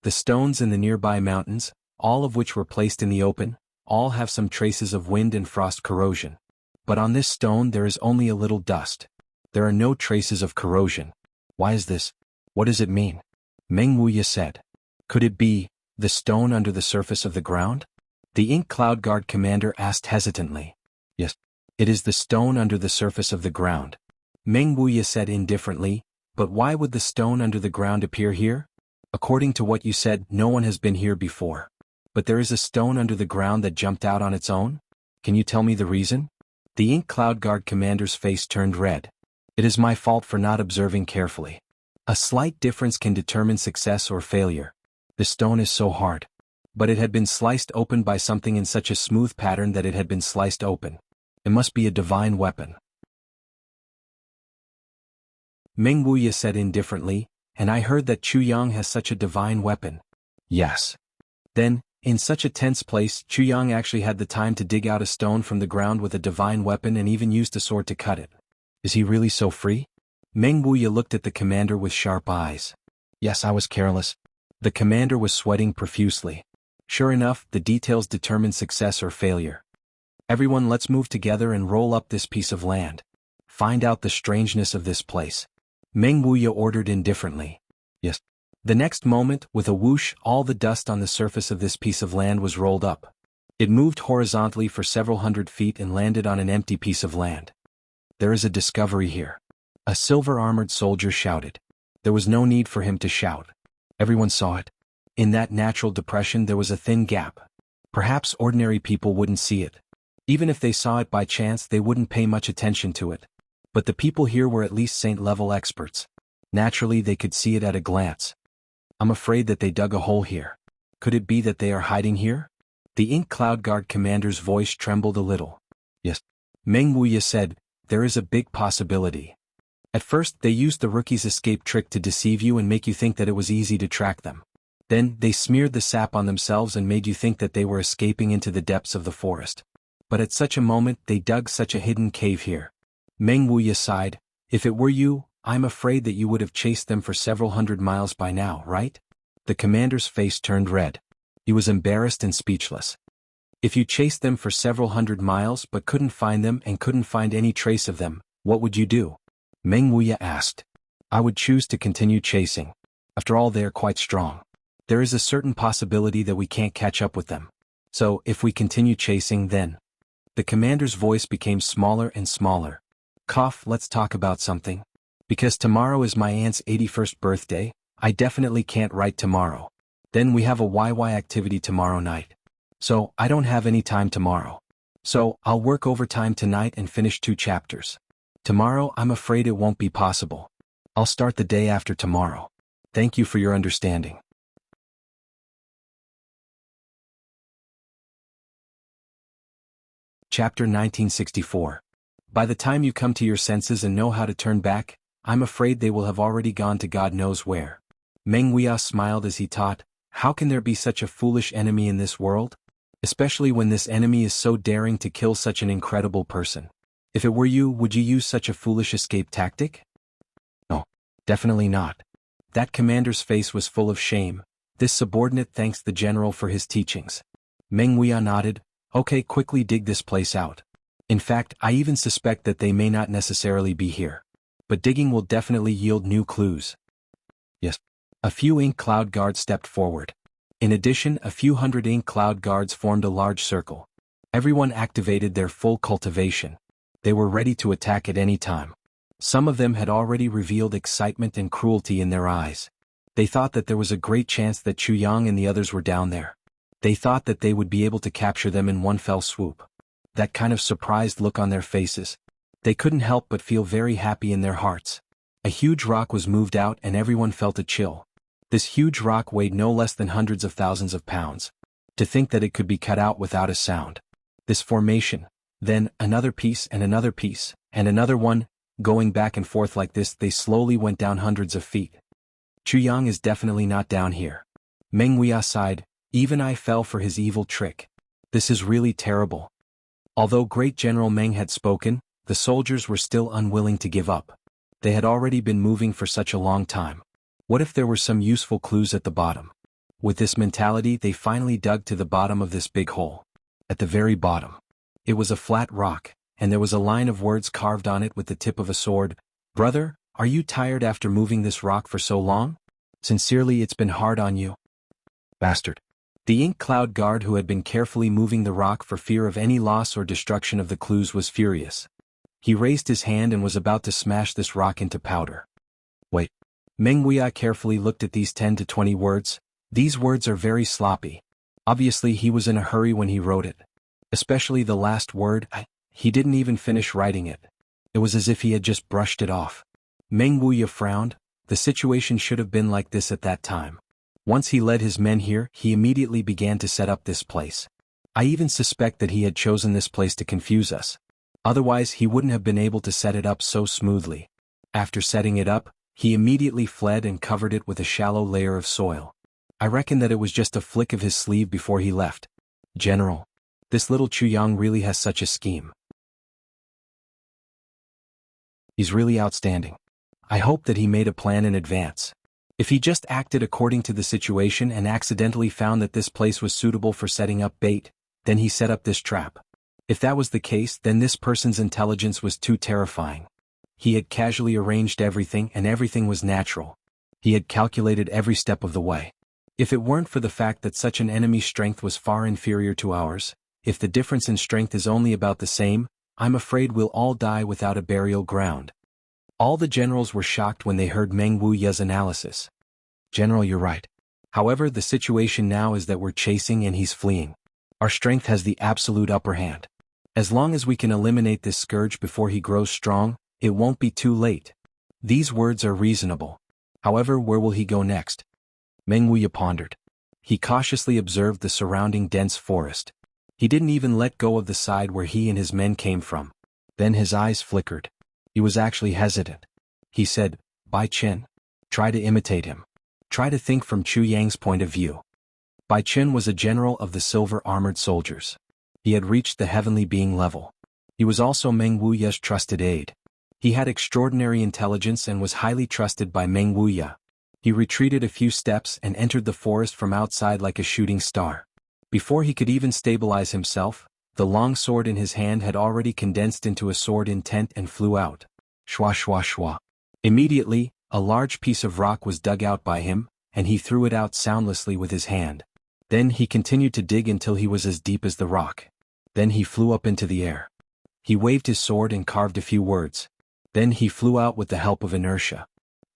The stones in the nearby mountains, all of which were placed in the open, all have some traces of wind and frost corrosion. But on this stone there is only a little dust. There are no traces of corrosion. Why is this? What does it mean?" Meng Wuya said. "Could it be the stone under the surface of the ground?" The Ink Cloud Guard commander asked hesitantly. "Yes, it is the stone under the surface of the ground." Meng Wuya said indifferently, "But why would the stone under the ground appear here? According to what you said, no one has been here before. But there is a stone under the ground that jumped out on its own? Can you tell me the reason?" The Ink Cloud Guard commander's face turned red. "It is my fault for not observing carefully. A slight difference can determine success or failure. The stone is so hard. But it had been sliced open by something in such a smooth pattern that it had been sliced open. It must be a divine weapon." Meng Wuya said indifferently, and I heard that Chu Yang has such a divine weapon. Yes. Then, in such a tense place, Chu Yang actually had the time to dig out a stone from the ground with a divine weapon and even used a sword to cut it. Is he really so free? Meng Wuya looked at the commander with sharp eyes. Yes, I was careless. The commander was sweating profusely. Sure enough, the details determined success or failure. Everyone, let's move together and roll up this piece of land. Find out the strangeness of this place. Meng Wuya ordered indifferently. Yes. The next moment, with a whoosh, all the dust on the surface of this piece of land was rolled up. It moved horizontally for several hundred feet and landed on an empty piece of land. There is a discovery here. A silver-armored soldier shouted. There was no need for him to shout. Everyone saw it. In that natural depression there was a thin gap. Perhaps ordinary people wouldn't see it. Even if they saw it by chance, they wouldn't pay much attention to it. But the people here were at least saint-level experts. Naturally, they could see it at a glance. I'm afraid that they dug a hole here. Could it be that they are hiding here? The Ink Cloud Guard commander's voice trembled a little. Yes. Meng Wuya said, there is a big possibility. At first, they used the rookie's escape trick to deceive you and make you think that it was easy to track them. Then, they smeared the sap on themselves and made you think that they were escaping into the depths of the forest. But at such a moment, they dug such a hidden cave here. Meng Wuya sighed. If it were you, I'm afraid that you would have chased them for several hundred miles by now, right? The commander's face turned red. He was embarrassed and speechless. If you chased them for several hundred miles but couldn't find them and couldn't find any trace of them, what would you do? Meng Wuya asked. I would choose to continue chasing. After all, they are quite strong. There is a certain possibility that we can't catch up with them. So, if we continue chasing, then... The commander's voice became smaller and smaller. Cough, let's talk about something. Because tomorrow is my aunt's 81st birthday, I definitely can't write tomorrow. Then we have a YY activity tomorrow night. So, I don't have any time tomorrow. So, I'll work overtime tonight and finish 2 chapters. Tomorrow, I'm afraid it won't be possible. I'll start the day after tomorrow. Thank you for your understanding. Chapter 1964. By the time you come to your senses and know how to turn back, I'm afraid they will have already gone to God knows where. Meng Wuya smiled as he taught, how can there be such a foolish enemy in this world? Especially when this enemy is so daring to kill such an incredible person. If it were you, would you use such a foolish escape tactic? No, definitely not. That commander's face was full of shame. This subordinate thanks the general for his teachings. Meng Wuya nodded. Okay, quickly dig this place out. In fact, I even suspect that they may not necessarily be here. But digging will definitely yield new clues. Yes. A few Ink Cloud Guards stepped forward. In addition, a few hundred Ink Cloud Guards formed a large circle. Everyone activated their full cultivation. They were ready to attack at any time. Some of them had already revealed excitement and cruelty in their eyes. They thought that there was a great chance that Chu Yang and the others were down there. They thought that they would be able to capture them in one fell swoop. That kind of surprised look on their faces. They couldn't help but feel very happy in their hearts. A huge rock was moved out and everyone felt a chill. This huge rock weighed no less than hundreds of thousands of pounds. To think that it could be cut out without a sound. This formation, then another piece and another one, going back and forth like this, they slowly went down hundreds of feet. Chu Yang is definitely not down here. Meng Wuya sighed. Even I fell for his evil trick. This is really terrible. Although Great General Meng had spoken, the soldiers were still unwilling to give up. They had already been moving for such a long time. What if there were some useful clues at the bottom? With this mentality, they finally dug to the bottom of this big hole. At the very bottom, it was a flat rock, and there was a line of words carved on it with the tip of a sword. Brother, are you tired after moving this rock for so long? Sincerely, it's been hard on you. Bastard. The Ink Cloud Guard who had been carefully moving the rock for fear of any loss or destruction of the clues was furious. He raised his hand and was about to smash this rock into powder. Wait. Meng Wuya carefully looked at these 10 to 20 words. These words are very sloppy. Obviously he was in a hurry when he wrote it. Especially the last word, he didn't even finish writing it. It was as if he had just brushed it off. Meng Wuya frowned. The situation should have been like this at that time. Once he led his men here, he immediately began to set up this place. I even suspect that he had chosen this place to confuse us. Otherwise he wouldn't have been able to set it up so smoothly. After setting it up, he immediately fled and covered it with a shallow layer of soil. I reckon that it was just a flick of his sleeve before he left. General, this little Chuyang really has such a scheme. He's really outstanding. I hope that he made a plan in advance. If he just acted according to the situation and accidentally found that this place was suitable for setting up bait, then he set up this trap. If that was the case, then this person's intelligence was too terrifying. He had casually arranged everything and everything was natural. He had calculated every step of the way. If it weren't for the fact that such an enemy's strength was far inferior to ours, if the difference in strength is only about the same, I'm afraid we'll all die without a burial ground. All the generals were shocked when they heard Meng Wuya's analysis. General, you're right. However, the situation now is that we're chasing and he's fleeing. Our strength has the absolute upper hand. As long as we can eliminate this scourge before he grows strong, it won't be too late. These words are reasonable. However, where will he go next? Meng Wuya pondered. He cautiously observed the surrounding dense forest. He didn't even let go of the side where he and his men came from. Then his eyes flickered. He was actually hesitant. He said, Bai Chen. Try to imitate him. Try to think from Chu Yang's point of view. Bai Chen was a general of the silver-armored soldiers. He had reached the heavenly being level. He was also Meng Wuya's trusted aide. He had extraordinary intelligence and was highly trusted by Meng Wuya. He retreated a few steps and entered the forest from outside like a shooting star. Before he could even stabilize himself, the long sword in his hand had already condensed into a sword intent and flew out. Shwa shwa shwa. Immediately, a large piece of rock was dug out by him, and he threw it out soundlessly with his hand. Then he continued to dig until he was as deep as the rock. Then he flew up into the air. He waved his sword and carved a few words. Then he flew out with the help of inertia.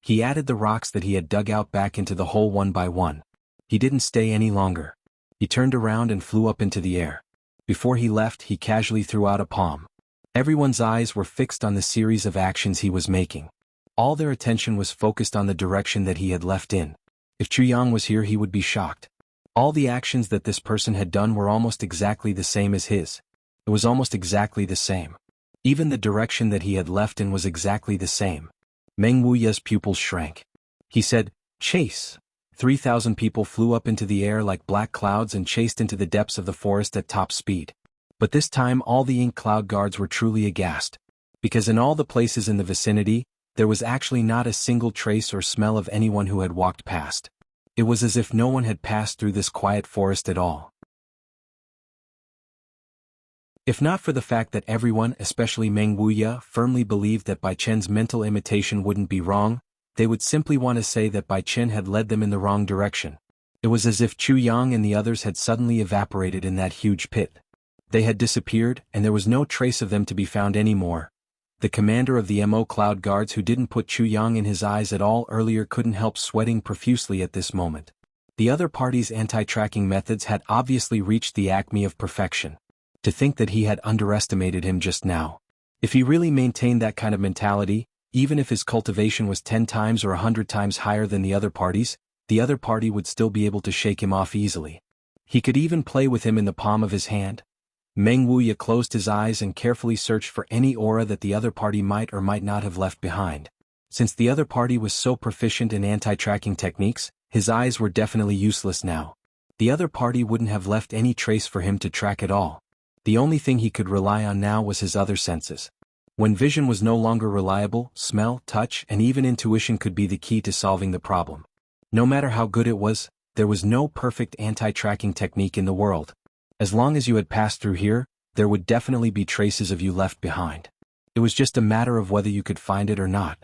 He added the rocks that he had dug out back into the hole one by one. He didn't stay any longer. He turned around and flew up into the air. Before he left, he casually threw out a palm. Everyone's eyes were fixed on the series of actions he was making. All their attention was focused on the direction that he had left in. If Chuyang was here, he would be shocked. All the actions that this person had done were almost exactly the same as his. It was almost exactly the same. Even the direction that he had left in was exactly the same. Meng Wuya's pupils shrank. He said, Chase! 3,000 people flew up into the air like black clouds and chased into the depths of the forest at top speed. But this time all the ink cloud guards were truly aghast. Because in all the places in the vicinity, there was actually not a single trace or smell of anyone who had walked past. It was as if no one had passed through this quiet forest at all. If not for the fact that everyone, especially Meng Wuya, firmly believed that Bai Chen's mental imitation wouldn't be wrong, they would simply want to say that Bai Chen had led them in the wrong direction. It was as if Chu Yang and the others had suddenly evaporated in that huge pit. They had disappeared, and there was no trace of them to be found anymore. The commander of the MO Cloud Guards, who didn't put Chu Yang in his eyes at all earlier, couldn't help sweating profusely at this moment. The other party's anti-tracking methods had obviously reached the acme of perfection. To think that he had underestimated him just now. If he really maintained that kind of mentality, even if his cultivation was 10 times or 100 times higher than the other party's, the other party would still be able to shake him off easily. He could even play with him in the palm of his hand. Meng Wuya closed his eyes and carefully searched for any aura that the other party might or might not have left behind. Since the other party was so proficient in anti-tracking techniques, his eyes were definitely useless now. The other party wouldn't have left any trace for him to track at all. The only thing he could rely on now was his other senses. When vision was no longer reliable, smell, touch, and even intuition could be the key to solving the problem. No matter how good it was, there was no perfect anti-tracking technique in the world. As long as you had passed through here, there would definitely be traces of you left behind. It was just a matter of whether you could find it or not.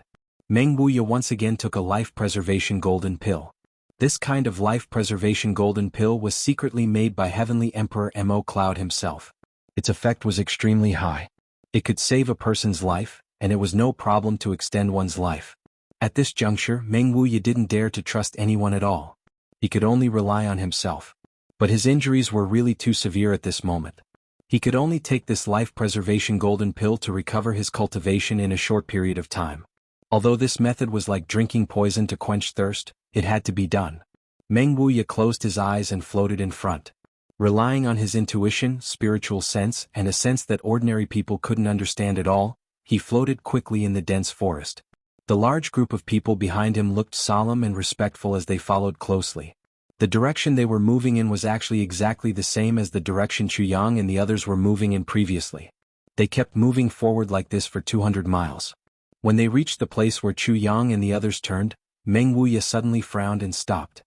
Meng Wuya once again took a life preservation golden pill. This kind of life preservation golden pill was secretly made by Heavenly Emperor Mo Cloud himself. Its effect was extremely high. It could save a person's life, and it was no problem to extend one's life. At this juncture, Meng Wuya didn't dare to trust anyone at all. He could only rely on himself. But his injuries were really too severe at this moment. He could only take this life preservation golden pill to recover his cultivation in a short period of time. Although this method was like drinking poison to quench thirst, it had to be done. Meng Wuya closed his eyes and floated in front. Relying on his intuition, spiritual sense, and a sense that ordinary people couldn't understand at all, he floated quickly in the dense forest. The large group of people behind him looked solemn and respectful as they followed closely. The direction they were moving in was actually exactly the same as the direction Chu Yang and the others were moving in previously. They kept moving forward like this for 200 miles. When they reached the place where Chu Yang and the others turned, Meng Wuya suddenly frowned and stopped.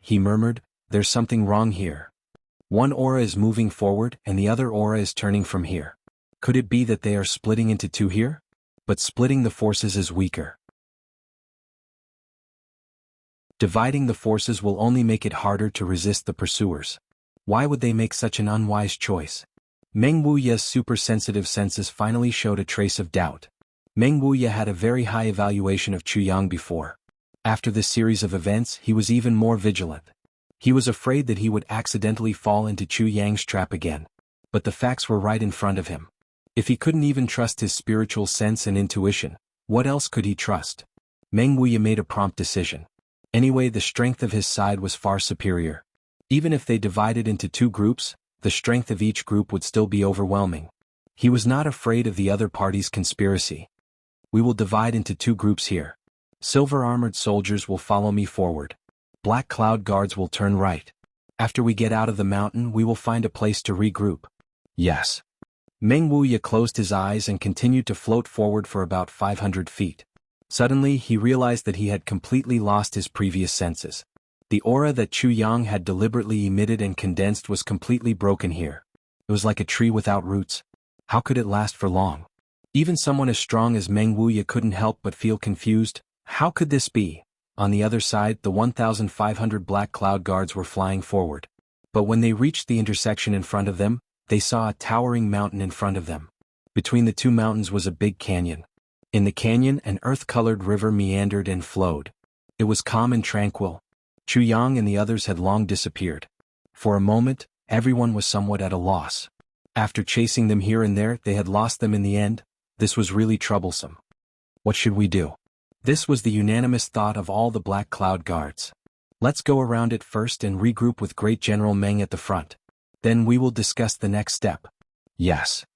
He murmured, "There's something wrong here. One aura is moving forward and the other aura is turning from here. Could it be that they are splitting into two here? But splitting the forces is weaker. Dividing the forces will only make it harder to resist the pursuers. Why would they make such an unwise choice?" Meng Wuya's super-sensitive senses finally showed a trace of doubt. Meng Wuya had a very high evaluation of Chu Yang before. After this series of events, he was even more vigilant. He was afraid that he would accidentally fall into Chu Yang's trap again. But the facts were right in front of him. If he couldn't even trust his spiritual sense and intuition, what else could he trust? Meng Wuya made a prompt decision. Anyway, the strength of his side was far superior. Even if they divided into two groups, the strength of each group would still be overwhelming. He was not afraid of the other party's conspiracy. "We will divide into two groups here. Silver-armored soldiers will follow me forward. Black cloud guards will turn right. After we get out of the mountain, we will find a place to regroup." "Yes." Meng Wuya closed his eyes and continued to float forward for about 500 feet. Suddenly, he realized that he had completely lost his previous senses. The aura that Chu Yang had deliberately emitted and condensed was completely broken here. It was like a tree without roots. How could it last for long? Even someone as strong as Meng Wuya couldn't help but feel confused. How could this be? On the other side, the 1,500 black cloud guards were flying forward. But when they reached the intersection in front of them, they saw a towering mountain in front of them. Between the two mountains was a big canyon. In the canyon, an earth-colored river meandered and flowed. It was calm and tranquil. Chu Yang and the others had long disappeared. For a moment, everyone was somewhat at a loss. After chasing them here and there, they had lost them in the end. This was really troublesome. What should we do? This was the unanimous thought of all the Black Cloud Guards. Let's go around it first and regroup with Great General Meng at the front. Then we will discuss the next step. Yes.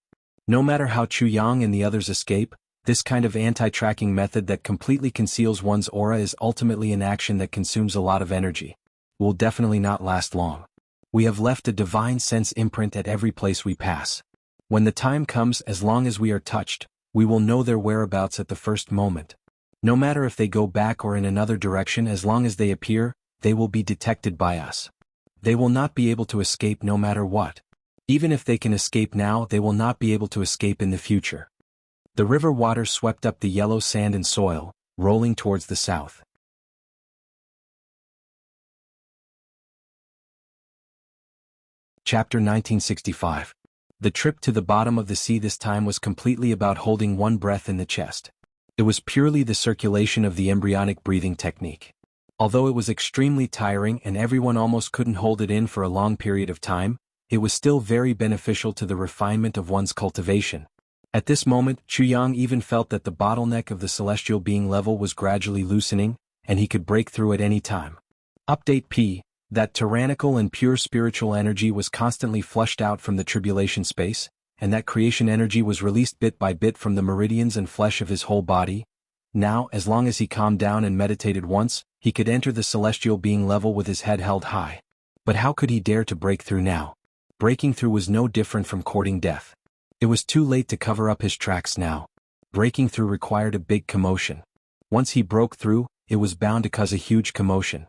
No matter how Chu Yang and the others escape, this kind of anti-tracking method that completely conceals one's aura is ultimately an action that consumes a lot of energy. Will definitely not last long. We have left a divine sense imprint at every place we pass. When the time comes, as long as we are touched, we will know their whereabouts at the first moment. No matter if they go back or in another direction, as long as they appear, they will be detected by us. They will not be able to escape no matter what. Even if they can escape now, they will not be able to escape in the future. The river water swept up the yellow sand and soil, rolling towards the south. Chapter 1965. The trip to the bottom of the sea this time was completely about holding one breath in the chest. It was purely the circulation of the embryonic breathing technique. Although it was extremely tiring and everyone almost couldn't hold it in for a long period of time, it was still very beneficial to the refinement of one's cultivation. At this moment, Chu Yang even felt that the bottleneck of the celestial being level was gradually loosening, and he could break through at any time. Update P. That tyrannical and pure spiritual energy was constantly flushed out from the tribulation space, and that creation energy was released bit by bit from the meridians and flesh of his whole body. Now, as long as he calmed down and meditated once, he could enter the celestial being level with his head held high. But how could he dare to break through now? Breaking through was no different from courting death. It was too late to cover up his tracks now. Breaking through required a big commotion. Once he broke through, it was bound to cause a huge commotion.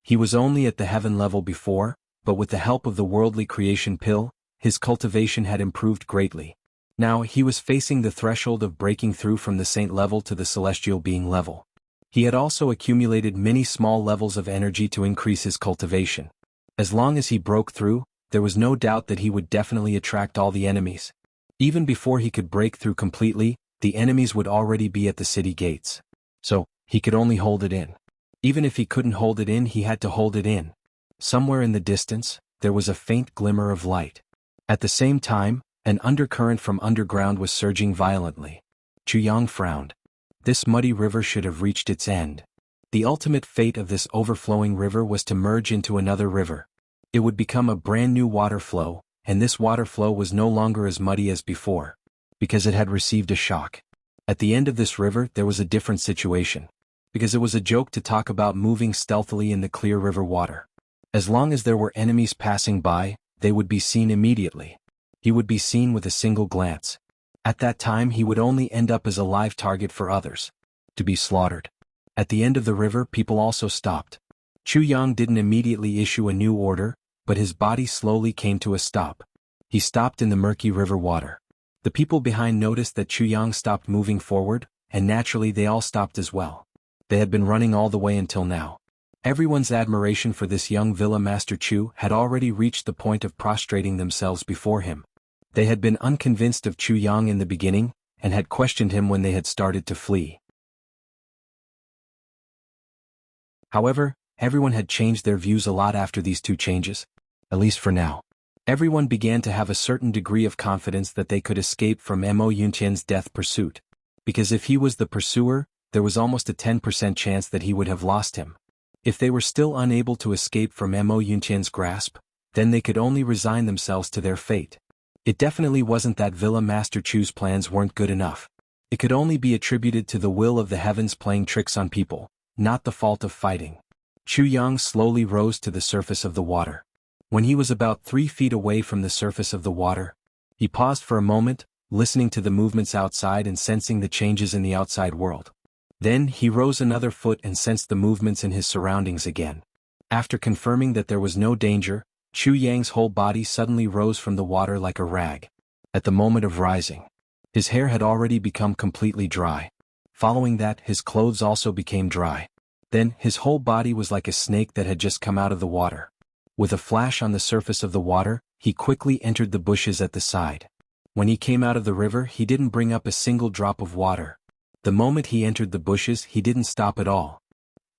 He was only at the heaven level before, but with the help of the worldly creation pill, his cultivation had improved greatly. Now he was facing the threshold of breaking through from the saint level to the celestial being level. He had also accumulated many small levels of energy to increase his cultivation. As long as he broke through, there was no doubt that he would definitely attract all the enemies. Even before he could break through completely, the enemies would already be at the city gates. So, he could only hold it in. Even if he couldn't hold it in, he had to hold it in. Somewhere in the distance, there was a faint glimmer of light. At the same time, an undercurrent from underground was surging violently. Chu Yang frowned. This muddy river should have reached its end. The ultimate fate of this overflowing river was to merge into another river. It would become a brand new water flow, and this water flow was no longer as muddy as before, because it had received a shock. At the end of this river there was a different situation, because it was a joke to talk about moving stealthily in the clear river water. As long as there were enemies passing by, they would be seen immediately. He would be seen with a single glance. At that time he would only end up as a live target for others, to be slaughtered. At the end of the river people also stopped. Chu Yang didn't immediately issue a new order, but his body slowly came to a stop. He stopped in the murky river water. The people behind noticed that Chu Yang stopped moving forward, and naturally they all stopped as well. They had been running all the way until now. Everyone's admiration for this young Villa Master Chu had already reached the point of prostrating themselves before him. They had been unconvinced of Chu Yang in the beginning, and had questioned him when they had started to flee. However, everyone had changed their views a lot after these two changes, at least for now. Everyone began to have a certain degree of confidence that they could escape from Mo Yunqian's death pursuit, because if he was the pursuer, there was almost a 10% chance that he would have lost him. If they were still unable to escape from Mo Yunqian's grasp, then they could only resign themselves to their fate. It definitely wasn't that Villa Master Chu's plans weren't good enough. It could only be attributed to the will of the heavens playing tricks on people, not the fault of fighting. Chu Yang slowly rose to the surface of the water. When he was about 3 feet away from the surface of the water, he paused for a moment, listening to the movements outside and sensing the changes in the outside world. Then he rose another foot and sensed the movements in his surroundings again. After confirming that there was no danger, Chu Yang's whole body suddenly rose from the water like a rag. At the moment of rising, his hair had already become completely dry. Following that, his clothes also became dry. Then, his whole body was like a snake that had just come out of the water. With a flash on the surface of the water, he quickly entered the bushes at the side. When he came out of the river, he didn't bring up a single drop of water. The moment he entered the bushes, he didn't stop at all.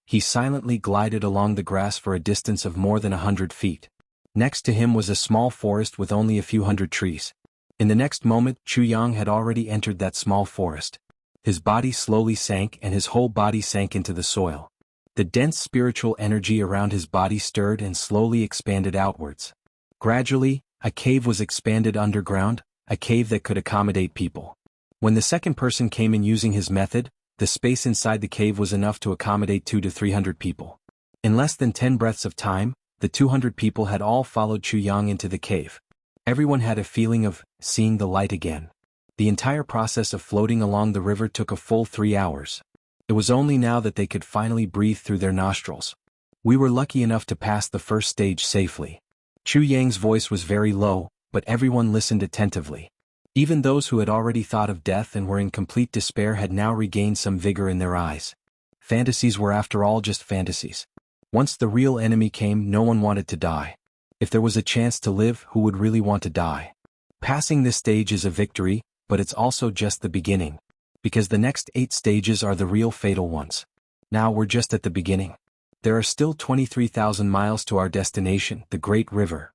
He silently glided along the grass for a distance of more than 100 feet. Next to him was a small forest with only a few hundred trees. In the next moment, Chu Yang had already entered that small forest. His body slowly sank and his whole body sank into the soil. The dense spiritual energy around his body stirred and slowly expanded outwards. Gradually, a cave was expanded underground, a cave that could accommodate people. When the second person came in using his method, the space inside the cave was enough to accommodate 200 to 300 people. In less than 10 breaths of time, the 200 people had all followed Chu Yang into the cave. Everyone had a feeling of seeing the light again. The entire process of floating along the river took a full 3 hours. It was only now that they could finally breathe through their nostrils. We were lucky enough to pass the first stage safely. Chu Yang's voice was very low, but everyone listened attentively. Even those who had already thought of death and were in complete despair had now regained some vigor in their eyes. Fantasies were after all just fantasies. Once the real enemy came, no one wanted to die. If there was a chance to live, who would really want to die? Passing this stage is a victory, but it's also just the beginning. Because the next 8 stages are the real fatal ones. Now we're just at the beginning. There are still 23,000 miles to our destination, the Great River.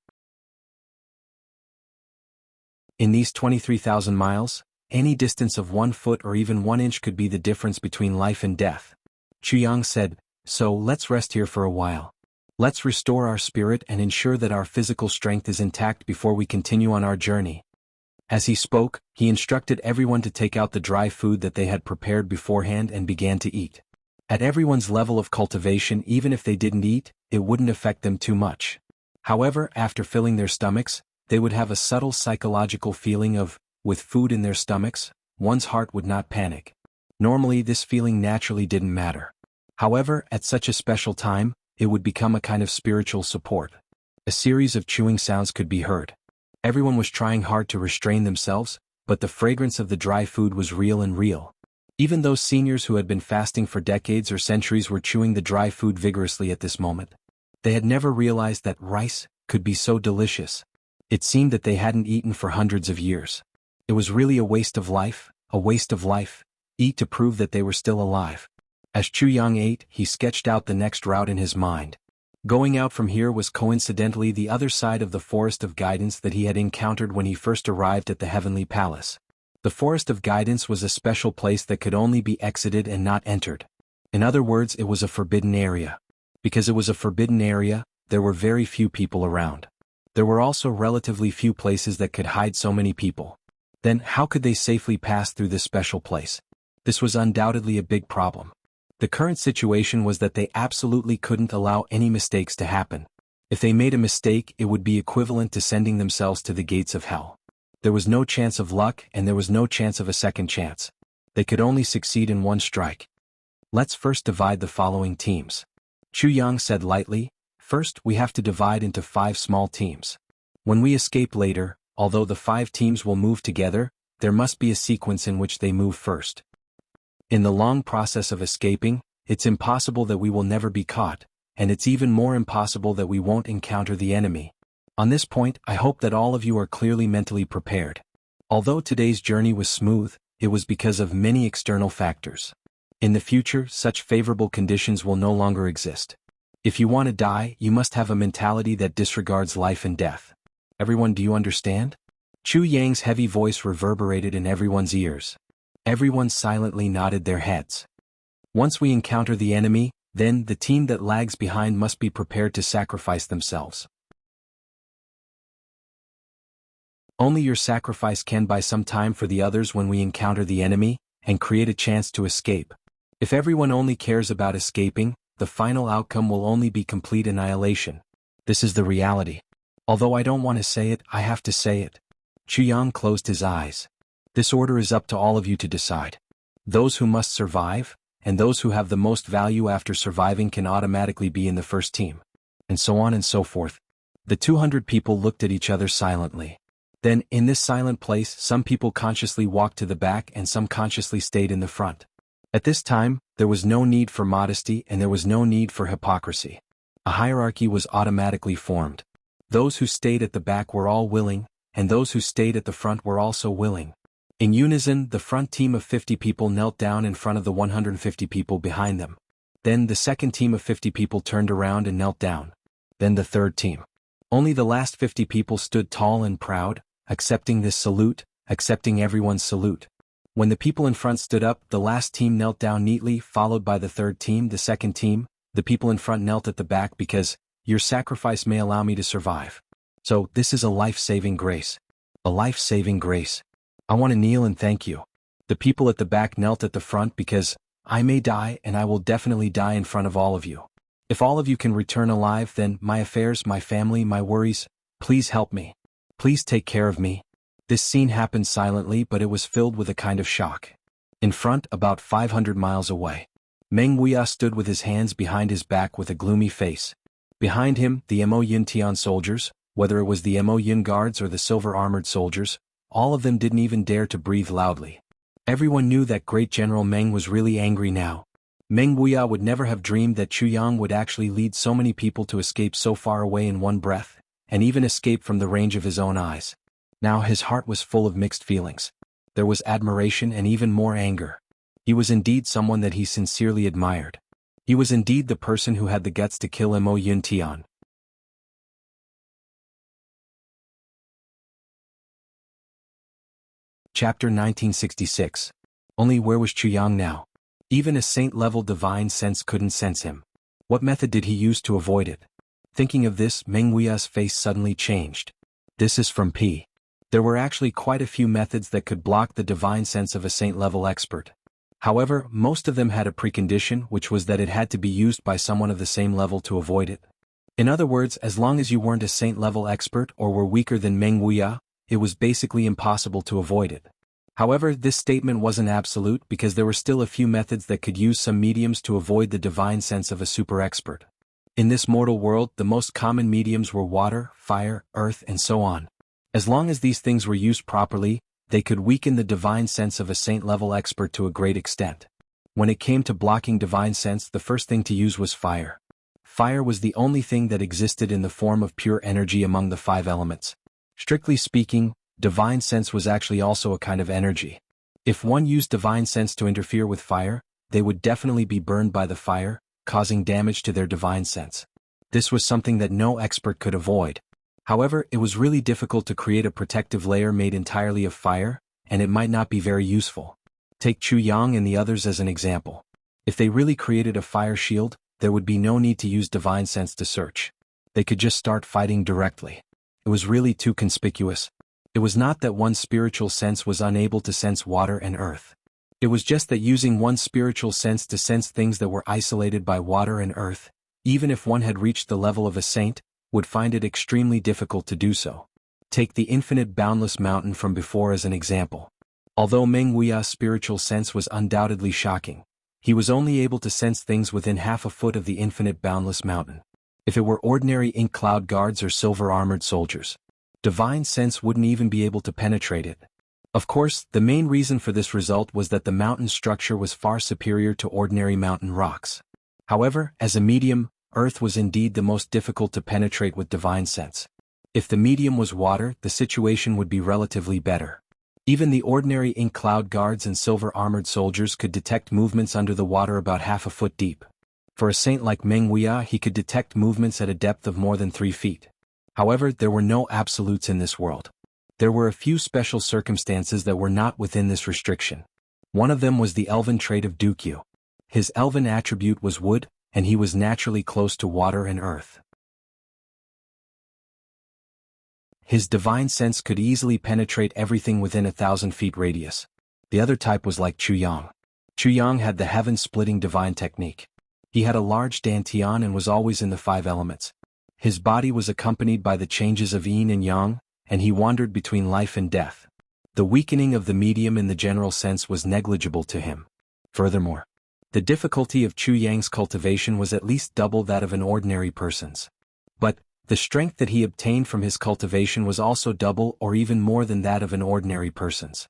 In these 23,000 miles, any distance of 1 foot or even 1 inch could be the difference between life and death. Chu Yang said, "So let's rest here for a while. Let's restore our spirit and ensure that our physical strength is intact before we continue on our journey." As he spoke, he instructed everyone to take out the dry food that they had prepared beforehand and began to eat. At everyone's level of cultivation, even if they didn't eat, it wouldn't affect them too much. However, after filling their stomachs, they would have a subtle psychological feeling of, with food in their stomachs, one's heart would not panic. Normally this feeling naturally didn't matter. However, at such a special time, it would become a kind of spiritual support. A series of chewing sounds could be heard. Everyone was trying hard to restrain themselves, but the fragrance of the dry food was real and real. Even those seniors who had been fasting for decades or centuries were chewing the dry food vigorously at this moment. They had never realized that rice could be so delicious. It seemed that they hadn't eaten for hundreds of years. It was really a waste of life, a waste of life. Eat to prove that they were still alive. As Chu Yang ate, he sketched out the next route in his mind. Going out from here was coincidentally the other side of the Forest of Guidance that he had encountered when he first arrived at the Heavenly Palace. The Forest of Guidance was a special place that could only be exited and not entered. In other words, it was a forbidden area. Because it was a forbidden area, there were very few people around. There were also relatively few places that could hide so many people. Then how could they safely pass through this special place? This was undoubtedly a big problem. The current situation was that they absolutely couldn't allow any mistakes to happen. If they made a mistake, it would be equivalent to sending themselves to the gates of hell. There was no chance of luck and there was no chance of a second chance. They could only succeed in one strike. Let's first divide the following teams. Chu Yang said lightly, first we have to divide into 5 small teams. When we escape later, although the 5 teams will move together, there must be a sequence in which they move first. In the long process of escaping, it's impossible that we will never be caught, and it's even more impossible that we won't encounter the enemy. On this point, I hope that all of you are clearly mentally prepared. Although today's journey was smooth, it was because of many external factors. In the future, such favorable conditions will no longer exist. If you want to die, you must have a mentality that disregards life and death. Everyone, do you understand? Chu Yang's heavy voice reverberated in everyone's ears. Everyone silently nodded their heads. Once we encounter the enemy, then the team that lags behind must be prepared to sacrifice themselves. Only your sacrifice can buy some time for the others when we encounter the enemy, and create a chance to escape. If everyone only cares about escaping, the final outcome will only be complete annihilation. This is the reality. Although I don't want to say it, I have to say it. Chu Yang closed his eyes. This order is up to all of you to decide. Those who must survive, and those who have the most value after surviving can automatically be in the first team. And so on and so forth. The 200 people looked at each other silently. Then, in this silent place, some people consciously walked to the back and some consciously stayed in the front. At this time, there was no need for modesty and there was no need for hypocrisy. A hierarchy was automatically formed. Those who stayed at the back were all willing, and those who stayed at the front were also willing. In unison, the front team of 50 people knelt down in front of the 150 people behind them. Then the second team of 50 people turned around and knelt down. Then the third team. Only the last 50 people stood tall and proud, accepting this salute, accepting everyone's salute. When the people in front stood up, the last team knelt down neatly, followed by the third team, the second team. The people in front knelt at the back because, your sacrifice may allow me to survive. So, this is a life-saving grace. A life-saving grace. I want to kneel and thank you. The people at the back knelt at the front because, I may die and I will definitely die in front of all of you. If all of you can return alive, then my affairs, my family, my worries, please help me. Please take care of me. This scene happened silently, but it was filled with a kind of shock. In front, about 500 miles away, Meng Wuya stood with his hands behind his back with a gloomy face. Behind him, the Mo Yun Tian soldiers, whether it was the Mo Yun guards or the silver-armored soldiers, all of them didn't even dare to breathe loudly. Everyone knew that Great General Meng was really angry now. Meng Wuya would never have dreamed that Chu Yang would actually lead so many people to escape so far away in one breath, and even escape from the range of his own eyes. Now his heart was full of mixed feelings. There was admiration and even more anger. He was indeed someone that he sincerely admired. He was indeed the person who had the guts to kill Mo Yun Tian. Chapter 1966. Only where was Chu Yang now? Even a saint-level divine sense couldn't sense him. What method did he use to avoid it? Thinking of this, Meng Wuya's face suddenly changed. This is from P. There were actually quite a few methods that could block the divine sense of a saint-level expert. However, most of them had a precondition, which was that it had to be used by someone of the same level to avoid it. In other words, as long as you weren't a saint-level expert or were weaker than Meng Wuya, it was basically impossible to avoid it. However, this statement wasn't absolute because there were still a few methods that could use some mediums to avoid the divine sense of a super expert. In this mortal world, the most common mediums were water, fire, earth, and so on. As long as these things were used properly, they could weaken the divine sense of a saint-level expert to a great extent. When it came to blocking divine sense, the first thing to use was fire. Fire was the only thing that existed in the form of pure energy among the 5 elements. Strictly speaking, divine sense was actually also a kind of energy. If one used divine sense to interfere with fire, they would definitely be burned by the fire, causing damage to their divine sense. This was something that no expert could avoid. However, it was really difficult to create a protective layer made entirely of fire, and it might not be very useful. Take Chu Yang and the others as an example. If they really created a fire shield, there would be no need to use divine sense to search. They could just start fighting directly. It was really too conspicuous. It was not that one's spiritual sense was unable to sense water and earth. It was just that using one's spiritual sense to sense things that were isolated by water and earth, even if one had reached the level of a saint, would find it extremely difficult to do so. Take the infinite boundless mountain from before as an example. Although Meng Wuya's spiritual sense was undoubtedly shocking, he was only able to sense things within half a foot of the infinite boundless mountain. If it were ordinary ink cloud guards or silver-armored soldiers, divine sense wouldn't even be able to penetrate it. Of course, the main reason for this result was that the mountain structure was far superior to ordinary mountain rocks. However, as a medium, earth was indeed the most difficult to penetrate with divine sense. If the medium was water, the situation would be relatively better. Even the ordinary ink cloud guards and silver-armored soldiers could detect movements under the water about half a foot deep. For a saint like Meng Wuya, he could detect movements at a depth of more than 3 feet. However, there were no absolutes in this world. There were a few special circumstances that were not within this restriction. One of them was the elven trait of Dukyu. His elven attribute was wood, and he was naturally close to water and earth. His divine sense could easily penetrate everything within 1,000 feet radius. The other type was like Chuyang. Chuyang had the heaven-splitting divine technique. He had a large dantian and was always in the 5 elements. His body was accompanied by the changes of yin and yang, and he wandered between life and death. The weakening of the medium in the general sense was negligible to him. Furthermore, the difficulty of Chuyang's cultivation was at least double that of an ordinary person's. But the strength that he obtained from his cultivation was also double or even more than that of an ordinary person's.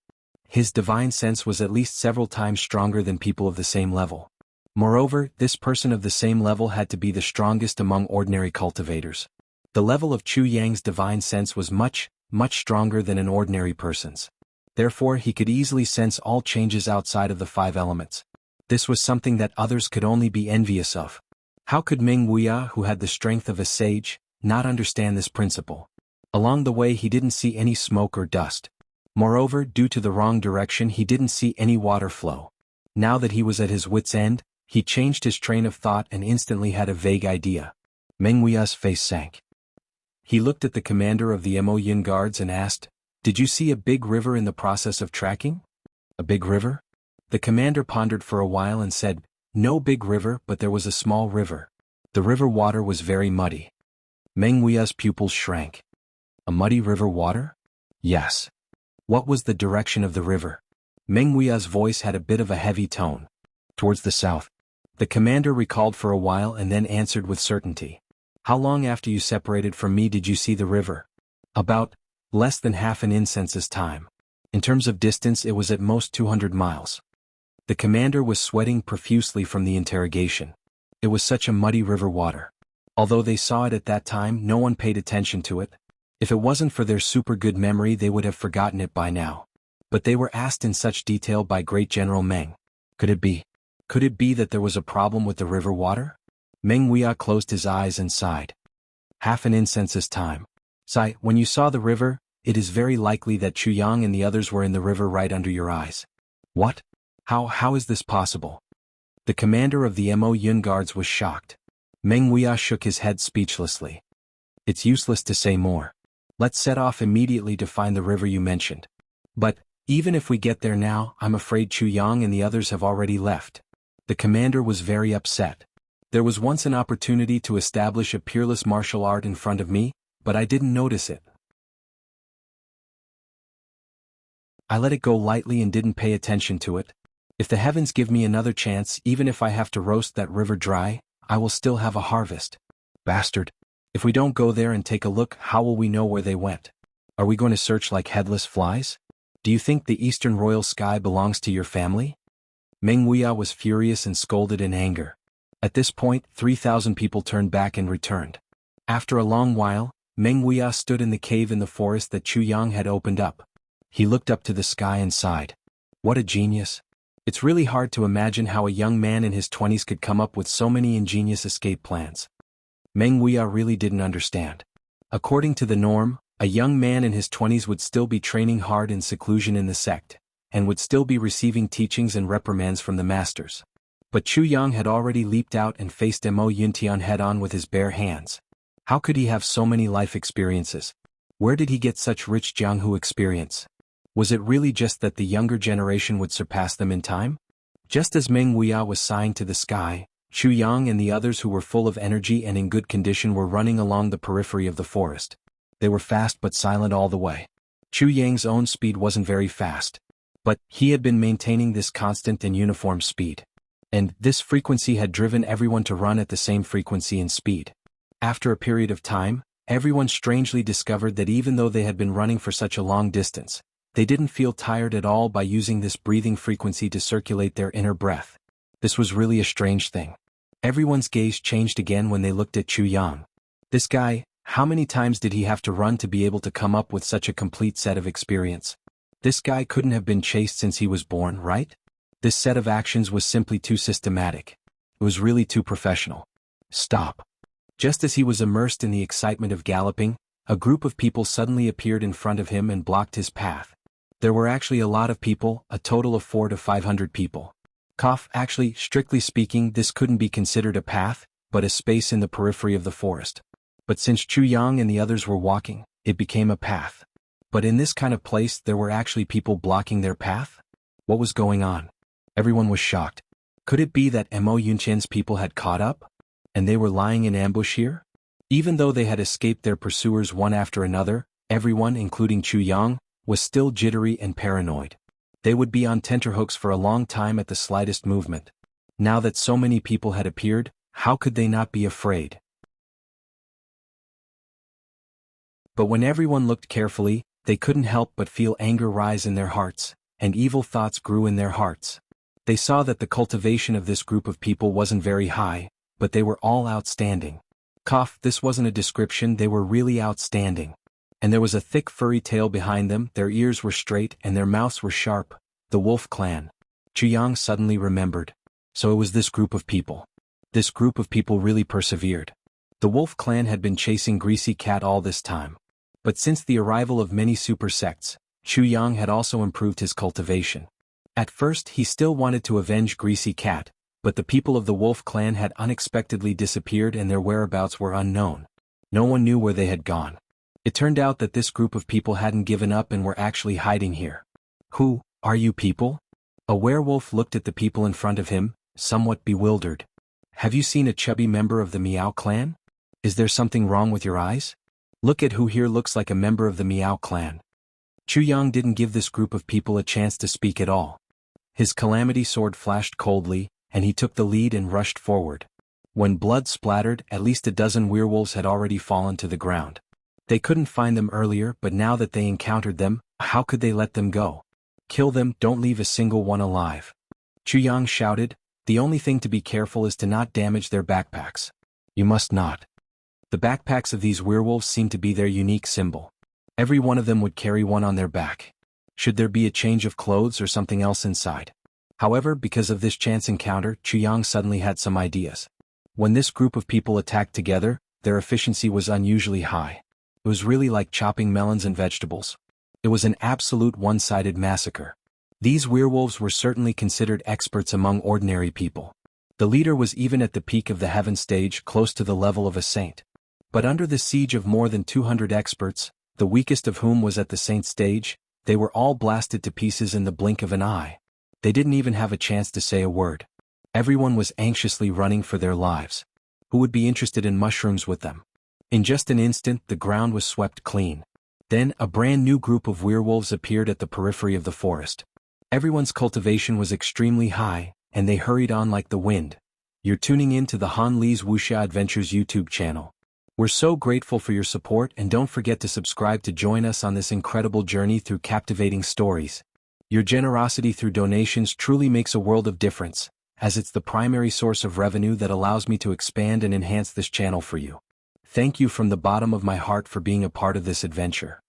His divine sense was at least several times stronger than people of the same level. Moreover, this person of the same level had to be the strongest among ordinary cultivators. The level of Chuyang's divine sense was much stronger than an ordinary person's. Therefore, he could easily sense all changes outside of the 5 elements. This was something that others could only be envious of. How could Meng Wuya, who had the strength of a sage, not understand this principle? Along the way he didn't see any smoke or dust. Moreover, due to the wrong direction he didn't see any water flow. Now that he was at his wit's end, he changed his train of thought and instantly had a vague idea. Meng Wuya's face sank. He looked at the commander of the Mo Yin guards and asked, "Did you see a big river in the process of tracking?" "A big river?" The commander pondered for a while and said, "No big river, but there was a small river. The river water was very muddy." Meng Wuya's pupils shrank. "A muddy river water?" "Yes." "What was the direction of the river?" Meng Wuya's voice had a bit of a heavy tone. "Towards the south." The commander recalled for a while and then answered with certainty. "How long after you separated from me did you see the river?" "About less than half an incense's time. In terms of distance it was at most 200 miles. The commander was sweating profusely from the interrogation. It was such a muddy river water. Although they saw it at that time, no one paid attention to it. If it wasn't for their super good memory they would have forgotten it by now. But they were asked in such detail by Great General Meng. Could it be that there was a problem with the river water? Meng Wuya closed his eyes and sighed. "Half an incense's time. Sai, when you saw the river, it is very likely that Chuyang and the others were in the river right under your eyes." "What? How is this possible?" The commander of the Mo Yun guards was shocked. Meng Wuya shook his head speechlessly. "It's useless to say more. Let's set off immediately to find the river you mentioned. But even if we get there now, I'm afraid Chuyang and the others have already left." The commander was very upset. "There was once an opportunity to establish a peerless martial art in front of me, but I didn't notice it. I let it go lightly and didn't pay attention to it. If the heavens give me another chance, even if I have to roast that river dry, I will still have a harvest." "Bastard. If we don't go there and take a look, how will we know where they went? Are we going to search like headless flies? Do you think the eastern royal sky belongs to your family?" Meng Wuya was furious and scolded in anger. At this point, 3,000 people turned back and returned. After a long while, Meng Wuya stood in the cave in the forest that Chuyang had opened up. He looked up to the sky and sighed. What a genius. It's really hard to imagine how a young man in his 20s could come up with so many ingenious escape plans. Meng Wuya really didn't understand. According to the norm, a young man in his 20s would still be training hard in seclusion in the sect, and would still be receiving teachings and reprimands from the masters. But Chuyang had already leaped out and faced Mo Yuntian head-on with his bare hands. How could he have so many life experiences? Where did he get such rich Jianghu experience? Was it really just that the younger generation would surpass them in time? Just as Meng Wuya was sighing to the sky, Chu Yang and the others who were full of energy and in good condition were running along the periphery of the forest. They were fast but silent all the way. Chu Yang's own speed wasn't very fast, but he had been maintaining this constant and uniform speed. And this frequency had driven everyone to run at the same frequency and speed. After a period of time, everyone strangely discovered that even though they had been running for such a long distance, they didn't feel tired at all by using this breathing frequency to circulate their inner breath. This was really a strange thing. Everyone's gaze changed again when they looked at Chu Yang. This guy, how many times did he have to run to be able to come up with such a complete set of experience? This guy couldn't have been chased since he was born, right? This set of actions was simply too systematic. It was really too professional. Stop. Just as he was immersed in the excitement of galloping, a group of people suddenly appeared in front of him and blocked his path. There were actually a lot of people, a total of 400 to 500 people. Actually, strictly speaking, this couldn't be considered a path, but a space in the periphery of the forest. But since Chu Yang and the others were walking, it became a path. But in this kind of place there were actually people blocking their path? What was going on? Everyone was shocked. Could it be that Mo Yunqian's people had caught up? And they were lying in ambush here? Even though they had escaped their pursuers one after another, everyone, including Chu Yang, was still jittery and paranoid. They would be on tenterhooks for a long time at the slightest movement. Now that so many people had appeared, how could they not be afraid? But when everyone looked carefully, they couldn't help but feel anger rise in their hearts, and evil thoughts grew in their hearts. They saw that the cultivation of this group of people wasn't very high, but they were all outstanding. This wasn't a description, they were really outstanding. And there was a thick furry tail behind them, their ears were straight and their mouths were sharp. The wolf clan. Chu Yang suddenly remembered. So it was this group of people. This group of people really persevered. The wolf clan had been chasing Greasy Cat all this time. But since the arrival of many super sects, Chu Yang had also improved his cultivation. At first he still wanted to avenge Greasy Cat, but the people of the wolf clan had unexpectedly disappeared and their whereabouts were unknown. No one knew where they had gone. It turned out that this group of people hadn't given up and were actually hiding here. Who are you people? A werewolf looked at the people in front of him, somewhat bewildered. Have you seen a chubby member of the Meow clan? Is there something wrong with your eyes? Look at who here looks like a member of the Meow clan. Chu Yang didn't give this group of people a chance to speak at all. His calamity sword flashed coldly, and he took the lead and rushed forward. When blood splattered, at least a dozen werewolves had already fallen to the ground. They couldn't find them earlier, but now that they encountered them, how could they let them go? Kill them, don't leave a single one alive. Chu Yang shouted, the only thing to be careful is to not damage their backpacks. You must not. The backpacks of these werewolves seemed to be their unique symbol. Every one of them would carry one on their back. Should there be a change of clothes or something else inside? However, because of this chance encounter, Chu Yang suddenly had some ideas. When this group of people attacked together, their efficiency was unusually high. It was really like chopping melons and vegetables. It was an absolute one-sided massacre. These werewolves were certainly considered experts among ordinary people. The leader was even at the peak of the heaven stage, close to the level of a saint. But under the siege of more than 200 experts, the weakest of whom was at the saint stage, they were all blasted to pieces in the blink of an eye. They didn't even have a chance to say a word. Everyone was anxiously running for their lives. Who would be interested in mushrooms with them? In just an instant, the ground was swept clean. Then, a brand new group of werewolves appeared at the periphery of the forest. Everyone's cultivation was extremely high, and they hurried on like the wind. You're tuning in to the Han Li's Wuxia Adventures YouTube channel. We're so grateful for your support, and don't forget to subscribe to join us on this incredible journey through captivating stories. Your generosity through donations truly makes a world of difference, as it's the primary source of revenue that allows me to expand and enhance this channel for you. Thank you from the bottom of my heart for being a part of this adventure.